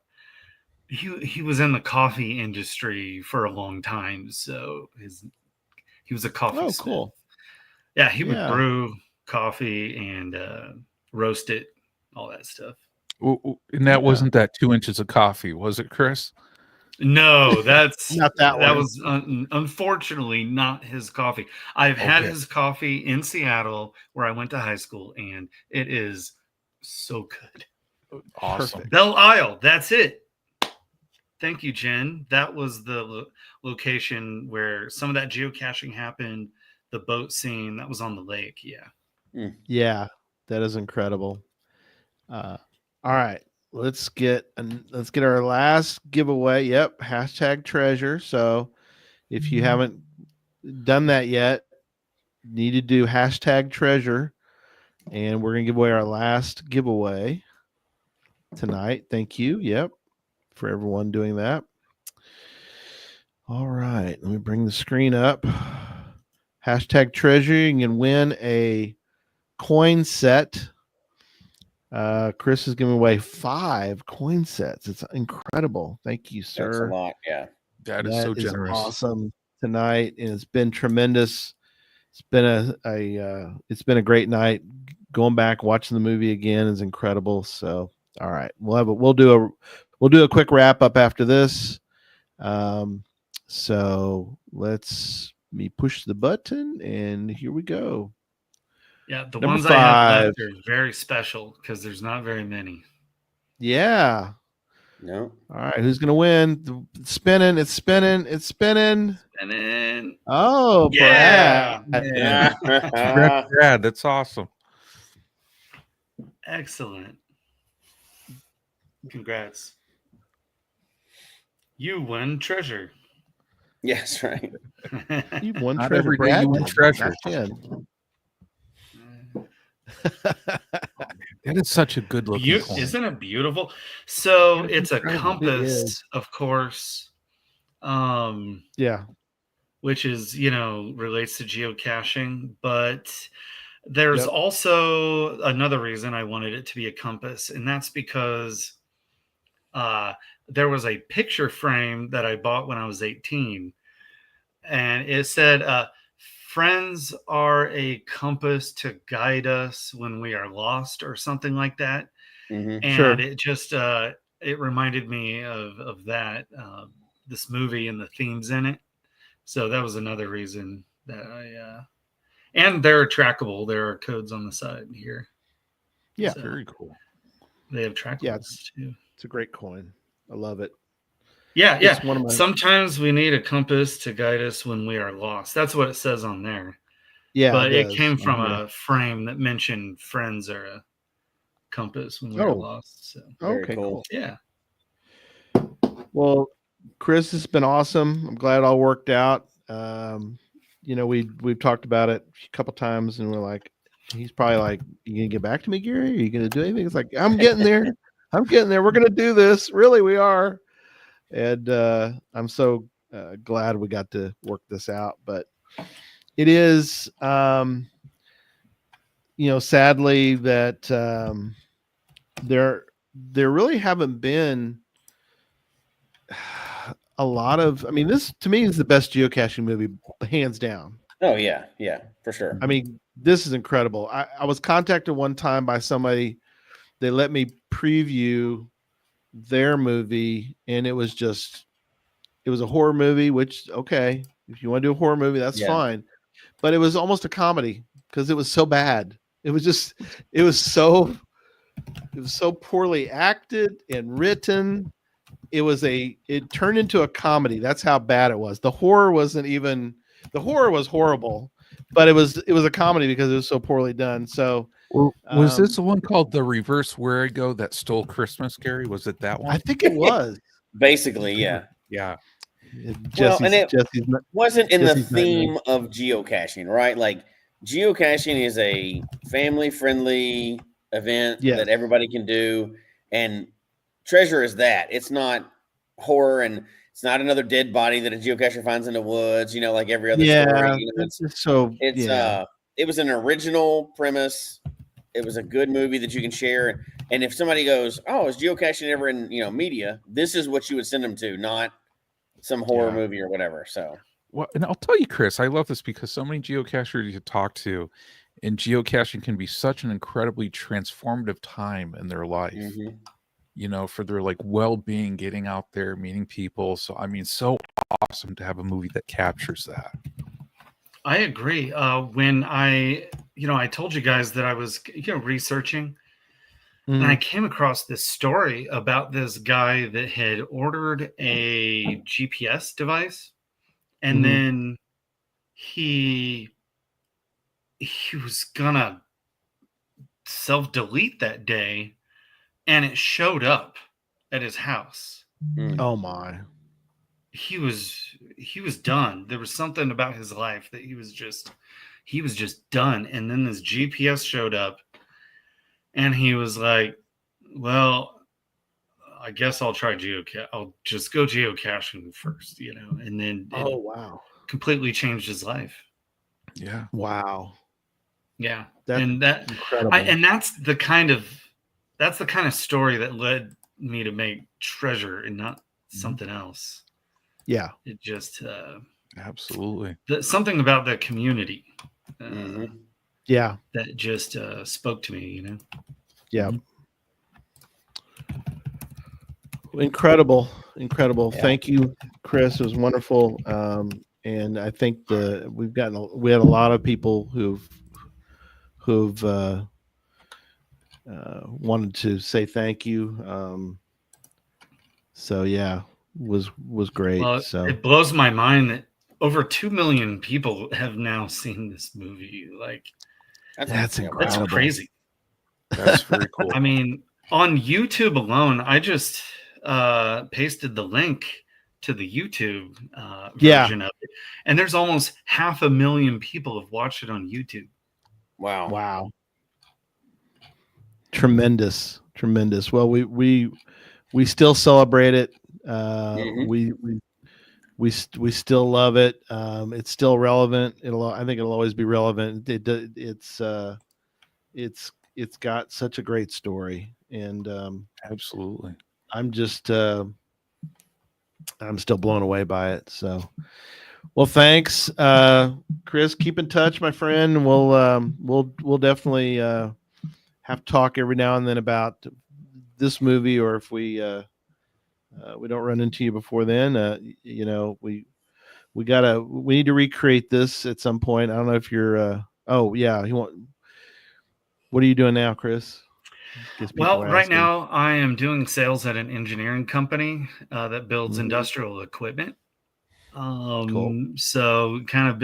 in the coffee industry for a long time. So he was a coffee. oh, smith. cool. Yeah, he would Yeah. brew coffee and roast it, all that stuff. And that wasn't that 2 inches of coffee, was it, Chris? No, that's Not that one. was unfortunately not his coffee. I've had his coffee in Seattle where I went to high school, and it is so good. Awesome. Perfect. Belle Isle, that's it. Thank you, Jen. That was the location where some of that geocaching happened. The boat scene that was on the lake. Yeah. Yeah, that is incredible. All right, let's get our last giveaway. Yep, hashtag treasure. So if you haven't done that yet, you need to do hashtag treasure, and we're gonna give away our last giveaway tonight. Thank you. Yep, for everyone doing that. All right, let me bring the screen up. Hashtag treasure. You can win a coin set. Chris is giving away 5 coin sets. It's incredible. Thank you, sir. That's a lot. Yeah. That is so generous. Awesome tonight, and it's been tremendous. It's been a great night. Going back watching the movie again is incredible. So, all right, we'll do a quick wrap up after this. So let me push the button, and here we go. Yeah, the Number ones 5. I have left are very special because there's not very many. Yeah. No. All right, who's gonna win? It's spinning. And then Oh, yeah. Brad. Congrats, Brad. That's awesome. Excellent. Congrats. You won treasure. Yes, right. You won Not treasure. every day Brad you win did. treasure. Not 10. That is such a good looking coin. Isn't it beautiful? So it's a incredible. It compass, is. of course. Yeah. Which is, relates to geocaching, but there's Yep. also another reason I wanted it to be a compass, and that's because there was a picture frame that I bought when I was 18, and it said, friends are a compass to guide us when we are lost, or something like that. Mm-hmm. And Sure. it just it reminded me of that this movie and the themes in it. So that was another reason that I and they're trackable. There are codes on the side here. Yeah. So Very cool. they have trackables too. It's a great coin. I love it. Yeah. It's one of my- Sometimes we need a compass to guide us when we are lost. That's what it says on there. Yeah. But it does. came from Mhm. a frame that mentioned friends are a compass when we are lost. So Okay, cool. cool. yeah. Well, Chris, it's been awesome. I'm glad it all worked out. We've talked about it a couple times, and we're like, he's probably like, "You gonna get back to me, Gary? Are you gonna do anything?" It's like, I'm getting there. I'm getting there. We're gonna do this. Really, we are. And I'm so glad we got to work this out. But it is, sadly that there really haven't been a lot of. I mean, this to me is the best geocaching movie, hands down. Oh yeah, for sure. I mean, this is incredible. I was contacted one time by somebody. They let me preview their movie, and it was a horror movie, which, okay, if you want to do a horror movie, that's fine. But it was almost a comedy because it was so bad. It was so poorly acted and written. It turned into a comedy. That's how bad it was. The horror was horrible, but it was a comedy because it was so poorly done. So was this the one called The Reverse Where-I-Go that stole Christmas, Gary? Was it that one? I think it was. Basically, yeah. Yeah. Jesse's wasn't in the theme of geocaching, right? Like, geocaching is a family-friendly event that everybody can do, and treasure is that. It's not horror, and it's not another dead body that a geocacher finds in the woods, like every other story. It was an original premise. It was a good movie that you can share. And if somebody goes, "Oh, is geocaching ever in media?" This is what you would send them to, not some horror movie or whatever. So, well, and I'll tell you, Chris, I love this because so many geocachers you talk to, And geocaching can be such an incredibly transformative time in their life. For their like well-being, getting out there, meeting people. So I mean, so awesome to have a movie that captures that. I agree. When I told you guys that I was researching, and I came across this story about this guy that had ordered a GPS device, and then he was gonna self-delete that day, and it showed up at his house. Oh my. He was done. There was something about his life that he was just done. And then this GPS showed up, and he was like, well, I guess I'll try I'll just go geocaching first, and then wow. Completely changed his life. Yeah. Wow. Yeah. That's incredible. And that's the kind of story that led me to make Treasure and not something else. Yeah. It just absolutely something about the community. Yeah. That just spoke to me, Yeah. Incredible. Yeah. Thank you, Chris. It was wonderful. And I think we had a lot of people who've wanted to say thank you. So yeah, was great. Well, so it blows my mind that over 2 million people have now seen this movie. Like that's incredible. That's crazy. That's very cool. I mean, on YouTube alone, I just pasted the link to the YouTube version of it, and there's almost 500,000 people have watched it on YouTube. Wow. Tremendous. Well, we still celebrate it. We still love it. It's still relevant. I think it'll always be relevant. It's got such a great story, and absolutely. I'm still blown away by it. So, well, thanks, Chris. Keep in touch, my friend. We'll definitely have to talk every now and then about this movie, or if we don't run into you before then, we need to recreate this at some point. I don't know if you're. What are you doing now, Chris? Well, right now I am doing sales at an engineering company that builds industrial equipment. Cool. So I've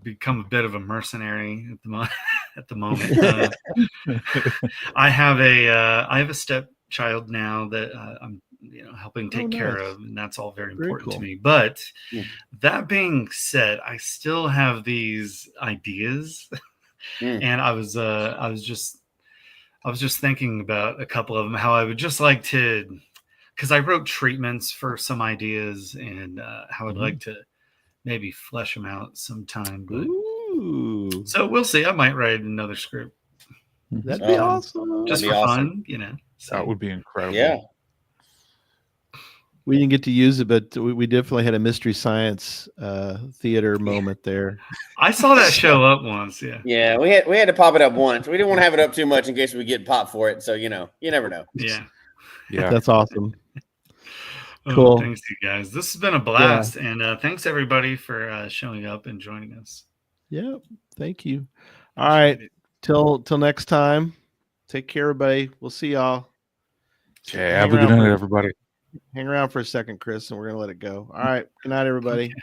become a bit of a mercenary at the moment. I have a stepchild now that I'm helping take care of, and that's all very important to me. But that being said, I still have these ideas. And I was just thinking about a couple of them, how I would just like to, because I wrote treatments for some ideas, and how I'd like to maybe flesh them out sometime. But so we'll see. I might write another script. That'd be awesome. Just for fun, So. That would be incredible. Yeah. We didn't get to use it, but we definitely had a Mystery Science theater moment there. I saw that show up once. Yeah, we had to pop it up once. We didn't want to have it up too much in case we get popped for it. So you never know. Yeah. That's awesome. Cool. Thanks, you guys. This has been a blast, and thanks everybody for showing up and joining us. Yeah, thank you. All right, till next time. Take care, everybody. We'll see y'all. Okay, have a good night, everybody. Hang around for a second, Chris, and we're gonna let it go. All right. Good night, everybody. Okay.